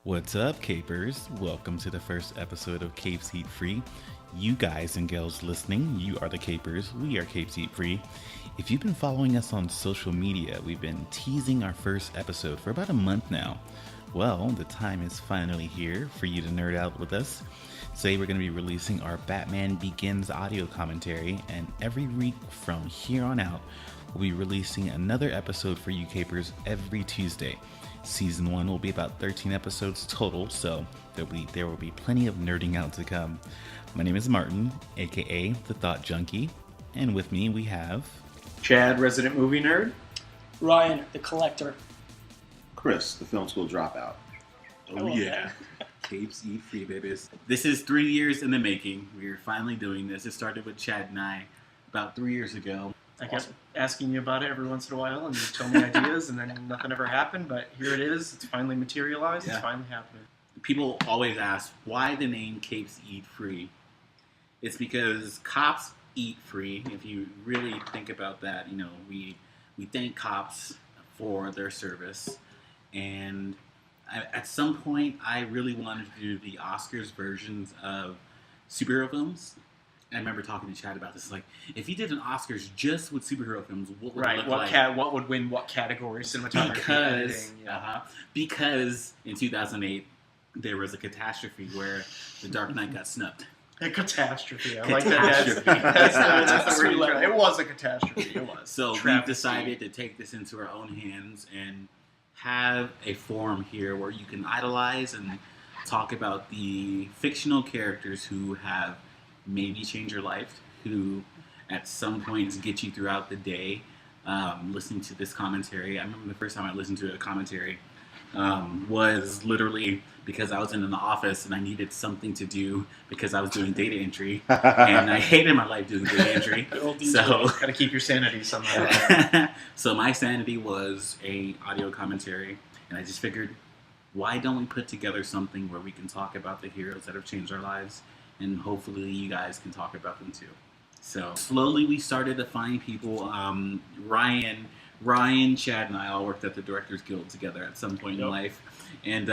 What's up, Capers? Welcome to the first episode of Capes Eat Free. You guys and gals listening, you are the Capers. We are Capes Eat Free. If you've been following us on social media, we've been teasing our first episode for about a month now. Well, the time is finally here for you to nerd out with us. Today we're going to be releasing our Batman Begins audio commentary, and every week from here on out, we'll be releasing another episode for you Capers every Tuesday. Season 1 will be about 13 episodes total, so there will be plenty of nerding out to come. My name is Martin, aka The Thought Junkie, and with me we have... Chad, resident movie nerd. Ryan, the collector. Chris, the film school dropout. Oh yeah. Capes Eat Free, babies. This is 3 years in the making. We're finally doing this. It started with Chad and I about 3 years ago. I kept asking you about it every once in a while, and you tell me ideas, and then nothing ever happened, but here it is. It's finally materialized. Yeah. It's finally happening. People always ask, why the name Capes Eat Free? It's because cops eat free. If you really think about that, you know, we thank cops for their service. And at some point, I really wanted to do the Oscars versions of superhero films. I remember talking to Chad about this. Like, if you did an Oscars just with superhero films, what would it look like? What would win what category? Cinematography, editing, because in 2008 there was a catastrophe where The Dark Knight got snubbed. A catastrophe. I like that. That's the real. It was a catastrophe. It was. So we decided to take this into our own hands and have a forum here where you can idolize and talk about the fictional characters who have maybe change your life, who at some points get you throughout the day. Listening to this commentary, I remember the first time I listened to a commentary was literally because I was in an office and I needed something to do because I was doing data entry and I hated my life doing data entry. So gotta keep your sanity somehow. So my sanity was a audio commentary, and I just figured, why don't we put together something where we can talk about the heroes that have changed our lives? And hopefully you guys can talk about them too. So slowly we started to find people. Ryan, Chad, and I all worked at the Directors Guild together at some point in life. And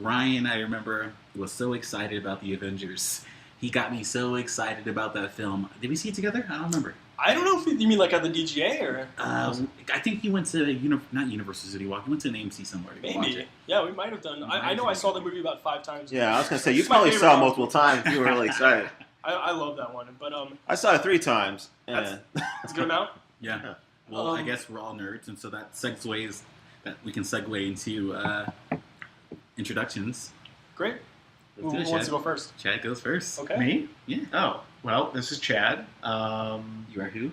Ryan, I remember, was so excited about the Avengers. He got me so excited about that film. Did we see it together? I don't remember. I don't know if you mean like at the DGA or... I think he went to, not Universal City Walk, he went to an AMC somewhere to watch it. Yeah, we might have done. I know I saw the movie about 5 times. Yeah, I was going to say, you probably saw it multiple times. You were really excited. I love that one. But I saw it 3 times. That's a good amount? Yeah. Well, I guess we're all nerds, and so that segues, that we can segue into introductions. Great. Who wants to go first? Chad goes first. Okay. Me? Yeah. Oh, well, this is Chad. You are who?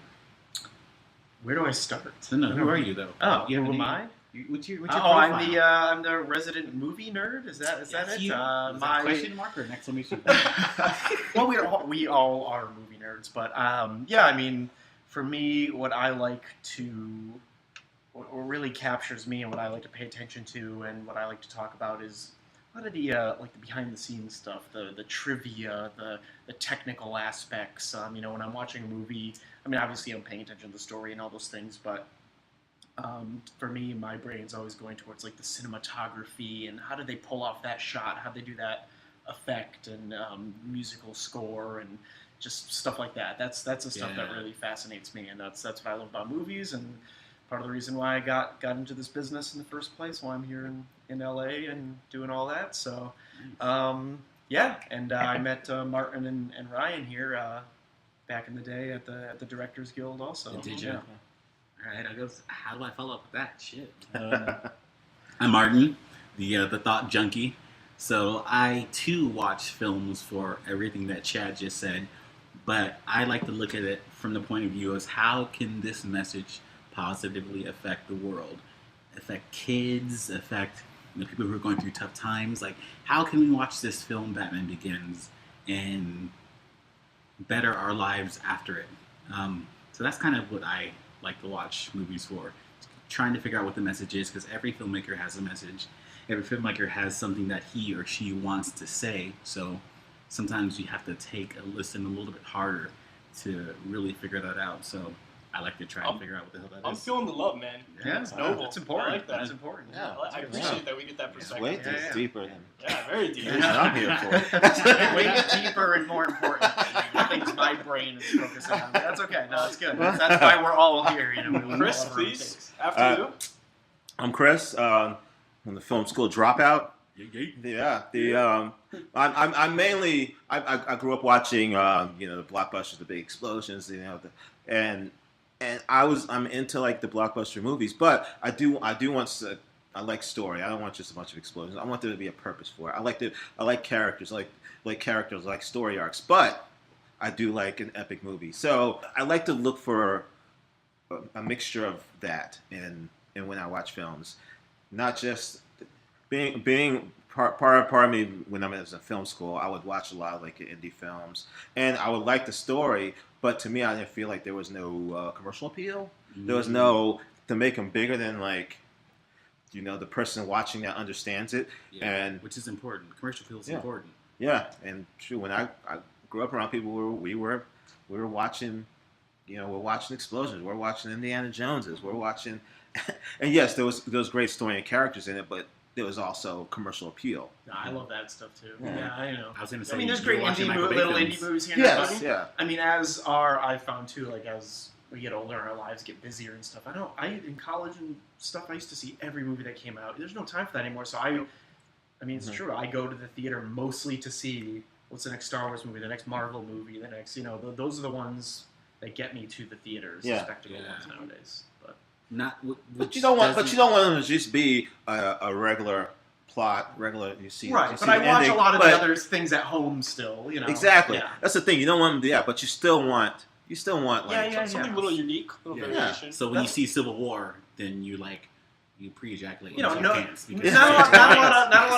Where do I start? No, who are you, though? Oh, who am I? What's your profile? I'm the resident movie nerd. Is that it? My question mark or an exclamation? Well, we all are movie nerds, but yeah, I mean, for me, what really captures me and what I like to pay attention to and what I like to talk about is a lot of the like the behind the scenes stuff, the trivia, the technical aspects. When I'm watching a movie, I mean, obviously I'm paying attention to the story and all those things, but for me, my brain's always going towards like the cinematography and how did they pull off that shot, how did they do that effect and musical score and just stuff like that. That's the stuff that really fascinates me, and that's what I love about movies, and part of the reason why I got into this business in the first place, why I'm here in LA and doing all that. So, yeah, and I met Martin and Ryan here back in the day at the Directors Guild also. Did you? Yeah. All right, how do I follow up with that? Shit. I'm Martin. the thought junkie. So I too watch films for everything that Chad just said, but I like to look at it from the point of view as how can this message positively affect the world, affect kids, affect people who are going through tough times. Like, how can we watch this film, Batman Begins, and better our lives after it? So that's kind of what I like to watch movies for. Trying to figure out what the message is, because every filmmaker has a message. Every filmmaker has something that he or she wants to say. So sometimes you have to take a listen a little bit harder to really figure that out. So I like to try and figure out what the hell that is. I'm feeling the love, man. Yeah, it's noble. That's important. I like that. That's important. Yeah. I appreciate that we get that perspective. It's way deeper than Yeah, very deep. what I'm here for. Way deeper and more important. Things my brain is focusing on. That's okay. No, that's good. That's why we're all here. Chris, please, after you. I'm Chris. I'm the film school dropout. Yeah. I'm mainly. I grew up watching the blockbusters, the big explosions, and I'm into like the blockbuster movies, but I do want to. I like story. I don't want just a bunch of explosions. I want there to be a purpose for it. I like characters. I like characters. I like story arcs, but I do like an epic movie. So I like to look for a mixture of that and when I watch films, not just being part of me when I'm in film school. I would watch a lot of like indie films, and I would like the story. But to me, I didn't feel like there was no commercial appeal. There was no to make them bigger than like the person watching that understands it, and which is important. Commercial appeal is important. Yeah, and true. When I grew up around people where we were watching, we're watching explosions. We're watching Indiana Joneses. We're watching, and yes, there was great story and characters in it, but there was also commercial appeal. I love that stuff too. Yeah, I know. I was going to say, there's great little indie movies here. Yes, yeah. I mean, I've found too, like as we get older and our lives get busier and stuff. In college and stuff, I used to see every movie that came out. There's no time for that anymore. So I mean, it's true. I go to the theater mostly to see what's the next Star Wars movie, the next Marvel movie, the next, those are the ones that get me to the theaters, the spectacle ones nowadays. But you don't want them to just be a regular plot, you see. Right, you but see I watch ending, a lot of the other things at home still, Exactly. Yeah. That's the thing. You don't want them to but you still want like something a little unique, a little variation. So when you see Civil War, then you pre-ejaculate. Not a lot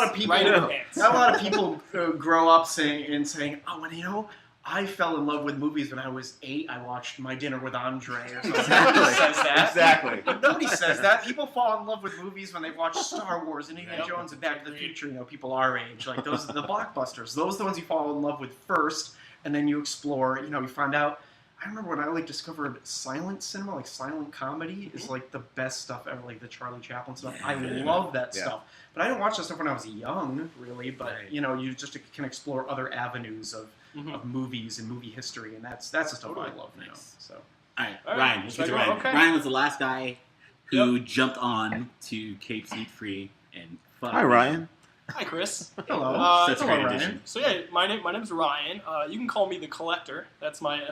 of people. Not a lot of people grow up saying, "Oh, I fell in love with movies when I was 8. I watched My Dinner with Andre." Or something. Nobody says that. Exactly. But nobody says that. People fall in love with movies when they watch Star Wars and Indiana Jones and Back to the Future. People our age, like those are the blockbusters. Those are the ones you fall in love with first, and then you explore. You find out. I remember when I discovered silent cinema, like silent comedy, is like the best stuff ever, like the Charlie Chaplin stuff. I love that stuff. But I didn't watch that stuff when I was young, really. But you just can explore other avenues of movies and movie history, and that's the stuff I love. So, all right, Ryan. Let's get to Ryan. Okay. Ryan was the last guy who jumped on to Cape Seat Free and fun. Hi, Ryan. Hi, Chris. Hello. That's a great addition. So my name's Ryan. You can call me the Collector. That's my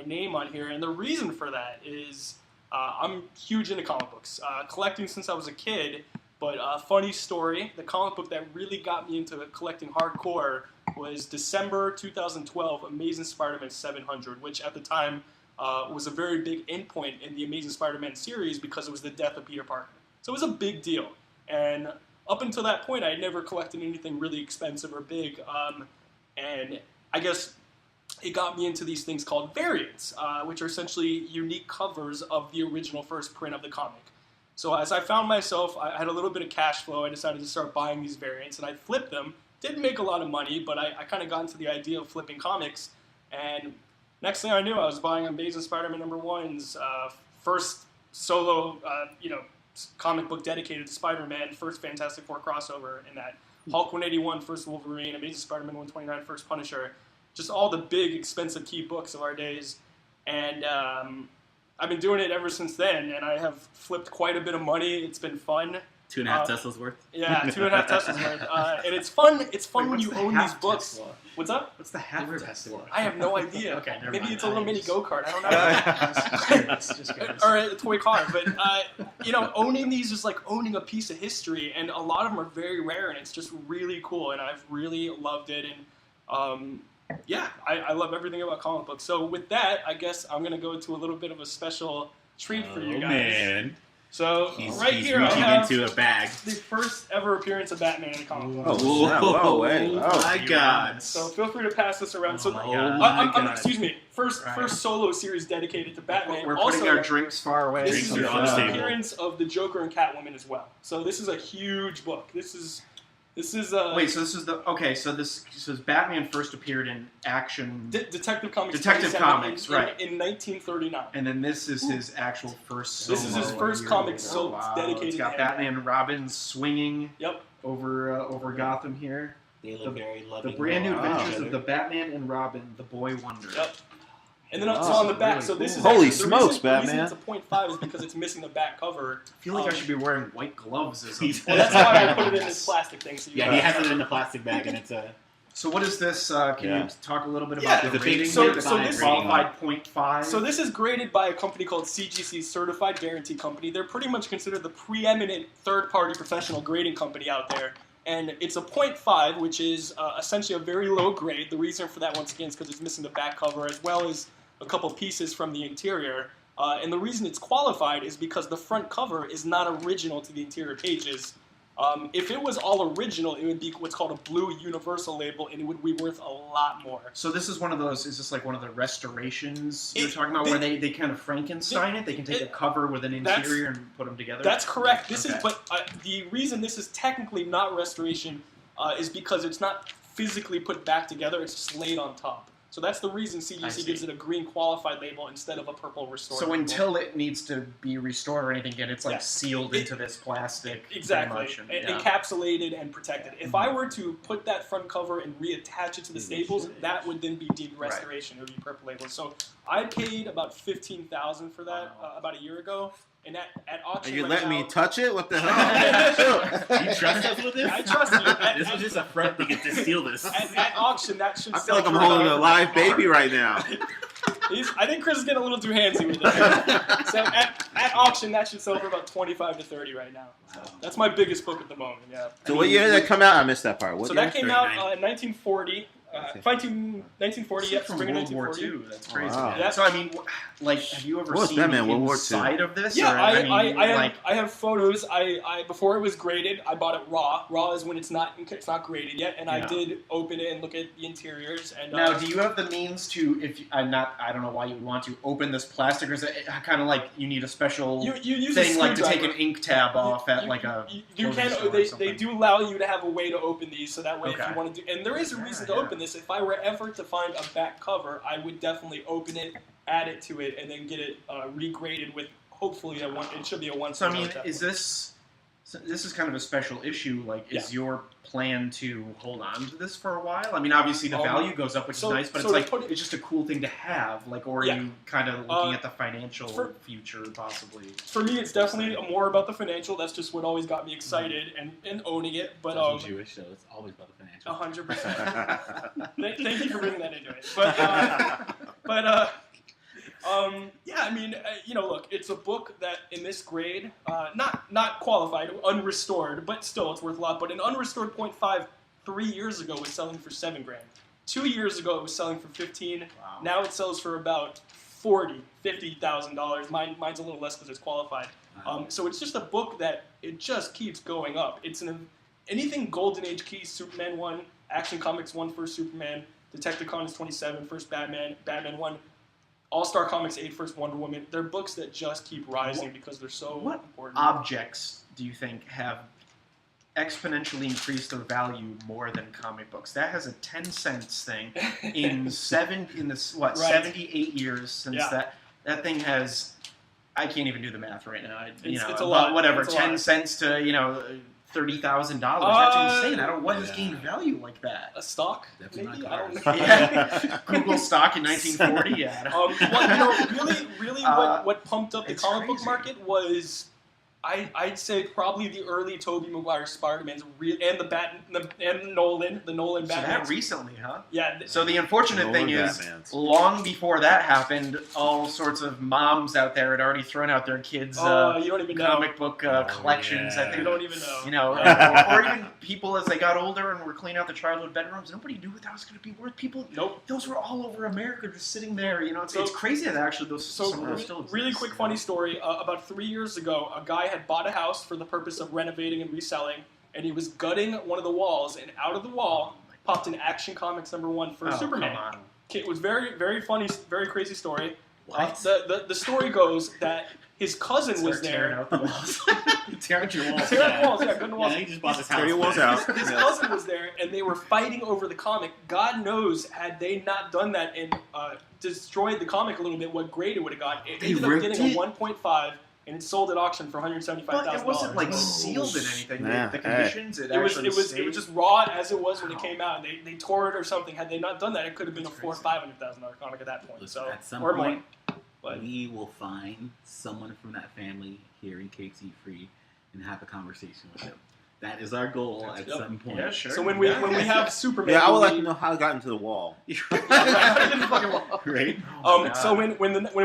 name on here, and the reason for that is I'm huge into comic books. Collecting since I was a kid, but funny story. The comic book that really got me into collecting hardcore was December 2012, Amazing Spider-Man 700, which at the time was a very big endpoint in the Amazing Spider-Man series because it was the death of Peter Parker. So it was a big deal, and up until that point, I had never collected anything really expensive or big, and I guess it got me into these things called variants, which are essentially unique covers of the original first print of the comic. So as I found myself, I had a little bit of cash flow, I decided to start buying these variants, and I flipped them. Didn't make a lot of money, but I kind of got into the idea of flipping comics, and next thing I knew, I was buying Amazing Spider-Man #1's first solo, comic book dedicated to Spider-Man, first Fantastic Four crossover in that, Hulk 181, first Wolverine, Amazing Spider-Man 129, first Punisher, just all the big, expensive key books of our days, and I've been doing it ever since then, and I have flipped quite a bit of money. It's been fun. 2.5 Tesla's worth. Yeah, 2.5 Tesla's worth. And it's fun. It's fun when you own these books. Tesla? What's up? What's the half Tesla? I have no idea. Okay, never Maybe mind. it's a little mini go-kart. I don't know. Just curious. Or a toy car. But, owning these is like owning a piece of history. And a lot of them are very rare. And it's just really cool. And I've really loved it. And, I love everything about comic books. So with that, I guess I'm going to go to a little bit of a special treat for you guys. Man. So He's here I reaching have into a bag. the first ever appearance of Batman in a comic book. Oh, snap. Whoa, wait. Oh my God. So feel free to pass this around. So, excuse me. First solo series dedicated to Batman. We're also, putting our drinks far away. this is Drinks the are on the first table. appearance of the Joker and Catwoman as well. So this is a huge book. This is Wait, so this is so Batman first appeared in Action, Detective Comics. Detective 27 Comics, right? In 1939. and then this is his actual first. This is his solo first year. comic so Wow. dedicated It's got to him. Batman and Robin swinging Yep. over Gotham here. They look very loving. The brand new Wow. adventures of the Batman and Robin, the Boy Wonder. Yep. And then Wow. so on the back, Really so this cool. is Holy actually, smokes, the reason Batman. it's a 0.5 is because it's missing the back cover. I feel like I should be wearing white gloves as a. Well, that's why I put it in this plastic thing. So you Yeah, he has it in a plastic bag, and it's a. So what is this? Can Yeah. you talk a little bit Yeah, about the the big- rating? so- here? so The this- qualified 0.5. So this is graded by a company called CGC, Certified Guarantee Company. They're pretty much considered the preeminent third-party professional grading company out there. And it's a 0.5, which is essentially a very low grade. The reason for that, once again, is because it's missing the back cover as well as a couple pieces from the interior. And the reason it's qualified is because the front cover is not original to the interior pages. If it was all original, it would be what's called a blue universal label, and it would be worth a lot more. So this is one of those. Is this like one of the restorations you're It- talking about, they- where they kind of Frankenstein it? They can take a cover with an That's- interior and put them together. That's correct. This Okay. is, but the reason this is technically not restoration is because it's not physically put back together. It's just laid on top. So that's the reason I CGC see. gives it a green qualified label instead of a purple restored. So label. until it needs to be restored or anything again, it's like Yeah. sealed into this plastic. Exactly, pretty much, and- yeah. encapsulated and protected. If I were to put that front cover and reattach it to the staples, that would then be deemed restoration. It would be purple label. So I paid about $15,000 for that about a year ago, and at Are auction. you right letting now, me touch it? What the hell? You trust us with this? I trust you. This is just a front to get to steal this. At auction, that should I sell feel like I'm for holding a about- live baby right now. I think Chris is getting a little too handsy with it. So at auction, that should sell for about 25 to 30 right now. So that's my biggest book at the moment. Yeah. So what year did that come out? I missed that part. What So year? that came out 39. in 1940. 1940. Yep, from spring of World War 1940. II. That's crazy. Wow. Yeah. So I mean, like, have you ever What was seen Batman, the World War II? inside of this? Yeah, or, I have photos. I before it was graded, I bought it raw. Raw is when it's not graded yet, and I Yeah. did open it and look at the interiors. And Now, do you have the means to, if I don't know why you would want to open this plastic, or is it kind of like you need a special you use a thing, like to take screwdriver. an ink tab off at You- like a you clothing can store or they something? do allow you to have a way to open these, so that way if Okay. you want to do, and there is a reason to Yeah. open this. If I were ever to find a back cover, I would definitely open it, add it to it, and then get it regraded with hopefully a one. It should be a one. So I mean, is this? So this is kind of a special issue. Like, is your plan to hold on to this for a while? I mean, obviously the value goes up, which so- is nice, but so it's to like put it- it's just a cool thing to have. Like, or are Yeah. you kind of looking at the financial for- future, possibly? For me, it's definitely more about the financial. That's just what always got me excited and owning it. But It's also Jewish, so it's always about the financial. 100%. Thank you for bringing that into it. Yeah, I mean, look, it's a book that in this grade, not qualified, unrestored, but still it's worth a lot. But an unrestored 0.5 3 years ago was selling for $7,000. 2 years ago it was selling for $15,000. Wow. Now it sells for about $50,000. Mine's a little less because it's qualified. So it's just a book that it just keeps going up. It's anything Golden Age Keys, Superman 1, Action Comics 1, First Superman, Detective Comics 27, First Batman, Batman 1, All-Star Comics 8, First Wonder Woman. They're books that just keep rising because they're so What important. objects do you think have exponentially increased their value more than comic books? That has a 10 cents thing in 78 years since Yeah. that thing has. I can't even do the math right now. It's a but lot. whatever, It's a 10 lot. cents to $30,000. That's insane. I don't know what has Yeah. gained value like that. A stock? Definitely Maybe? not I don't know. cars. Yeah. Google stock in 1940. Yeah. Really, what pumped up the It's comic book crazy. market was I'd say probably the early Tobey Maguire Spider-Man's and the Nolan So Batman. that recently, huh? Yeah. So the unfortunate thing is, long before that happened, all sorts of moms out there had already thrown out their kids' you don't even comic book collections. yeah. I think You don't even know. You know, or even people as they got older and were cleaning out the childhood bedrooms. Nobody knew what that was going to be worth. People, Nope. those were all over America, just sitting there. You know, it's, So- it's crazy that actually those So some of those still exist. really quick funny story. About 3 years ago, a guy had bought a house for the purpose of renovating and reselling, and he was gutting one of the walls, and out of the wall popped an Action Comics #1 for Superman. Come on. It was very, very funny, very crazy story. What? The story goes that his cousin was Start tearing there. out the walls. Tearing your walls. Tearing out the walls, yeah, gutting the walls. Yeah, he just bought this house. Tear your walls out. His cousin was there, and they were fighting over the comic. God knows, had they not done that and destroyed the comic a little bit, what grade it would have got. It They ended up ripped getting it? a 1.5, and it sold at auction for $175,000. But it wasn't like It sealed in anything. Yeah, The conditions, it was actually it was just raw as it was when it came out. They tore it or something. Had they not done that, it could have been a $400,000 or $500,000 comic at that point. Listen, So at some or point, more. But we will find someone from that family here in Cape Seed Free and have a conversation with them. That is our goal at Yep. some point. Yeah, sure. so when we have Superman, Yeah, I would like movie- to know how it got into the wall. Right? So when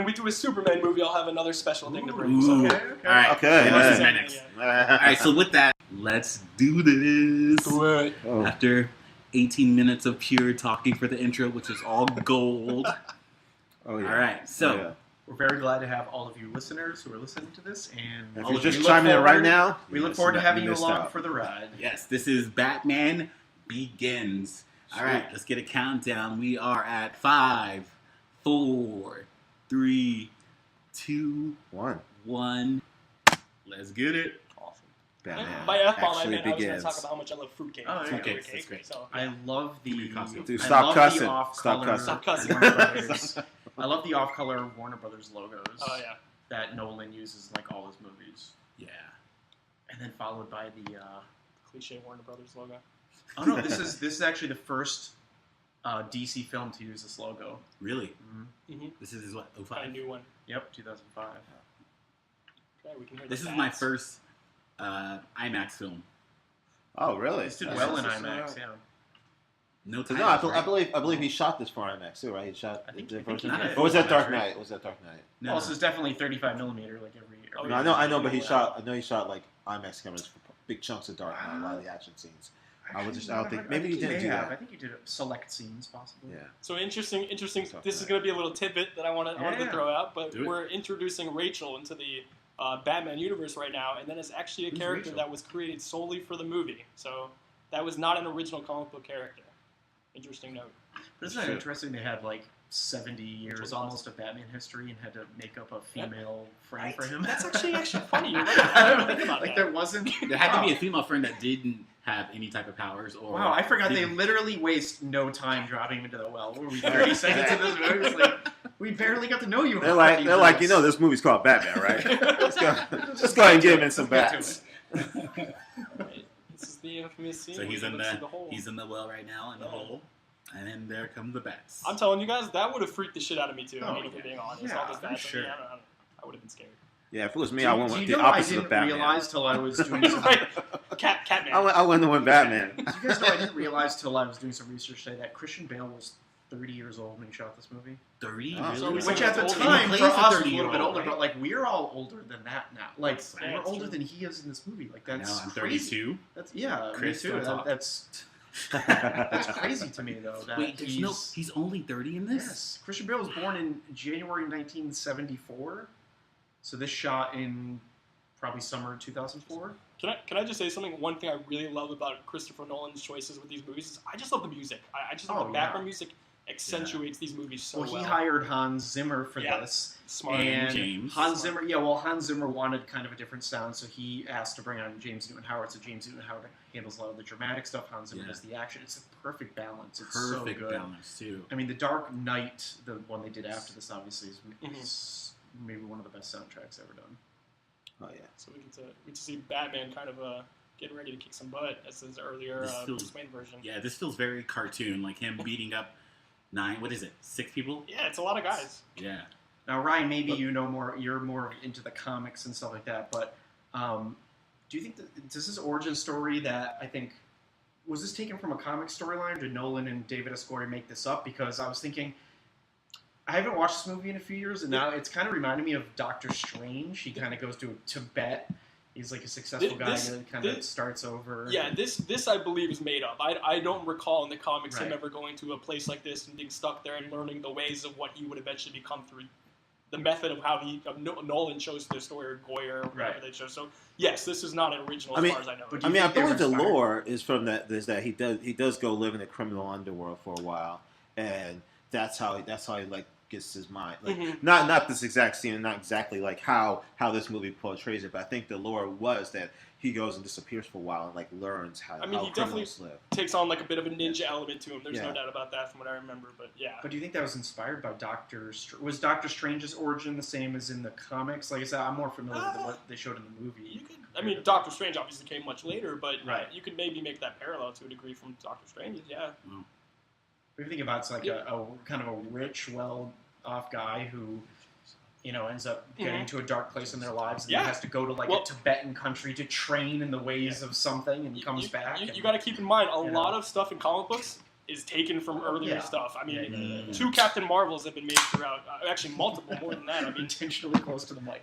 we do a Superman movie, I'll have another special thing to bring. Ooh. So. Okay. All right. Okay, Then yeah. this is my next. All right. So with that, let's do this. Oh. After 18 minutes of pure talking for the intro, which is all gold. Oh, yeah. All right. So. Oh, yeah. We're very glad to have all of you listeners who are listening to this, and If all you're of you just look chiming in right forward- now, we look yes, forward to having you missed along out. for the ride. Yes, this is Batman Begins. All right, let's get a countdown. We are at 5, 4, 3, 2, One. 1. Let's get it. Awesome. Batman By F-bomb, I actually meant I was going to begins. talk about how much I love fruitcake. Oh, yeah. Fruitcakes, that's great. So, I love the. Give me a costume. Dude, I stop love cussing. The off-color Stop cussing. Warner Brothers. I love the off-color Warner Brothers logos oh yeah. that Nolan uses in like all his movies, Yeah. and then followed by the. Cliche Warner Brothers logo. Oh no! This is actually the first DC film to use this logo. Really? Mm-hmm. This is what? Kind 05? of new one. Yep, 2005. Okay, we can hear This the is my bats. first IMAX film. Oh, really? This did That's- well in that's- IMAX. Yeah. No No, titles, I right? believe he shot this for IMAX too, right? He shot. I think the he version. did. Or was that Dark Right? Knight? Was that Dark Knight? No. Well, this is definitely 35 millimeter, like every. Oh, No, yeah. I know, but he shot. I know he shot like IMAX cameras for big chunks of Dark Knight, a lot of the action scenes. I don't think- maybe he didn't do that. I think he did select scenes, possibly. Yeah. So interesting. Tough This is night. going to be a little tidbit that I wanted to Yeah. throw out, but Do it. we're introducing Rachel into the Batman universe right now, and that is actually a Who's character Rachel? that was created solely for the movie. So that was not an original comic book character. Interesting note. But isn't that Sure. interesting? They had like 70 years was almost of Batman history and had to make up a female friend for him. That's actually funny. You're right. I didn't think about like that. there wasn't. There had to be a female friend that didn't have any type of powers or. Wow, I forgot they didn't- literally waste no time dropping him into the well. What were we 30 seconds into this movie? It's like, we barely got to know you. They're like, you know, this movie's called Batman, right? Let's go ahead and give him some bats. Right. This is the infamous scene. So where he's he in looks the at the hole. he's in the well right now in the Yeah. hole, and then there come the bats. I'm telling you guys, that would have freaked the shit out of me too. Oh, I mean, if yeah. we're being honest, Yeah, all this I'm bats. sure. I would have been scared. Yeah, if it was me, Do I you- went do with you the know opposite I of didn't Batman. realize till I was doing some. Right. Catman. I went with Batman. Do you guys know I didn't realize till I was doing some research today that Christian Bale was 30 years old when he shot this movie? 30, Oh. really? So we Which Which at the older. time He for plays a us was a little 30-year-old, bit older, right? but like we're all older than that now. Like we're That's older true. than he is in this movie. Like Now that's I'm crazy. 32. That's yeah, Chris, me too. don't talk. That's crazy to me though. That Wait, there's he's only 30 in this? yes. Christian Bale was born in January 1974, so this shot in probably summer 2004. Can I just say something? One thing I really love about Christopher Nolan's choices with these movies is I just love the music. I just love Oh, the yeah. background music accentuates these movies so Well, well. he hired Hans Zimmer for Yeah. this. Smart. And James. Hans Zimmer, Hans Zimmer wanted kind of a different sound, so he asked to bring on James Newton Howard. So James Newton Howard handles a lot of the dramatic stuff. Hans Zimmer Yeah. does the action. It's a perfect balance. It's Perfect so good. balance too. I mean, The Dark Knight, the one they did after this, obviously, Mm-hmm. is maybe one of the best soundtracks ever done. Oh yeah. So we get to see Batman kind of getting ready to kick some butt, as his earlier This feels- Bruce Wayne version. Yeah, this feels very cartoon, like him beating up 6 people? Yeah, it's a lot of guys. Yeah. Now, Ryan, maybe you know more. You're more into the comics and stuff like that. But Do you think does this origin story that I think was this taken from a comic storyline, or did Nolan and David Ascori make this up? Because I was thinking, I haven't watched this movie in a few years, and now it's kind of reminded me of Doctor Strange. He kind of goes to Tibet. He's like a successful guy that kind of starts over. Yeah, this I believe is made up. I don't recall in the comics Right. him ever going to a place like this and being stuck there and learning the ways of what he would eventually become through the method of how Nolan chose the story, or Goyer, or whatever they chose. So yes, this is not an original as far as I know. But I mean, I believe the inspired? lore is from that. Is that he does go live in the criminal underworld for a while, and that's how he like gets his mind. Like not this exact scene, and not exactly like how this movie portrays it. But I think the lore was that he goes and disappears for a while and like learns how. I mean, how he definitely live. takes on like a bit of a ninja element to him. There's no doubt about that from what I remember. But yeah. But do you think that was inspired by was Doctor Strange's origin the same as in the comics? Like I said, I'm more familiar with what they showed in the movie. You could, I mean, Doctor Strange obviously came much later, but Right. you could maybe make that parallel to a degree from Doctor Strange. Yeah. If you think about it, it's like a kind of a rich, well-off guy who, ends up getting to a dark place in their lives and has to go to a Tibetan country to train in the ways of something and comes back. You got to keep in mind, a lot of stuff in comic books is taken from earlier stuff. I mean, 2 Captain Marvels have been made throughout. Actually, multiple, more than that. I mean, Intentionally close to the mic.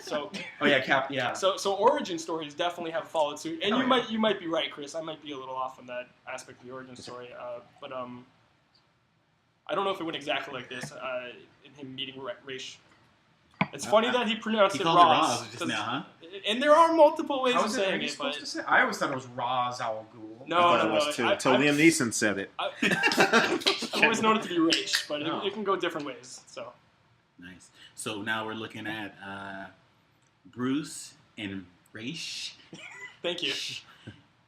so. Oh yeah, Cap. Yeah. So origin stories definitely have followed suit, and you might be right, Chris. I might be a little off on that aspect of the origin story, but I don't know if it went exactly like this in him meeting Raish. It's funny that he pronounced it Roz. Just now, huh? And there are multiple ways of saying it, supposed but to say? I always thought it was Ra's al Ghul. No. Until Liam Neeson said it. I've always known it to be Raish, but it can go different ways. So Nice. So now we're looking at Bruce and Raish. thank you.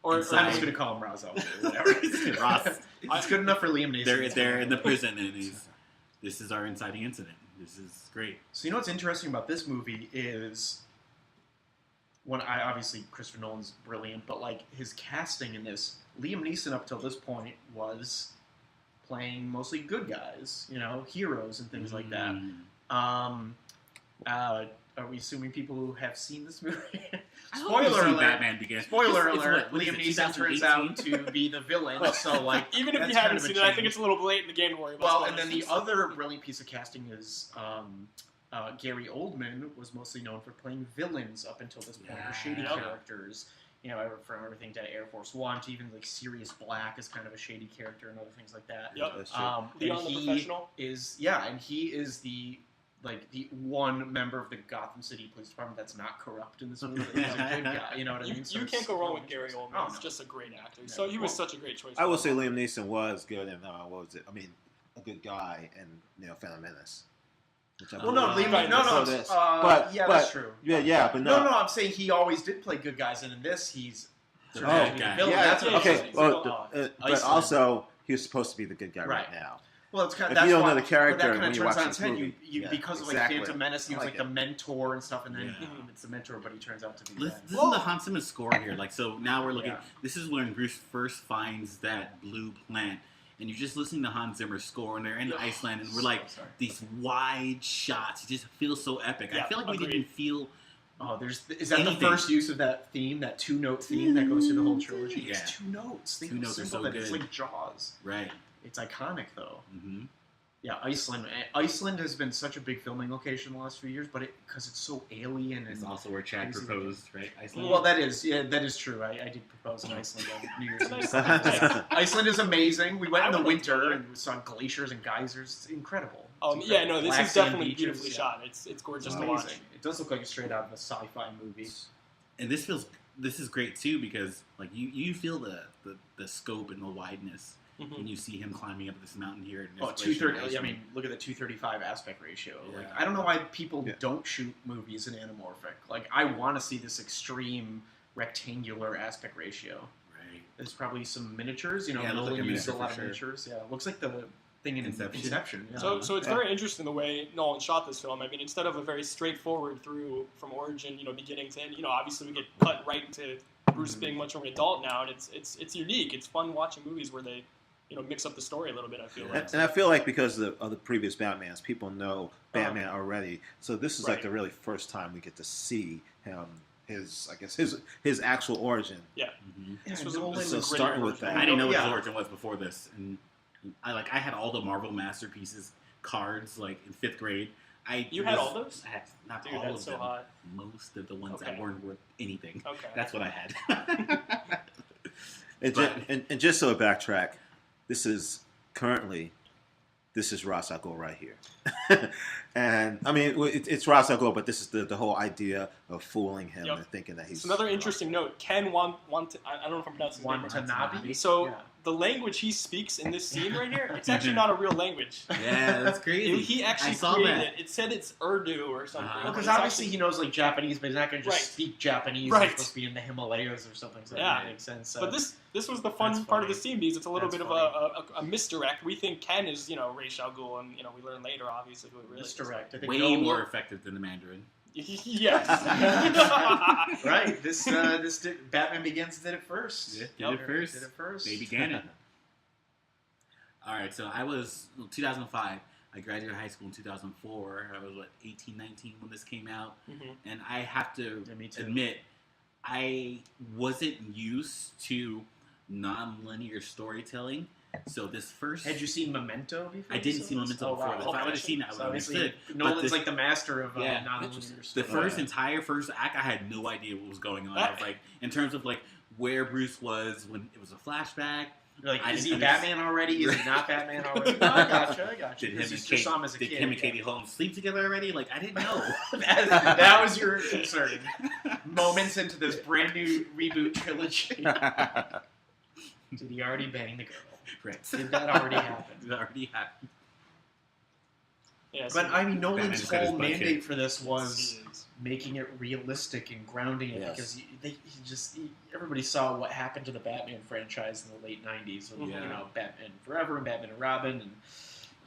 Or I'm just going to call him Ra's al Ghul. Whatever. Ross. It's good enough for Liam Neeson. They're in the prison, and this is our inciting incident. This is great. So you know what's interesting about this movie is, obviously Christopher Nolan's brilliant, but like his casting in this, Liam Neeson up till this point was playing mostly good guys, heroes and things like that. Are we assuming people who have seen this movie? Spoiler alert! Batman Begins. Spoiler It's alert! what is Liam it, Neeson turns out to be the villain. So like, even if that's you kind haven't of a seen it, I think change. it's a little late in the game to worry about. Well, and spoilers. then the other brilliant piece of casting is Gary Oldman was mostly known for playing villains up until this point, or shady characters. From everything to Air Force One to even like Sirius Black is kind of a shady character and other things like that. Yep. And the Professional he is the one member of the Gotham City Police Department that's not corrupt in this movie. He's a good guy. You know what I mean? So you can't go wrong with Gary Oldman. Oh, He's no. just a great actor. So he was such a great choice. I will say Liam Neeson was good in what was it? I mean, a good guy in Phantom Menace. Which I Well, no, believe- Liam, no, this. that's true. Yeah, but no. No, I'm saying he always did play good guys, and in this, he's The bad guy. villain. Yeah, That's what okay. he's But Iceland. also, he was supposed to be the good guy right Right. now. Well, it's kind If of, you that's don't know why, the character but that when kind you of turns watch on this its head. movie. You Yeah, because of exactly. like Phantom Menace, he was I like like the mentor and stuff, and then Yeah. it's the mentor, but he turns out to be Listen, bad. this is the Hans Zimmer score here. Like, so now we're looking. Yeah. This is when Bruce first finds that blue plant, and you're just listening to Hans Zimmer's score, and they're in Iceland, and we're like sorry. these wide shots. It just feels so epic. Yeah, I feel like we agreed. didn't feel. Oh, is that Anything. the first use of that theme, that 2-note theme that goes through the whole trilogy? Yeah. It's 2 notes. Think 2 how notes are simple so that is. It's good. like Jaws. Right. It's iconic though. Mm-hmm. Yeah, Iceland. Iceland has been such a big filming location the last few years, but because it's so alien It's and also where Chad crazy. proposed, right? Iceland. well, that is true. I did propose in Iceland on New Year's Eve. Nice. Iceland is amazing. We went in the I would like to go winter there. and we saw glaciers and geysers. It's incredible. It's Yeah, incredible. no, this Black is sand definitely beaches, beautifully yeah. shot. It's gorgeous It's to amazing. watch. It does look like it's straight out of a sci-fi movie. And this is great too because like you feel the scope and the wideness Mhm. when you see him climbing up this mountain here. In this Oh, glacier 230. I Iceland. mean, look at the 235 aspect ratio. Like, Yeah. I don't know why people Yeah. don't shoot movies in anamorphic. Like, I want to see this extreme rectangular aspect ratio. right. There's probably some miniatures. Yeah, it looks Nolan like a used a miniature lot for of sure. miniatures. Yeah, it looks like the thing in Inception. Inception. Yeah. So it's very interesting the way Nolan shot this film. I mean, instead of a very straightforward through from origin, beginning to end, obviously we get cut right into Bruce being much more of an adult now, and it's unique. It's fun watching movies where they, mix up the story a little bit. I feel like. And I feel like because of the previous Batmans, people know Batman already. So this is like Right. the really first time we get to see him his I guess his actual origin. Yeah. Mm-hmm. This was Nolan a So gritty starting with version. that. I didn't know what Yeah. his origin was before this, and I had all the Marvel Masterpieces cards like in 5th grade. You had all those? I had not Dude, all that's of so them. hot. Most of the ones Okay. that weren't worth anything. Okay. That's what I had. And just so to backtrack, this is Ra's al Ghul right here. And I mean, it's Ra's al Ghul, but this is the whole idea of fooling him Yep. and thinking that he's. It's another interesting note. Ken I don't know if I'm pronouncing his name right. Watanabe. So Yeah. the language he speaks in this scene right here, it's actually not a real language. Yeah, that's crazy. He actually I saw created that. it. It said it's Urdu or something. Uh-huh. Well, because It's obviously actually- he knows like Japanese, but he's not going to just Right. speak Japanese. Right. He's supposed to be in the Himalayas or something. So Yeah. that makes sense. So. But this was the fun That's part of the funny. scene because it's a little That's bit of a misdirect. We think Ken is Ra's al Ghul, and we learn later obviously who it really misdirect. I think Way no more one- effective than the Mandarin. is. Yes. Right. This Batman Begins did it first. Yeah, Yep. did it first. Did it first. They began it. All right, so I was 2005. I graduated high school in 2004. I was 18, 19 when this came out, Mhm. and I have to Yeah, me too. admit, I wasn't used to non-linear storytelling. So this first, Had you seen Memento before? I didn't you see saw this? Memento before this. If I would have seen it, I would So have obviously understood. Nolan's this- like the master of Yeah. non-linear The story. first entire first act, I had no idea what was going on. I was like, in terms of where Bruce was when it was a flashback. You're like, I is he didn't Batman already? Is he not Batman already? No, I gotcha. Did him Because and, you Kate, saw him as a did kid. him and yeah. Katie Holmes sleep together already? I didn't know. that was your concern. Moments into this brand new reboot trilogy. Did he already bang the girl? Right. Did that already happen? That already happened. Yeah, But I mean, Batman Nolan's just got his whole butt mandate kicked. for this was making it realistic and grounding it Yes. because everybody saw what happened to the Batman franchise in the late '90s with Yeah. Batman Forever and Batman and Robin and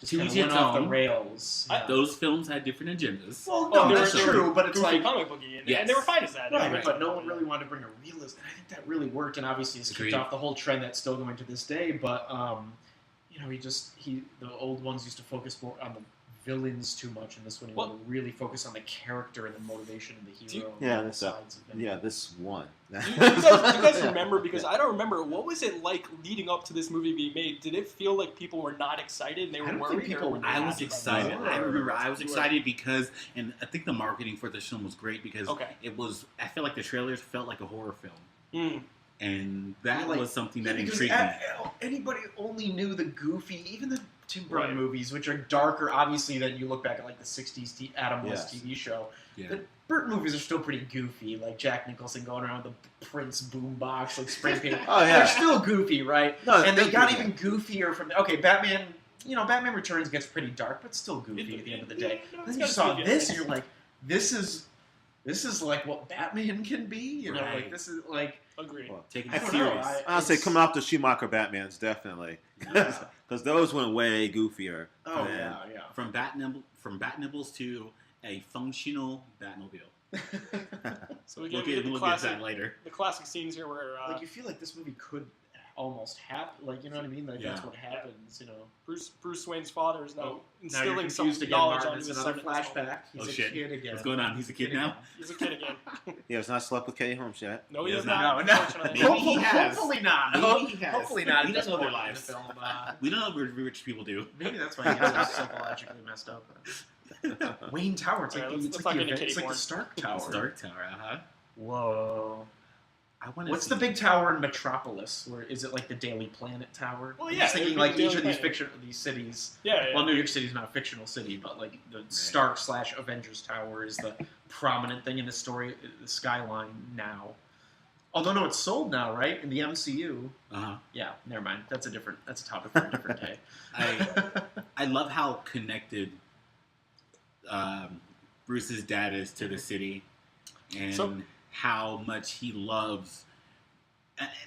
just To kind of each went its off the own. rails. Yeah. Those films had different agendas. Well, Oh, no, they that's were true, but it's goofy like comic booky, and Yes. they were fine as that. right, Right. but no one really wanted to bring a realism. And I think that really worked, and obviously it's Agreed. kicked off the whole trend that's still going to this day. But the old ones used to focus more on the villains too much, and this one he Well- wanted to really focus on the character and the motivation of the Do you- hero. Yeah, and that's the a- sides of him. Yeah, this one. Do you guys remember? Because I don't remember. What was it like leading up to this movie being made? Did it feel like people were not excited and they I were don't worried? think people or were were they I was happy about excited. it? I remember I was You were- excited because, and I think the marketing for this film was great because Okay. it was. I feel like the trailers felt like a horror film, Mm. and that Like- was something that because intrigued me. anybody only knew the goofy, even the Tim Burton Right. movies, which are darker, obviously, than you look back at like the '60s Adam West Yes. TV show. Yeah. The Burton movies are still pretty goofy, like Jack Nicholson going around with the Prince boombox, like spray painting. Oh, yeah. They're still goofy, right? No, And they they're got good, even goofier from Batman. Batman Returns gets pretty dark, but still goofy at the end of the day. Yeah, no, Then it's you got saw goofy this, elements. and you're like, this is like what Batman can be. Like Right. this is like. Agreed. Well, Taking I it don't serious. know. I'll say It's- coming off the Schumacher Batmans, definitely. Yeah. Because those went way goofier. Oh than- yeah. From Bat Nibbles to a functional Batmobile. So we We'll get get the to classic, that later. the classic scenes here where Like you feel like this movie could almost happen. Like you know what I mean? Like that's Yeah. what happens. Bruce Wayne's father is now Now you're instilling some confused again, knowledge Martin. onto It's his another son. at this moment. flashback. He's Oh, a shit. kid again. What's going on? He's a kid now? He's a kid again. He has not slept with Katie Holmes yet. No, he He has has not. No, no. unfortunately. Maybe he has. Hopefully not. Maybe he has. Hopefully not. He at this doesn't know their point in lives. the film. We don't know what rich people do. Maybe that's why he got psychologically messed up. Wayne Tower. It's like, Alright, let's it's not like, get into it's like Katie the Stark Tower. Stark Tower, uh-huh. Whoa. I want What's the big tower in Metropolis? Where is it like the Daily Planet Tower? Well, I'm yeah, just it thinking would like be the each of Daily these cities. Yeah, yeah. Well, New York City's not a fictional city, but like the Stark / Avengers Tower is the prominent thing in the story, the skyline now. Although no, it's sold now, right? In the MCU. Uh-huh. Yeah, never mind. That's a topic for a different day. I love how connected Bruce's dad is to the city, and So- how much he loves,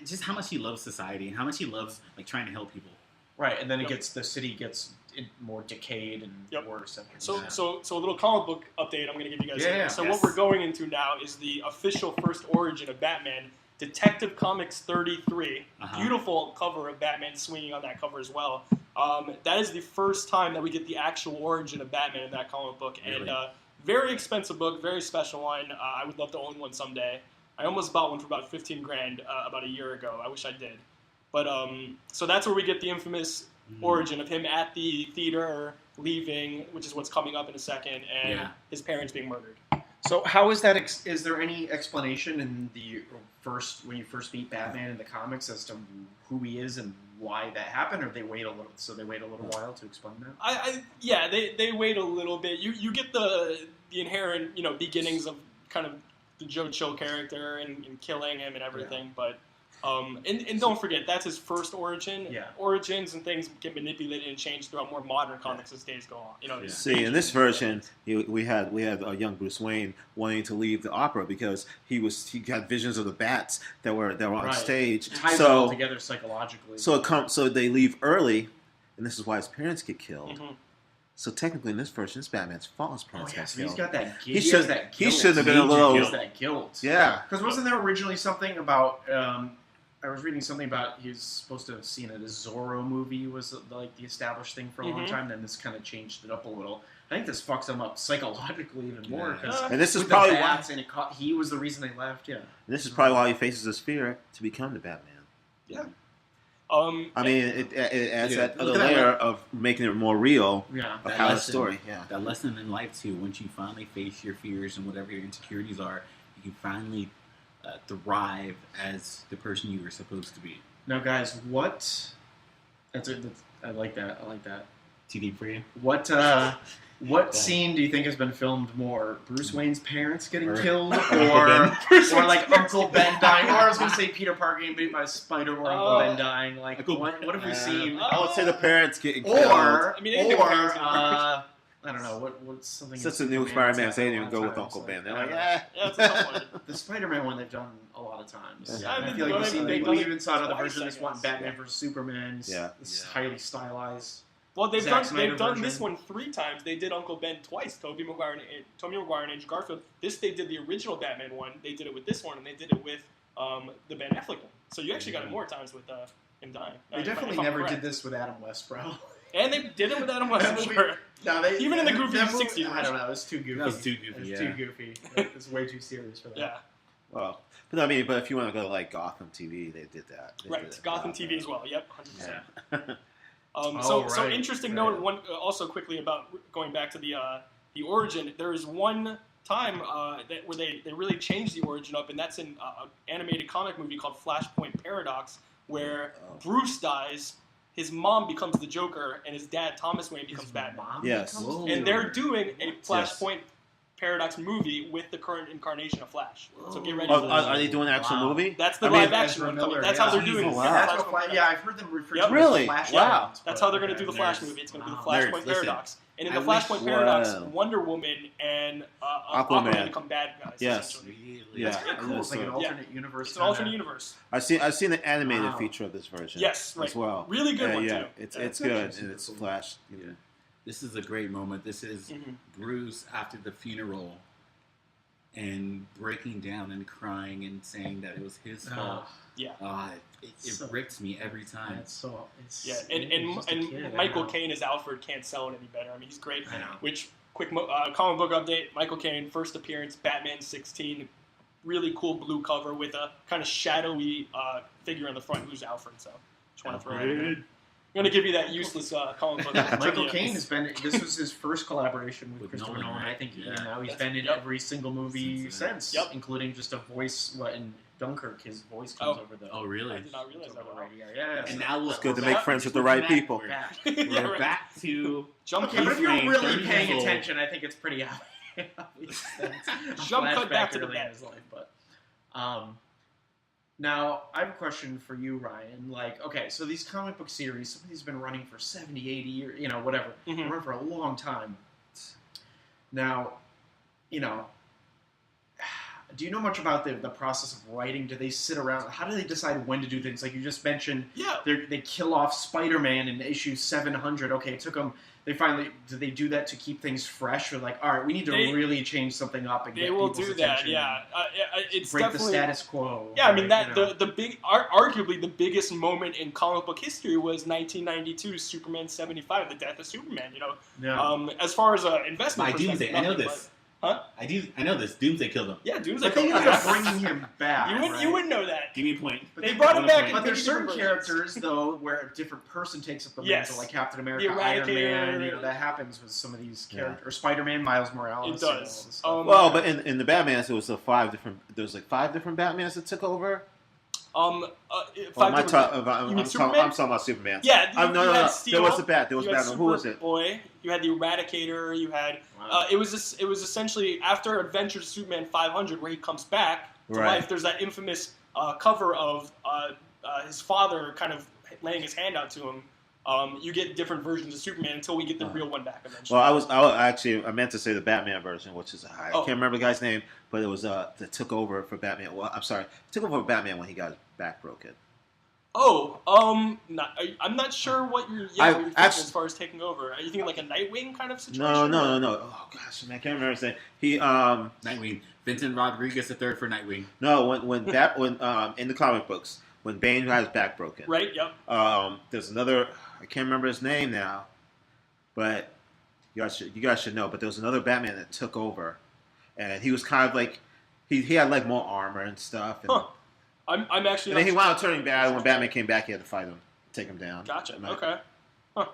just how much he loves society, and how much he loves trying to help people. Right, and then Yep. the city gets more decayed and Yep. worse. After So, that. so a little comic book update I'm going to give you guys. Yeah, here. yeah. So Yes. what we're going into now is the official first origin of Batman, Detective Comics 33. Uh-huh. Beautiful cover of Batman swinging on that cover as well. That is the first time that we get the actual origin of Batman in that comic book, and Really? Very expensive book, very special one. I would love to own one someday. I almost bought one for about $15,000 about a year ago. I wish I did. But so that's where we get the infamous origin of him at the theater leaving, which is what's coming up in a second, and his parents being murdered. So how is that? Is there any explanation in the when you first meet Batman in the comics as to who he is and why that happened, or they wait a little while to explain that? They wait a little bit. You get the inherent beginnings of kind of the Joe Chill character and killing him and everything, but. And don't forget, that's his first origin. Yeah. Origins and things get manipulated and changed throughout more modern comics as days go on. See, in this version, we had a young Bruce Wayne wanting to leave the opera because he got visions of the bats that were on stage. It ties it all together psychologically. So they leave early, and this is why his parents get killed. Mm-hmm. So technically, in this version, it's Batman's fault. His parents got killed. He's got that guilt. He should have been a little. He has that guilt. Yeah. Because wasn't there originally something about? I was reading something about he was supposed to have seen it. A Zorro movie was like the established thing for a long time. Then this kind of changed it up a little. I think this fucks him up psychologically even more. And this is probably why he was the reason they left. Yeah. And this is probably why he faces this fear to become the Batman. Yeah. I mean, it adds that other layer of making it more real. Yeah. Of how the story. Yeah. That lesson in life too. Once you finally face your fears and whatever your insecurities are, you can finally thrive as the person you were supposed to be. Now, guys, I like that. Too deep for you? What scene do you think has been filmed more? Bruce Wayne's parents getting killed, or like Uncle Ben dying? Or I was going to say Peter Parker getting beat by a spider, or Uncle Ben dying. Like, what have we seen? I would say the parents getting killed. I don't know, what's something... Since the new Spider-Man, they didn't even go with Uncle Ben. They're like, it's a tough one. The Spider-Man one they've done a lot of times. Yeah. I feel like we even saw another version of this one, Batman vs. Superman. This is highly stylized. Well, they've done this one 3 times. They did Uncle Ben twice, Tobey Maguire and Andrew Garfield. They did the original Batman one. They did it with this one, and they did it with the Ben Affleck one. So you actually got it more times with him dying. They definitely never did this with Adam West, bro. And they did it with Adam West, I'm sure. Even in the Goofy 60s. I don't know. It's too goofy. That was too goofy. It's too goofy. It's way too serious for that. Yeah. Well, but if you want to go to like Gotham TV, they did that. Gotham TV as well. Yep, 100%. Yeah. So interesting note. One also quickly about going back to the origin. There is one time where they really changed the origin up, and that's in an animated comic movie called Flashpoint Paradox, where Bruce dies. His mom becomes the Joker, and his dad, Thomas Wayne, becomes Batman. Yes. And they're doing a Flashpoint Paradox movie with the current incarnation of Flash. So get ready for that. Are they doing an actual movie? That's the live action one coming. That's how they're doing it. I've heard them refer to it really? as Flash. Wow. That's how they're going to do the Flash movie. It's going to be the Flashpoint Paradox. And in the Flashpoint Paradox, Wonder Woman and Aquaman become bad guys. Yes. Yeah. That's kind of cool. It's like an alternate universe. It's an alternate universe. I've seen the animated feature of this version. Yes, right. As well. Really good one, too. It's good. And it's Flash. Yeah. This is a great moment. This is Bruce after the funeral and breaking down and crying and saying that it was his fault. Yeah. It rips me every time. And Michael Caine as Alfred can't sell it any better. I mean, he's great. Which, quick comic book update, Michael Caine, first appearance, Batman 16, really cool blue cover with a kind of shadowy figure on the front who's Alfred, so just want to throw it in. I'm going to give you that useless comic book. Michael Caine has been. This was his first collaboration with Christopher Nolan. I think now he's been in every single movie since, including just a voice. In Dunkirk, his voice comes over the. Oh, really? I did not realize that. Yeah. And now it's good to make friends with the right people. We're back to jump. Okay, but if you're really paying attention, I think it's pretty obvious. Jump cut back to the bed. But now, I have a question for you, Ryan. Like, okay, so these comic book series, some of these have been running for 70, 80 years, whatever. They've run for a long time. Now, do you know much about the process of writing? Do they sit around? How do they decide when to do things? Like you just mentioned, they kill off Spider-Man in issue 700. Okay, it took them... do they do that to keep things fresh? Or like, all right, we need to really change something up and get people's attention. They will do that, it's break the status quo. Yeah, I mean, arguably the biggest moment in comic book history was 1992, Superman 75, the death of Superman, As far as investment perspective, I know this. Huh? I know this. Doomsday killed him. Yeah, Doomsday The thing killed is, him. they're bringing him back. You wouldn't know that. Give me a point. They brought him back. But in there's certain different versions. characters, though, where a different person takes up the Yes. mantle, like Captain America, The Iron Eradicator. Man. That happens with some of these characters. Or Spider-Man, Miles Morales. It does. Well, but in the Batmans, it was five different Batmans that took over. I'm talking about Superman. Yeah, No. There was Batman. You had Who was it? Boy. You had the Eradicator. You had. It was essentially after Adventures of Superman 500, where he comes back to life. There's that infamous cover of his father kind of laying his hand out to him. You get different versions of Superman until we get the real one back eventually. Well, I meant to say the Batman version, which is I can't remember the guy's name, but it was that took over for Batman. Well, I'm sorry, took over for Batman when he got his back broken. I'm not sure what you're thinking as far as taking over. Are you thinking like a Nightwing kind of situation? No. Oh gosh, man, I can't remember his name. Nightwing. Vincent Rodriguez III for Nightwing. No, when in the comic books when Bane got his back broken. Right. Yep. There's another. I can't remember his name now, but you guys should know. But there was another Batman that took over, and he was kind of like he had like more armor and stuff. And, I'm actually. And then he wound up turning bad. When Batman came back, he had to fight him, take him down. Gotcha. Right. Okay.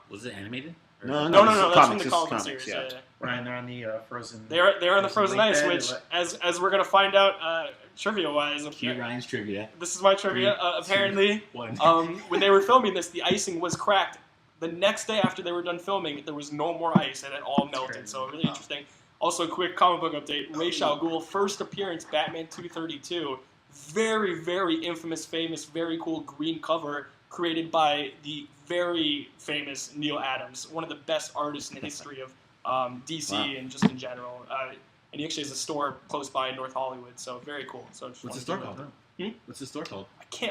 Was it animated? No. That's from the comic series. Yeah. Ryan, they're on the Frozen. They're on the Frozen Ice, which, as we're gonna find out, trivia-wise, Cue Ryan's trivia. This is my trivia. Apparently, when they were filming this, the icing was cracked. The next day after they were done filming, there was no more ice, and it all melted. So really interesting. Also, quick comic book update: Ra's al Ghul, first appearance, Batman 232. Very, very infamous, famous, very cool green cover created by the very famous Neil Adams, one of the best artists in the history of DC and just in general. And he actually has a store close by in North Hollywood, so very cool. So what's the store called? What's the store called?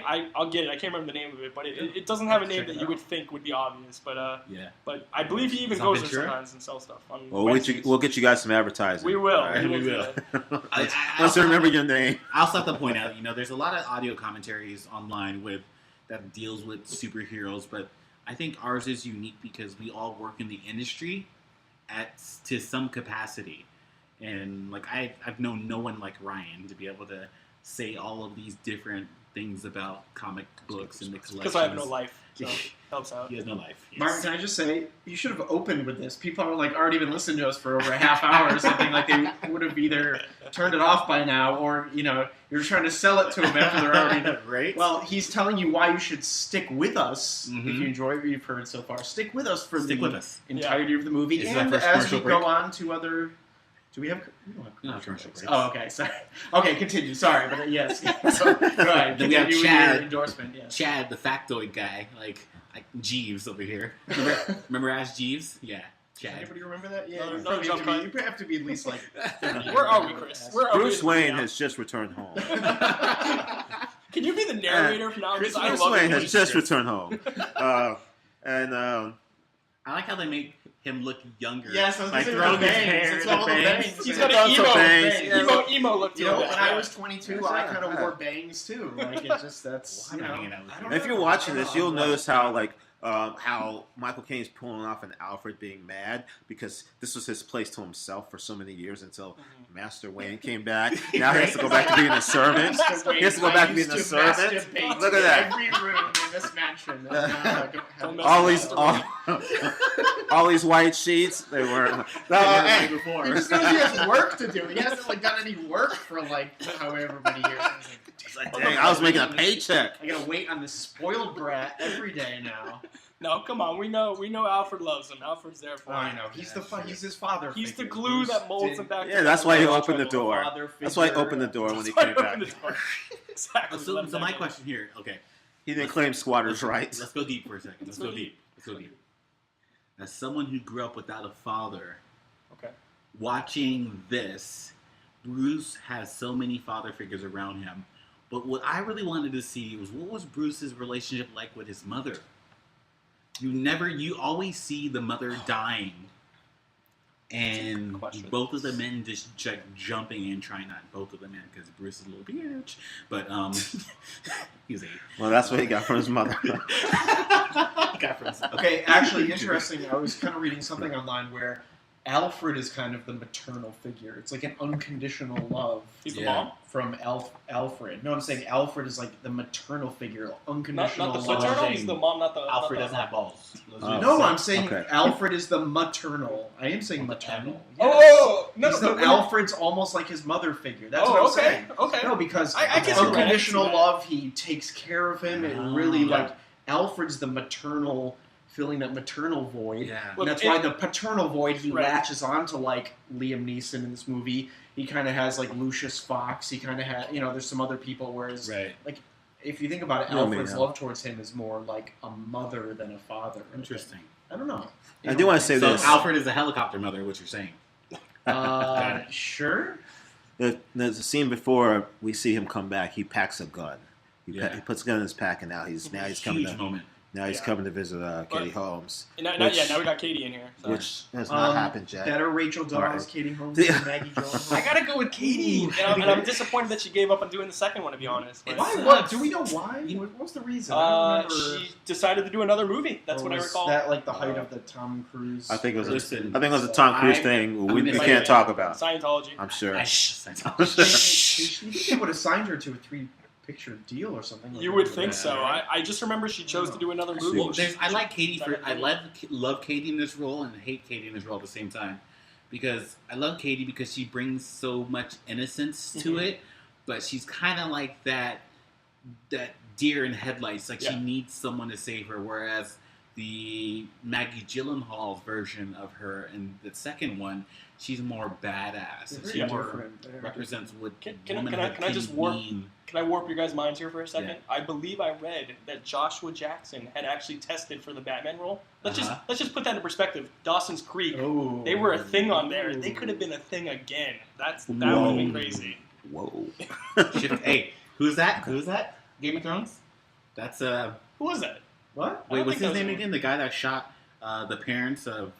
I'll get it. I can't remember the name of it, but it doesn't have a name that you would think would be obvious. But but I believe he even goes there sometimes and sells stuff. We'll get you guys some advertising. We will. Right. We will. Let's remember your name. I also have to point out, there's a lot of audio commentaries online that deals with superheroes, but I think ours is unique because we all work in the industry to some capacity, and like I've known no one like Ryan to be able to say all of these different things about comic books and the collections. Because I have no life, so helps out. He has no life. Yes. Martin, can I just say, you should have opened with this. People are like already been listening to us for over a half hour or something. Like they would have either turned it off by now, or you're trying to sell it to them after they're already right. Well, he's telling you why you should stick with us if you enjoy what you've heard so far. Stick with us for the entirety of the movie, This and is as we go on to other. Do we have? No commercial breaks. Oh, okay. Sorry. Okay, continue. Sorry, but yes. So, go ahead. Then we have Continue with Chad. your endorsement. Yes. Chad, the factoid guy, like Jeeves over here. Remember Ash Jeeves? Yeah, Does Chad. anybody remember that? Yeah. No, You no, probably jump cut. you have to be at least like. 30 Where are we, Chris? Where are Bruce we Wayne now? has just returned home. Can you be the narrator from now on? Because I Bruce love Wayne it. has just returned home, and I like how they make him look younger. Yes, I was like going throwing to his say hair, it's the all the bangs. bangs. He's got Lots of bangs. an emo look to him. When I was 22, I kind of wore bangs too. Like it just Well, I'm not hanging out with you. I don't if you're know. watching this, you'll notice how Michael Caine's pulling off an Alfred being mad because this was his place to himself for so many years until Master Wayne came back. Now he has to go back to being a servant. He has to go back to being a servant. Look at that. Every room in this mansion. All these white sheets. They were. He before. just knows he has work to do. He hasn't done any work for however many years. It's like, dang, I was making a paycheck. I gotta wait on this spoiled brat every day now. No, come on. We know Alfred loves him. Alfred's there for him. I know. He's his father. He's the figure. glue that molds him back. Yeah, to that's the why he world. opened the door. That's why he opened the door when he came back. Exactly. So my question here, okay. He didn't claim squatters' rights. Let's go deep for a second. Let's go deep. As someone who grew up without a father, Okay. watching this, Bruce has so many father figures around him. But what I really wanted to see was what was Bruce's relationship like with his mother? You always see the mother dying, and both of the men just jumping in, trying not both of the men because Bruce is a little bitch, but he's Well, that's what he got from his mother. Okay, actually, interesting. I was kind of reading something online where Alfred is kind of the maternal figure. It's like an unconditional love. He's the Yeah. mom. From Alfred. No, I'm saying Alfred is like the maternal figure, Not unconditional the love. paternal. He's the mom, not the. Alfred not the, doesn't have balls. No, I'm saying Okay. Alfred is the maternal. I am saying maternal. Oh, Yes. no, He's Alfred's almost like his mother figure. That's what I'm okay, saying. okay. No, because I can see that. unconditional I can see that. love, he takes care of him, and really, Yeah. like, Alfred's the maternal, filling that maternal void. Yeah. And that's why the paternal void, he latches onto, like, Liam Neeson in this movie. He kind of has, like, Lucius Fox. He kind of has, there's some other people, whereas, Right. like, if you think about it, Alfred's love towards him is more like a mother than a father. Interesting. I don't know. I do want to say So this. Alfred is a helicopter mother. What you're saying? Sure. There's a scene before we see him come back. He packs a gun. He Yeah. puts a gun in his pack, and now he's coming Huge to moment. coming to visit Katie Holmes. And now we got Katie in here. So. Which has not happened yet. Better Rachel Dawes, Right. Katie Holmes, Yeah. and Maggie Gyllenhaal. I gotta go with Katie, and I'm disappointed that she gave up on doing the second one. To be honest, but, Why? What? Do we know why? What was the reason? I don't remember. she decided to do another movie. That's Or what I was recall. that like the height of the Tom Cruise? I think it was. Listen, I think it was a Tom Cruise I- thing. I We mean, can't talk about. Scientology. I'm sure. You think they would have signed her to a 3-picture deal or something? You would think Yeah. so. I just remember she chose to do another movie. Well, I like Katie for. I love. love Katie in this role and hate Katie in this role at the same time, because I love Katie because she brings so much innocence to it, but she's kind of like that deer in headlights. Like she needs someone to save her, whereas the Maggie Gyllenhaal version of her in the second one, she's more badass. And she more represents what Can womanhood I just warp? mean. Can I warp your guys' minds here for a second? Yeah. I believe I read that Joshua Jackson had actually tested for the Batman role. Let's just put that in perspective. Dawson's Creek. Oh. They were a thing on there. They could have been a thing again. That would have been crazy. Whoa. Hey, who's that? Who's that? Game of Thrones? That's Who was that? What? I Wait, don't what's think his that name was again? The guy that shot the parents of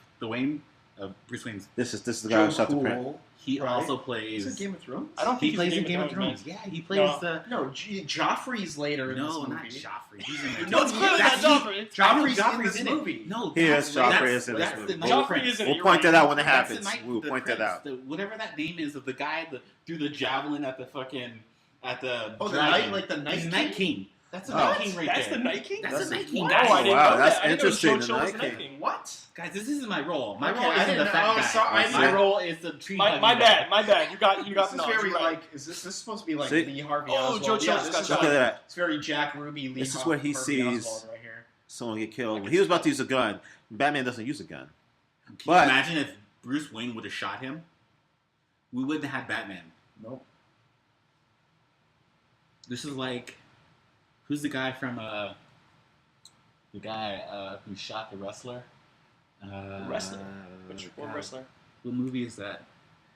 Bruce Wayne's. This is the guy who shot the print. Cool. He Right. also Is plays. it Game of Thrones? I don't think He plays in Game of Thrones. Thrones. Yeah, he plays the. No, Joffrey's later in this No, movie. not Joffrey. He's in No, it's clearly not Joffrey. Joffrey's in this in movie. it. No, He is. Joffrey that's- is in this that's movie. the Night Joffrey Prince. isn't. We'll You're point right. that out when it That's the happens. Night- We'll the point that Prince, out. whatever that name is of the guy that threw the javelin at the fucking Oh, the dragon. Night, like the Night He's King? Night King. That's the Oh. Night King right That's there. the Night King? That's the Night King. No, Guys, I didn't wow, know that's that. I didn't know interesting, Cho the was Night the Night King. King. What? Guys, this isn't my role. My Okay, role I isn't didn't the know. fat Oh, guy. sorry, My I- role is the tree. My hugging bad. guy. My bad. You got This the is knowledge. very You're right. like. Is this supposed to be like See? Lee Harvey Oh, Oswald? Joe Yeah, Chose this got is shot. Look at that. It's very Jack Ruby. Lee This is where he Harvey sees- Oswald right here. Someone get killed. He was about to use a gun. Batman doesn't use a gun. Can you But- imagine if Bruce Wayne would have shot him? We wouldn't have had Batman. Nope. This is like, who's the guy from the guy who shot the wrestler? Wrestler? Which God. wrestler? What movie is that?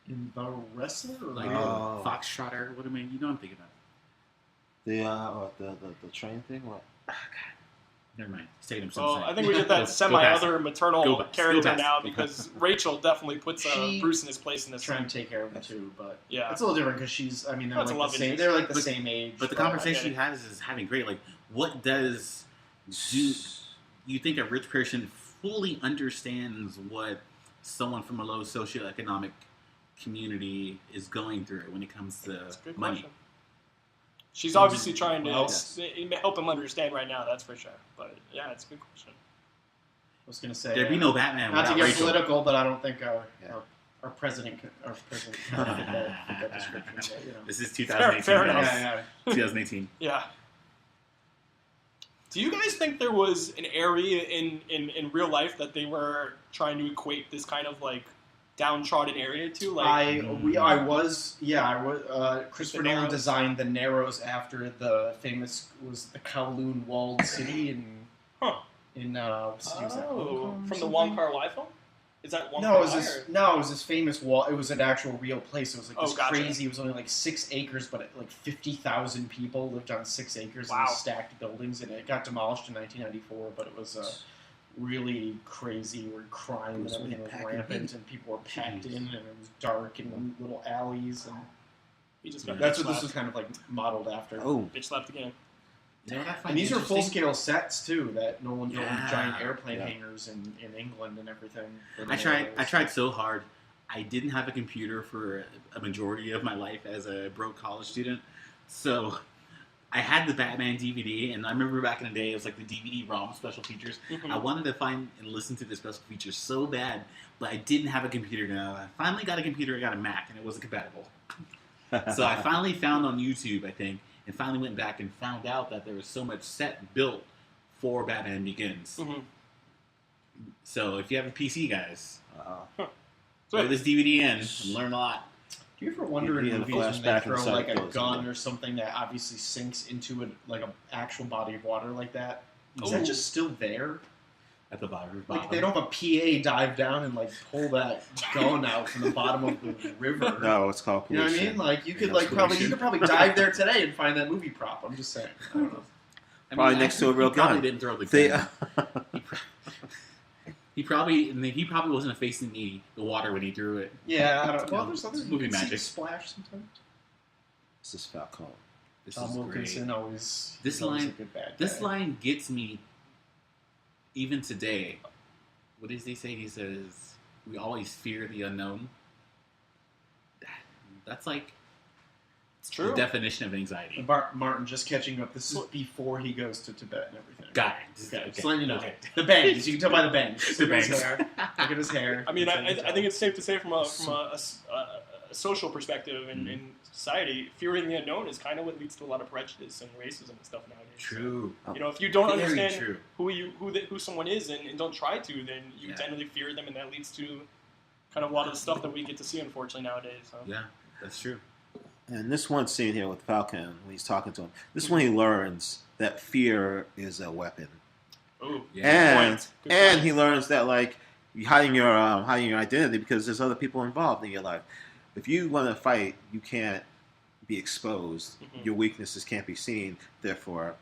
In the wrestler? Or Like Oh. Foxtrotter? What am I? You know what I'm thinking of? The train thing. What? Never mind. Say him Well, something. I think we get that Go semi-other Go maternal past. character Go past. now because Rachel definitely puts She- Bruce in his place in this Trying film. to take care of him too, but Yeah. it's a little different because she's. I mean, they're That's a like love the same. interest. They're like the But- same age. But the I conversation get you it. had is having great. Like, what does do you think a rich person fully understands what someone from a low socioeconomic community is going through when it comes to That's a good money? question. She's obviously trying to Well, help him understand right now, that's for sure. But yeah, it's a good question. I was gonna say There'd be no Batman not to without get Rachel. political, but I don't think our president can fit Ah. that description. But, you know. This is 2018. Fair enough. guys. Yeah, 2018. Yeah. Do you guys think there was an area in real life that they were trying to equate this kind of like downtrodden area to? Like, I was Christopher The Nolan Narrows? designed the Narrows after the famous the Kowloon walled city in what city was that? Hong Kong or from the something? Wong Kar Wai film? Is that Wong No, Kar it was Wai? this. or- No, it was this famous wall. It was an actual real place. It was like Oh, this gotcha. crazy. It was only like 6 acres, but like 50,000 people lived on 6 acres Wow. in stacked buildings, and it got demolished in 1994. But it was really crazy, where crime and everything was rampant, and people were packed in, and it was dark and little alleys, and He just got that's bitch what this was slapped. kind of like modeled after. Oh, Bitch slapped again. You know what I find And these are interesting? full-scale sets, too, that Nolan built Yeah. giant airplane hangars in England and everything. I tried so hard. I didn't have a computer for a majority of my life as a broke college student. So I had the Batman DVD, and I remember back in the day, it was like the DVD-ROM special features. Mhm. I wanted to find and listen to the special features so bad, but I didn't have a computer. Now I finally got a computer. I got a Mac, and it wasn't compatible. So I finally found on YouTube, I think, and finally went back and found out that there was so much set built for Batman Begins. Mhm. So if you have a PC, guys, So throw this DVD in and learn a lot. Do you ever wonder in Yeah, the movies when they flashback throw inside like a goes gun in. or something that obviously sinks into like an actual body of water like that? Is Ooh. that just still there? At the bottom. Like they don't have a PA dive down and like pull that gun out from the bottom of the river. No, it's called You know pollution. what I mean? Like you could Yeah, like probably pollution. dive there today and find that movie prop. I'm just saying. I don't know. Probably next to a real he probably gun. didn't throw the They, gun. He probably wasn't facing the water when he threw it. Yeah, I don't. Well, there's other Movie you can see magic. splash sometimes. this is Falcone. This Tom is Wilkinson great. always. This he's always line- a good bad This guy. line gets me even today. What does he say? He says, "We always fear the unknown." That's like It's true. the definition of anxiety. Martin just catching up. This is before he goes to Tibet and everything. Got it. Okay, just letting you know. Okay. The bangs. You can tell by the bangs. The Look at his bangs. hair. Look at his hair. I mean, That's I how you can think tell. it's safe to say from a social perspective in society, fearing the unknown is kind of what leads to a lot of prejudice and racism and stuff nowadays. True. You know, if you don't Very understand true. who someone is and don't try to, then you Yeah. tend to fear them, and that leads to kind of a lot of the stuff that we get to see, unfortunately, nowadays. So. Yeah, that's true. And this one scene here with Falcon, when he's talking to him, this is when he learns that fear is a weapon. Ooh. Yeah. And Good and point. he learns that like you're hiding your identity because there's other people involved in your life. If you want to fight, you can't be exposed. Mhm. Your weaknesses can't be seen. Therefore,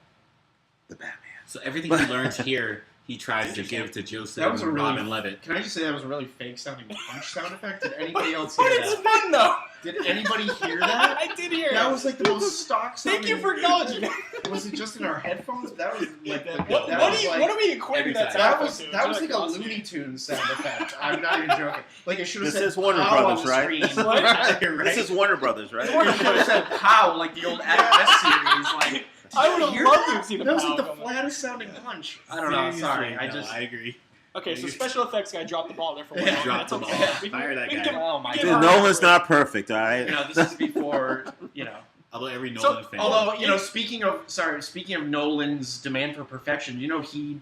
the Batman. So everything he learns here, he tries to Interesting. give to Joseph That was a and really- Robin Levitt. Can I just say that was a really fake sounding punch sound effect? Did anybody else But hear it's that? fun though. Did anybody hear that? I did hear That it. was like the most stock sounding. Thank you for acknowledging it. Was it just in our headphones? That was like that What, was what are we equating every that time. that sound was to? that was Is like it a awesome? Looney Tunes sound effect. I'm not even joking. Like it should have This said is Warner "pow" Brothers, on the right? screen. What? Right? This is Warner Brothers, right? It should have said "pow" like the old FS series. Like I would have hear loved that? to have seen a That was like pow the coming. flattest sounding punch. I don't know. Sorry, I No, just. I agree. Okay, so special effects guy dropped the ball there for one. Yeah. moment. Dropped the That's ball. okay. We can- Fire that we guy. can- Oh my we God. can- Dude, Nolan's not perfect, all right? You know, this is before. You know. Although every So- Nolan fan. Although you know, speaking of Nolan's demand for perfection, you know he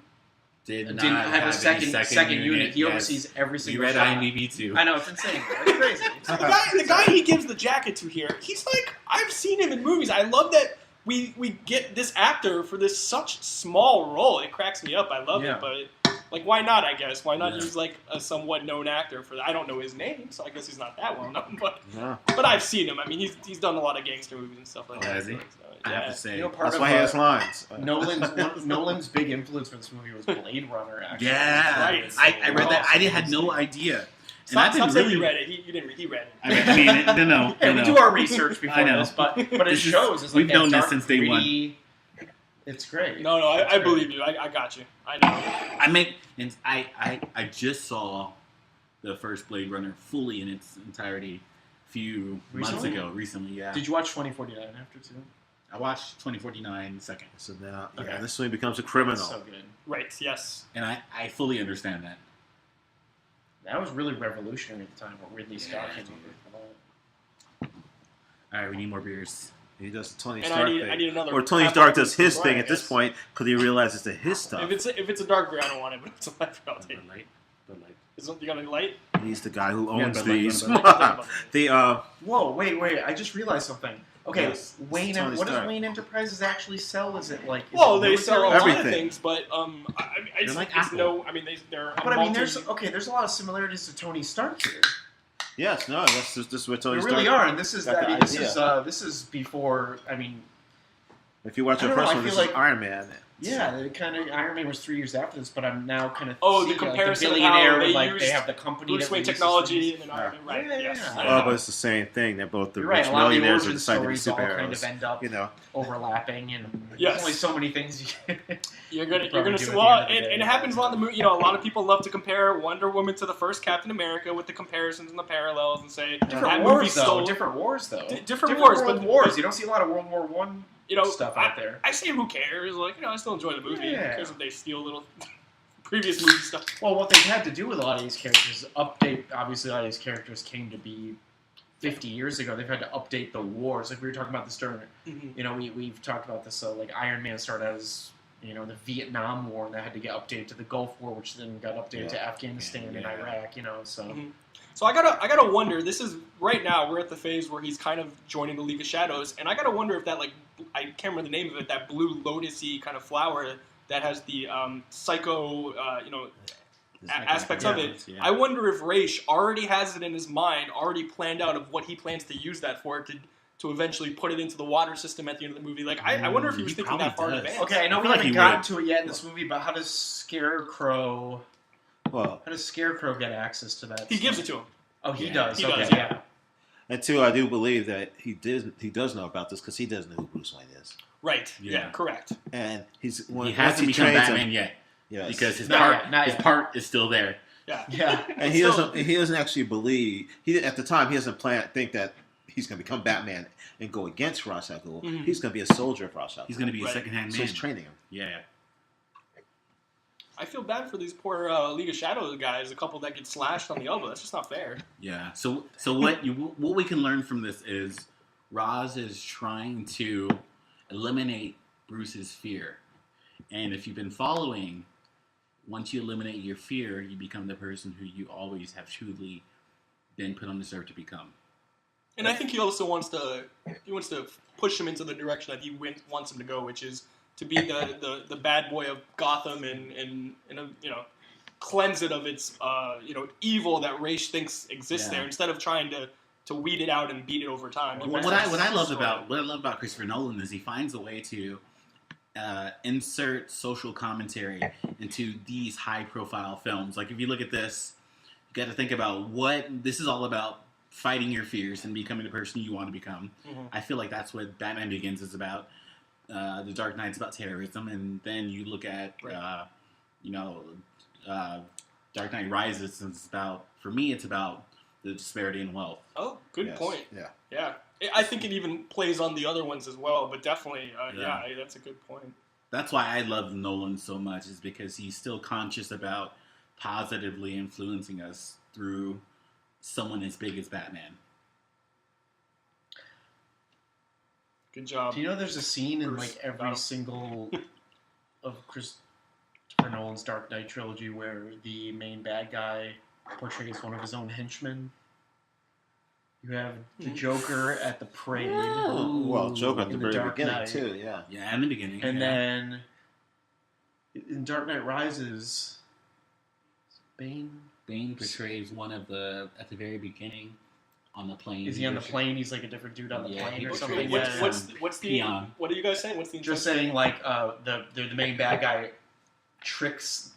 didn't didn't have a any second unit. He yes. oversees every We single read shot. IMDb too. I know, it's insane. It's crazy. The guy he gives the jacket to here, he's like, I've seen him in movies. I love that we get this actor for this such small role. It cracks me up. I love Yeah. it, but like, why not? I guess why not Yeah. use like a somewhat known actor for that? I don't know his name, so I guess he's not that well known. No. But I've seen him. I mean, he's done a lot of gangster movies and stuff like Oh, that. has he? So, I have yeah. to say. You know, part That's of why he has lines. Nolan's big influence for this movie was Blade Runner. Actually, Yeah, Right. I read that. I had no idea. And Stop, I've been stop saying really. you read it. He didn't. He read it. I mean, no. Hey, we do our research before I know. this, but it This is- shows. It's like we've that known this dark, since day one. gritty- It's great. No, I believe you. I got you. I know. I just saw the first Blade Runner fully in its entirety a few months Recently? ago. Recently, yeah. Did you watch 2049 after too? I watched 2049 second, So now, Okay. yeah, this one he becomes a criminal. So good. Right. Yes. and I fully understand that. That was really revolutionary at the time. What Ridley Scott Yeah, came dude. up with. All right, we need more beers. He does the Tony And Stark I thing. need another. Or Tony half Stark of does his Brian, thing I at this guess. point because he realizes it's his stuff. If it's a dark beer, I don't want it. But if it's a light beer, I'll take Bud it. Light. Bud Light. Is it, you got any light? He's the guy who Yeah, owns Bud Light, these. Bud Light. the Whoa, wait! I just realized something. Okay, Yes, Wayne. it's Tony What does Stark. Wayne Enterprises actually sell? Is it like? Is Well, it they sell a military? lot of Everything. things, but They're like it's Apple. no. I mean, they're. But I mean, there's a lot of similarities to Tony Stark here. Yes, no, that's just this is what Tony There Stark. really are, and this is got I mean, the this is idea. this is before. I mean, If you watch I the don't know, first I one, feel this is like- Iron Man. Yeah, it kind of Iron Man was 3 years after this, but I'm now kind of the comparison like, the of how billionaire they with, like used they have the company Bruce that Wayne releases technology things. and Iron Man, right? Yeah, Yes. yeah. Oh, but it's the same thing. They're both the You're rich right. A lot of the millionaires who origin decide to be stories all kind of superheroes. end up You know, overlapping, and Yes. there's only so many things You're gonna probably see. do at the Well, end of the and day. it happens a lot in the movie. You know, a lot of people love to compare Wonder Woman to the first Captain America with the comparisons and the parallels, and say different that wars, movie though. stole Different wars, though. different wars, world but wars. You don't see a lot of World War One stuff I, out there. I say who cares? Like, I still enjoy the movie. Yeah. Who cares if they steal little previous movie stuff? Well, what they've had to do with a lot of these characters, update. Obviously, a lot of these characters came to be 50 years ago. They've had to update the wars. Like we were talking about this during, we've talked about this. Like Iron Man started as the Vietnam War, and that had to get updated to the Gulf War, which then got updated to Afghanistan and Iraq. So. So I gotta wonder. This is right now. We're at the phase where he's kind of joining the League of Shadows, and I gotta wonder if that I can't remember the name of it. That blue lotus-y kind of flower that has the psycho aspects of it. Yeah. I wonder if Raish already has it in his mind, already planned out of what he plans to use that for to eventually put it into the water system at the end of the movie. Like I wonder if he was thinking that far in advance. Okay, I know I we feel like haven't he gotten would. to it yet in this movie, but how does Scarecrow get access to that? He gives it to him. Oh, he Yeah. does. He Okay, does, yeah. and two, I do believe that he does know about this because he does know who Bruce Wayne is, Right. Yeah. Yeah. Correct. and he's He once hasn't become trains Batman him, yet yes. because his Not yet. part is still there. Yeah. Yeah. and he doesn't actually believe at the time he doesn't think that he's going to become Batman and go against Ra's al Ghul. Mhm. He's going to be a soldier of Ra's al Ghul. He's going to be a Right. second-hand so man. he's training him. Yeah. I feel bad for these poor League of Shadows guys. A couple that get slashed on the elbow. That's just not fair. Yeah. So what we can learn from this is Roz is trying to eliminate Bruce's fear, and if you've been following, once you eliminate your fear, you become the person who you always have truly been put on this earth to become. And I think he also wants to push him into the direction that he wants him to go, which is to be the bad boy of Gotham and cleanse it of its evil that Raish thinks exists there, instead of trying to weed it out and beat it over time. What I love about Christopher Nolan is he finds a way to insert social commentary into these high-profile films. Like if you look at this, you got to think about what this is all about: fighting your fears and becoming the person you want to become. Mhm. I feel like that's what Batman Begins is about. The Dark Knight's about terrorism, and then you look at Dark Knight Rises, and for me it's about the disparity in wealth. Oh, good Yes. point. Yeah. Yeah. I think it even plays on the other ones as well, but definitely, that's a good point. That's why I love Nolan so much, is because he's still conscious about positively influencing us through someone as big as Batman. Good job. Do you know there's a scene in Bruce, every Donald. single of Christopher Nolan's Dark Knight trilogy where the main bad guy portrays one of his own henchmen? You have the Joker at the parade. Well, Joker at the In the very Dark beginning Knight. too. Yeah. Yeah, in the beginning. And yeah. then in Dark Knight Rises, Bane. Bane portrays one of at the very beginning on the plane. Is he on the plane? He's like a different dude on the Yeah, plane he or portrays something. one. Yeah. What's the Peon. what are you guys saying? What's the Just intention? saying, like the main bad guy tricks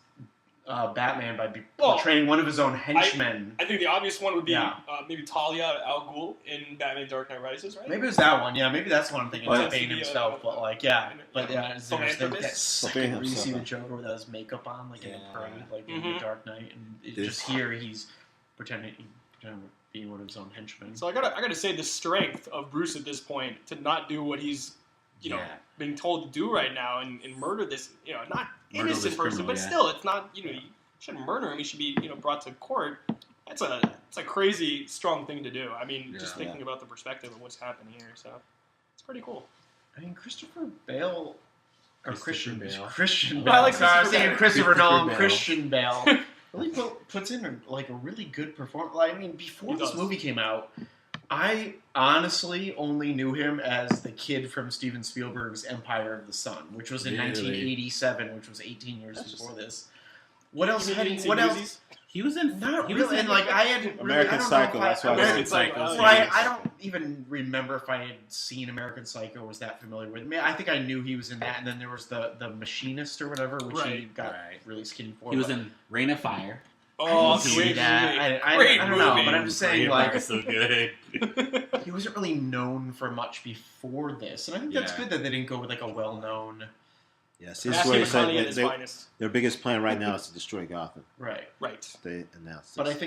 Batman by portraying one of his own henchmen. I think the obvious one would be Yeah. maybe Talia al Ghul in Batman Dark Knight Rises, right? Maybe it was that one. Yeah, maybe that's what I'm thinking. Well, It's Bane himself, but like, yeah. But yeah, there's that Philanthropist. second where you see the himself. Joker without his makeup on, like in the Yeah. parade, like in Mhm. the Dark Knight, and it's This- just here he's pretending to be one of his own henchmen. So I gotta say the strength of Bruce at this point to not do what he's Yeah. being told to do right now and murder this not Murder innocent this person, criminal, but yeah. still it's not you shouldn't murder him. He should be brought to court. It's a crazy strong thing to do. I mean, just Yeah. thinking about the perspective of what's happening here, so it's pretty cool. I mean, Christopher Bale or Christian Christian Bale. Christian I Bale. like Sorry, I was Christopher saying Bale. Christopher Christopher Nolan. Bale. Christian Bale really puts in a really good performance. Like, I mean, before He this does. movie came out, I honestly only knew him as the kid from Steven Spielberg's Empire of the Sun, which was in Really? 1987, which was 18 years That's before this. What else? You didn't see What else? Newsies? He was in. Not he really. was in And like I had American Psycho. That's why I American was Psycho. Well, I don't even remember if I had seen American Psycho. Was that familiar with me? I think I knew he was in that, and then there was the Machinist or whatever, which he Right. got Right. really skinny for. He was but in Rain of Fire. Oh, I didn't see great that. movie. I Great don't know, movie. but I'm just saying, Rain of like, Fire is so good. he wasn't really known for much before this, and I think that's Yeah. good that they didn't go with like a well-known. Yes, this is Matthew where he said McConaughey at his they, finest. their biggest plan right now is to destroy Gotham. Right. Right. They announced. But I this.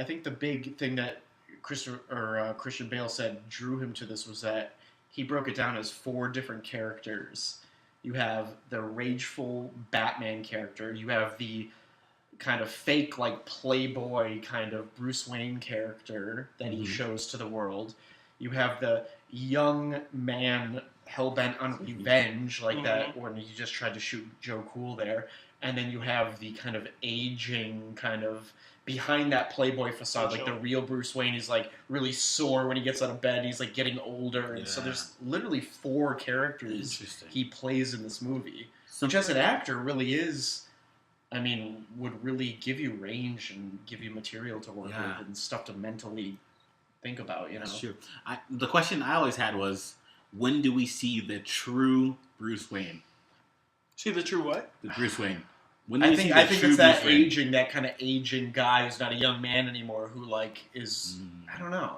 think the big thing that Christian Bale said drew him to this was that he broke it down as 4 different characters. You have the rageful Batman character. You have the kind of fake, like playboy kind of Bruce Wayne character that he shows to the world. You have the young man hell-bent on revenge, like that when he just tried to shoot Joe Cool there. And then you have the kind of aging, kind of behind that playboy facade, like the real Bruce Wayne is like really sore when he gets out of bed. And he's like getting older, and so there's literally 4 characters he plays in this movie, which as an actor really is. I mean, would really give you range and give you material to work with and stuff to mentally think about, you know? That's true. The question I always had was, when do we see the true Bruce Wayne? See the true what? The Bruce Wayne. When do I we think see the it's true that Bruce Wayne? aging, that kind of aging guy who's not a young man anymore, who like is I don't know.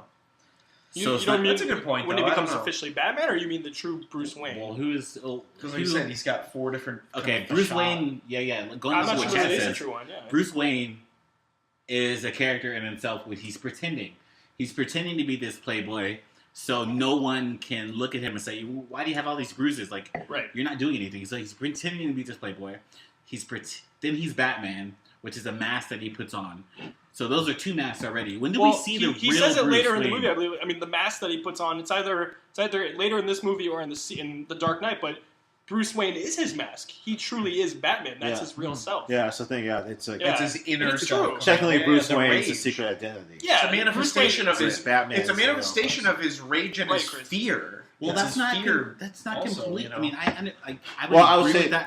You So it's don't not- mean that's a good point, when though. he I don't becomes know. officially Batman, or you mean the true Bruce Wayne? Well, who is? Because like you said, he's got 4 different. Okay, kind of Bruce facade. Wayne. Yeah. Going I'm to not what sure Chad that is the says. true one. Yeah. Bruce Wayne is a character in himself. When he's pretending, he's pretending to be this playboy, so no one can look at him and say, "Why do you have all these bruises?" Like, Right. you're not doing anything. So he's pretending to be this playboy. Then he's Batman, which is a mask that he puts on. So those are 2 masks already. When do we see the he real says it Bruce later in the Wayne? movie, I believe. I mean, the mask that he puts on, it's either later in this movie or in the Dark Knight, but Bruce Wayne is his mask. He truly is Batman. That's his real self. Yeah, that's the thing. Yeah, it's like Yeah. It's his inner It's self. true. technically Yeah, Bruce the Wayne's a rage. secret identity. Yeah, It's a manifestation of Bruce his Batman. It's a is the real manifestation person. of his rage and Right, his Chris. fear. Well, It's that's his not fear. that's not also, complete. you know. I mean, I would Well, I would agree say, with that.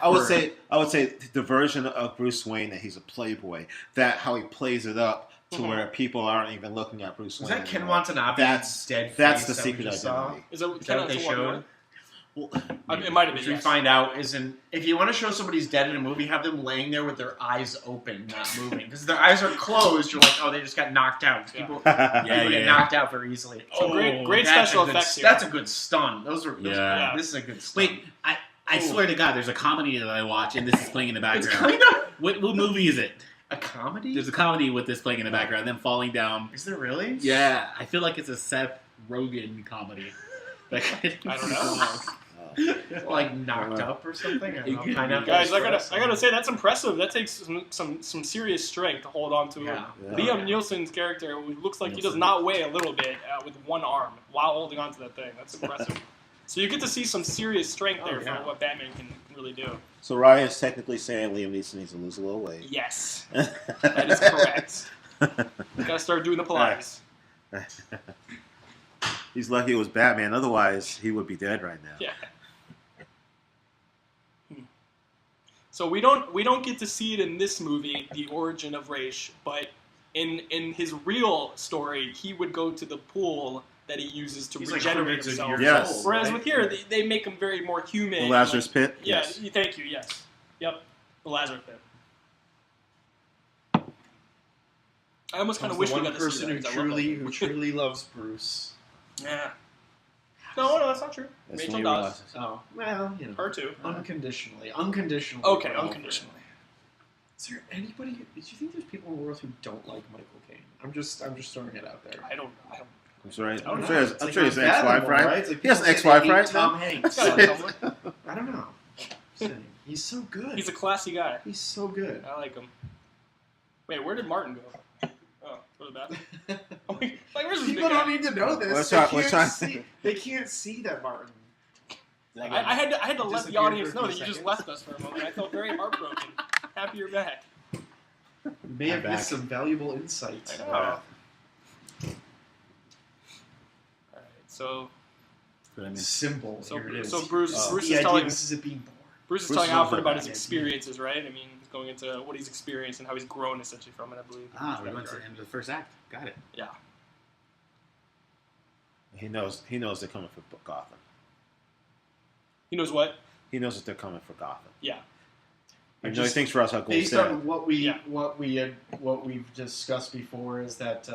I would say the version of Bruce Wayne that he's a playboy, that how he plays it up to where people aren't even looking at Bruce Was Wayne. that Ken anymore. Watanabe's That's dead That's face the that we secret just saw? identity. Is that Is that what they showed? Well, It might have been. Which we Yes. find out isn't. If you want to show somebody's dead in a movie, have them laying there with their eyes open, not moving. Because their eyes are closed, you're like, oh, they just got knocked out. Yeah. People, Yeah, people get yeah. knocked out very easily. So great that's special a good- effects here. That's a good stun. Those are. Yeah. This is a good stun. Wait, I swear to God, there's a comedy that I watch, and this is playing in the It's background. kind of What movie is it? a comedy. There's a comedy with this playing in the background, them falling down. Is there really? Yeah, I feel like it's a Seth Rogen comedy. Like, I don't know. Like knocked up or something. I don't know. Pineapple Guys, I Express. gotta say that's impressive. That takes some serious strength to hold on to. Yeah. Liam Nielsen's character, who looks like he does not weigh a little bit, with one arm while holding on to that thing. That's impressive. So you get to see some serious strength there for what Batman can really do. So Ryan's technically saying Liam Neeson needs to lose a little weight. Yes, that is correct. You gotta start doing the Pilates. He's lucky it was Batman. Otherwise, he would be dead right now. Yeah. So we don't get to see it in this movie, the origin of Raish, but in his real story, he would go to the pool that he uses to He's like regenerate hundreds of himself. years Yes. old, Whereas right? with here, they make him very more human. The Lazarus like- Pit? Yeah, Yes. thank you, yes. Yep, the Lazarus Pit. I almost kind of wish the we one got to see person that. who 'cause I love that truly movie. loves Bruce. Yeah. No, that's not true. That's Rachel when he does. realizes. Oh well, you know, Her too. unconditionally. Okay, for unconditionally. Is there anybody? Did you think there's people in the world who don't like Michael Caine? I'm just throwing it out there. I don't. I'm sorry. I don't I'm know. sure his, It's I'm like sure his unfathomable, ex-wife, right? It's like He has an people say they ex-wife, hate right? Tom Hanks. It's gotta be someone. I don't know. He's so good. He's a classy guy. He's so good. I like him. Wait, where did Martin go? Oh, go to the bathroom. Oh, like, where's this big People guy? don't need to know this. We're trying- They can't see that Martin. I had to let the Disappeared audience for a know few that you just seconds. left us for a moment. I felt very heartbroken. Happy you're back. You may have I'm missed back. some valuable insights. I know. Alright, so Symbol. So here it is. Bruce the is idea telling this is it being born. Bruce is Bruce telling is Alfred also about bad. his experiences, right? I mean, he's going into what he's experienced and how he's grown essentially from it, I believe. We went to the end of the first act. Got it. Yeah. He knows they're coming for Gotham. He knows what? He knows that they're coming for Gotham. Yeah. He thinks Ra's al Ghul Based dead. on what we've discussed before is that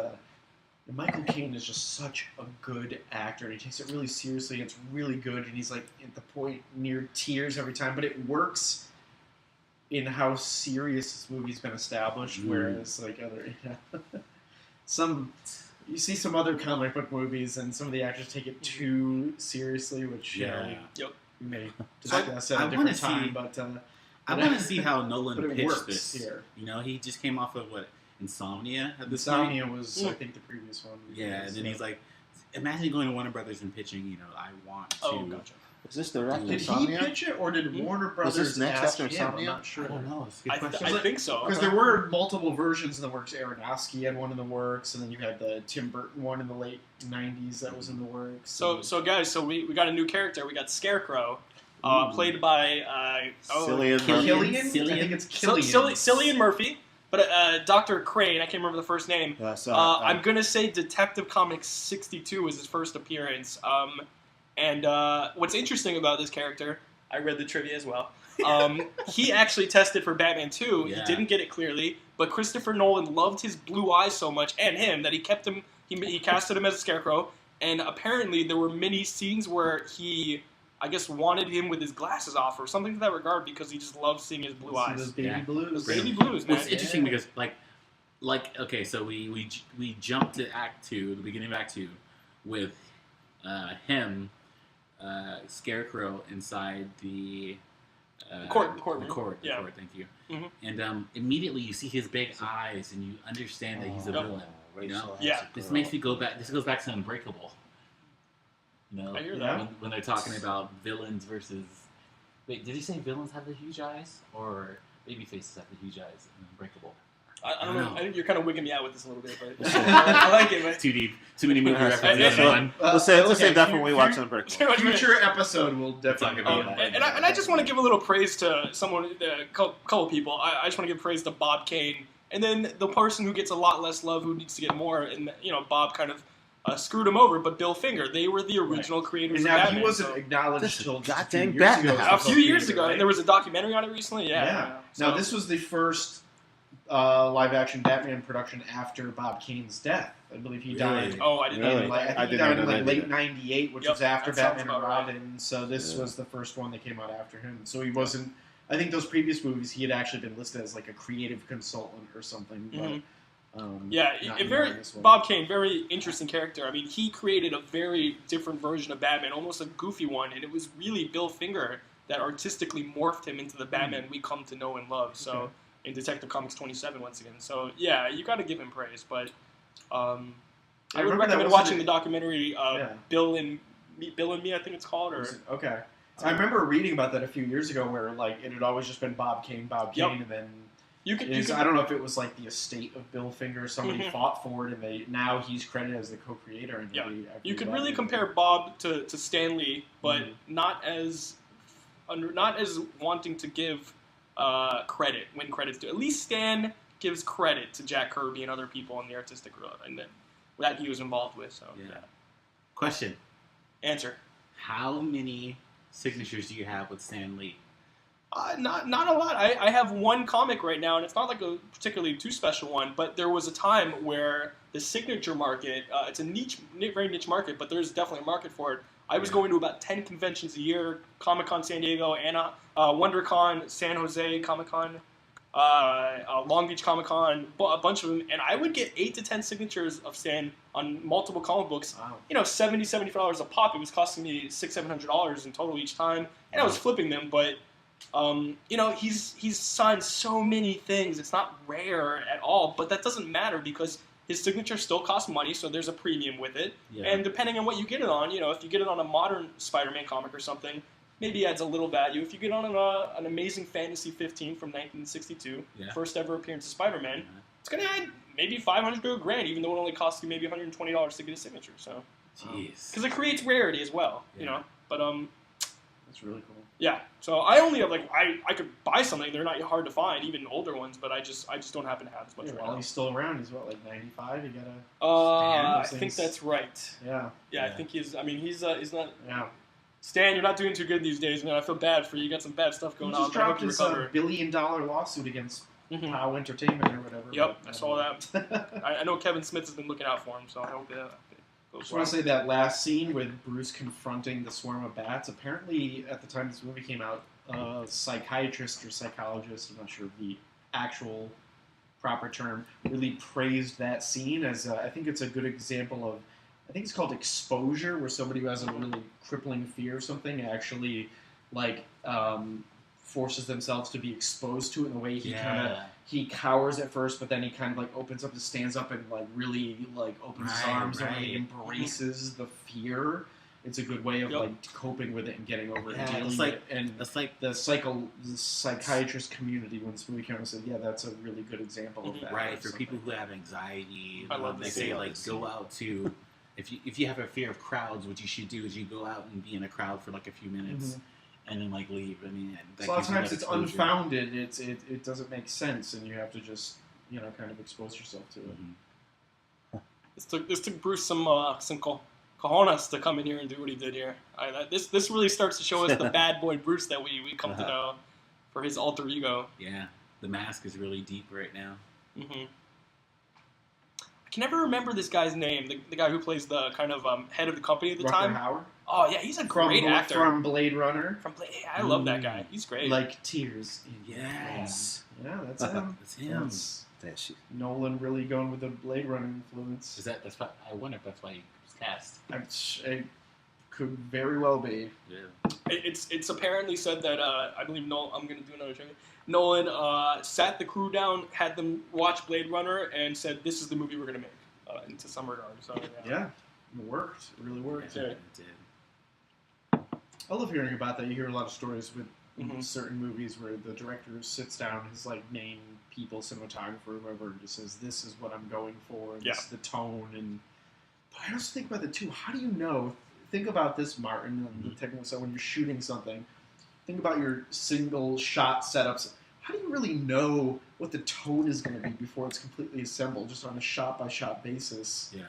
Michael Caine is just such a good actor. And he takes it really seriously. It's really good, and he's like at the point near tears every time. But it works in how serious this movie's been established. Whereas like other you see some other comic book movies, and some of the actors take it too seriously, which we may discuss at a different time. But I want to see how but Nolan it pitched works this. here. You know, he just came off of what Insomnia at this Insomnia point. was, I think, the previous one. Yeah, and then he's like, imagine going to Warner Brothers and pitching. You know, I want to. Oh, gotcha. Is this the after Did Insomnia? he pitch it, or did Warner Brothers this next ask after him? Insomnia? I'm not sure. I don't know. It's a good I question. think so. Because there were multiple versions in the works. Aronofsky had one in the works, and then you had the Tim Burton one in the late 90s that was in the works. So guys, we got a new character. We got Scarecrow, played by Cillian Killian? Cillian? I think it's Killian. Cillian Murphy, but Dr. Crane. I can't remember the first name. I'm gonna say Detective Comics 62 was his first appearance. And what's interesting about this character, I read the trivia as well. He actually tested for Batman 2. Yeah. He didn't get it clearly, but Christopher Nolan loved his blue eyes so much, and him, that he kept him. He casted him as a Scarecrow, and apparently there were many scenes where he, I guess, wanted him with his glasses off or something to that regard because he just loved seeing his blue See eyes. those baby blues. Baby blues, man. Well, it's interesting because, okay, so we jumped to Act 2, the beginning of Act 2, with him, Scarecrow inside the court. The court, thank you. Mhm. And immediately you see his big eyes and you understand that he's a villain. You know? Yeah. This makes me go back. This goes back to Unbreakable. You know, I hear that. when they're talking about villains versus. Wait, did he say villains have the huge eyes or baby faces have the huge eyes in Unbreakable? I don't know. I think you're kind of wigging me out with this a little bit, but I like it, man. Too deep. Too many movie Yeah. references. Yeah. One. Let's say that when we watch Unbreakable. Future episode will definitely Talk be about that. And I just want to give a little praise to someone, a couple people. I just want to give praise to Bob Kane, and then the person who gets a lot less love, who needs to get more. And Bob kind of screwed him over, but Bill Finger. They were the original creators And of now Batman. he wasn't so- acknowledged This is till goddamn a few years ago. Batman. a few years ago, and there was a documentary on it recently. Yeah. Yeah. Now So- this was the first live-action Batman production after Bob Kane's death. I believe he died. Oh, I didn't Really? know. I that. think I he didn't died know in that like late either. '98, which Yep, was after that sounds Batman and about right. Robin. So this Yeah. was the first one that came out after him. So he wasn't. I think those previous movies he had actually been listed as like a creative consultant or something. Mhm. But, Yeah, not a very in this one. Bob Kane, very interesting character. I mean, he created a very different version of Batman, almost a goofy one, and it was really Bill Finger that artistically morphed him into the Batman we come to know and love. So Okay. in Detective Comics 27 once again. So yeah, you got to give him praise, but I would remember that recommend wasn't watching it- the documentary Yeah. Bill and Me, I think it's called, or Okay. I remember reading about that a few years ago, where like it had always just been Bob Kane, Yep. and then you could I don't know if it was like the estate of Bill Finger. Somebody Mhm. fought for it, and now he's credited as the co-creator. And Yeah. they- You could Batman. really compare Bob to Stan Lee, but Mhm. not as wanting to give credit when credit's due. At least Stan gives credit to Jack Kirby and other people in the artistic world, and that he was involved with. So Yeah. Question: answer. how many signatures do you have with Stan Lee? Not a lot. I have one comic right now, and it's not like a particularly too special one, but there was a time where the signature market, it's a very niche market, but there's definitely a market for it. I was going to about 10 conventions a year, Comic-Con San Diego, WonderCon, San Jose Comic-Con, Long Beach Comic-Con, a bunch of them, and I would get 8 to 10 signatures of Stan on multiple comic books. Wow. $70, $75 a pop. It was costing me $600, $700 in total each time, and I was flipping them, but he's signed so many things. It's not rare at all, but that doesn't matter because his signature still costs money, so there's a premium with it. Yeah. And depending on what you get it on, if you get it on a modern Spider-Man comic or something, maybe adds a little value. If you get on an Amazing Fantasy 15 from 1962, Yeah. first ever appearance of Spider-Man, Yeah. it's going to add maybe $500 to $1,000, even though it only costs you maybe $120 to get a signature. So Jeez. because it creates rarity as well, Yeah. But That's really cool. Yeah, so I only have I could buy something. They're not hard to find, even older ones, but I just don't happen to have as much. Yeah, right while now. he's still around, he's what, like 95? You gotta. I think that's right. Yeah. Yeah, I think he's. I mean, he's not. Yeah. Stan, you're not doing too good these days, man. I feel bad for you. You got some bad stuff going He on. just But I hope dropped you his recover. $1 billion lawsuit against Mhm. POW Entertainment or whatever. Yep, but, I saw that. I know Kevin Smith has been looking out for him, so I hope that I goes just well. want to say that last scene with Bruce confronting the swarm of bats. Apparently, at the time this movie came out, a psychiatrist or psychologist, I'm not sure of the actual proper term, really praised that scene as I think it's a good example of, I think it's called exposure, where somebody who has a really crippling fear of something actually forces themselves to be exposed to it in a way he cowers at first, but then he kind of like opens up and stands up and like really like opens his arms and like embraces the fear. It's a good way of like coping with it and getting over it and dealing with it. And That's like the psychiatrist community, when this movie came out, said, yeah, that's a really good example of that. right for people who have anxiety. I love they this say scene. like go out to if you have a fear of crowds, what you should do is you go out and be in a crowd for like a few minutes and then like leave. I mean, that So a lot of gives you times that it's exposure. unfounded. It doesn't make sense, and you have to just kind of expose yourself to it. This took Bruce some cojones to come in here and do what he did here. This really starts to show us the bad boy Bruce that we come to know for his alter ego. Yeah, the mask is really deep right now. Mm-hmm. I can never remember this guy's name. The guy who plays the kind of head of the company at the Rutger time. Hauer Oh yeah, he's a great actor. from Blade Runner, I love that guy. He's great. like Tears. Yes, Yeah, that's him. it's him. That's That shit. Nolan really going with the Blade Runner influence. That's why I wonder if that's why he was cast. It could very well be. Yeah. It's apparently said that I believe I'm going to do another show. Nolan sat the crew down, had them watch Blade Runner, and said, "This is the movie we're going to make." Into some regard. So Yeah, it worked. It really worked. Yeah. It did. I love hearing about that. You hear a lot of stories with Mhm. certain movies where the director sits down, his like main people, cinematographer, whoever, and just says, "This is what I'm going for," and this is the tone. And but I also think about it too. How do you know? Think about this, Martin, on the technical side when you're shooting something. Think about your single shot setups. How do you really know what the tone is going to be before it's completely assembled, just on a shot by shot basis? Yeah.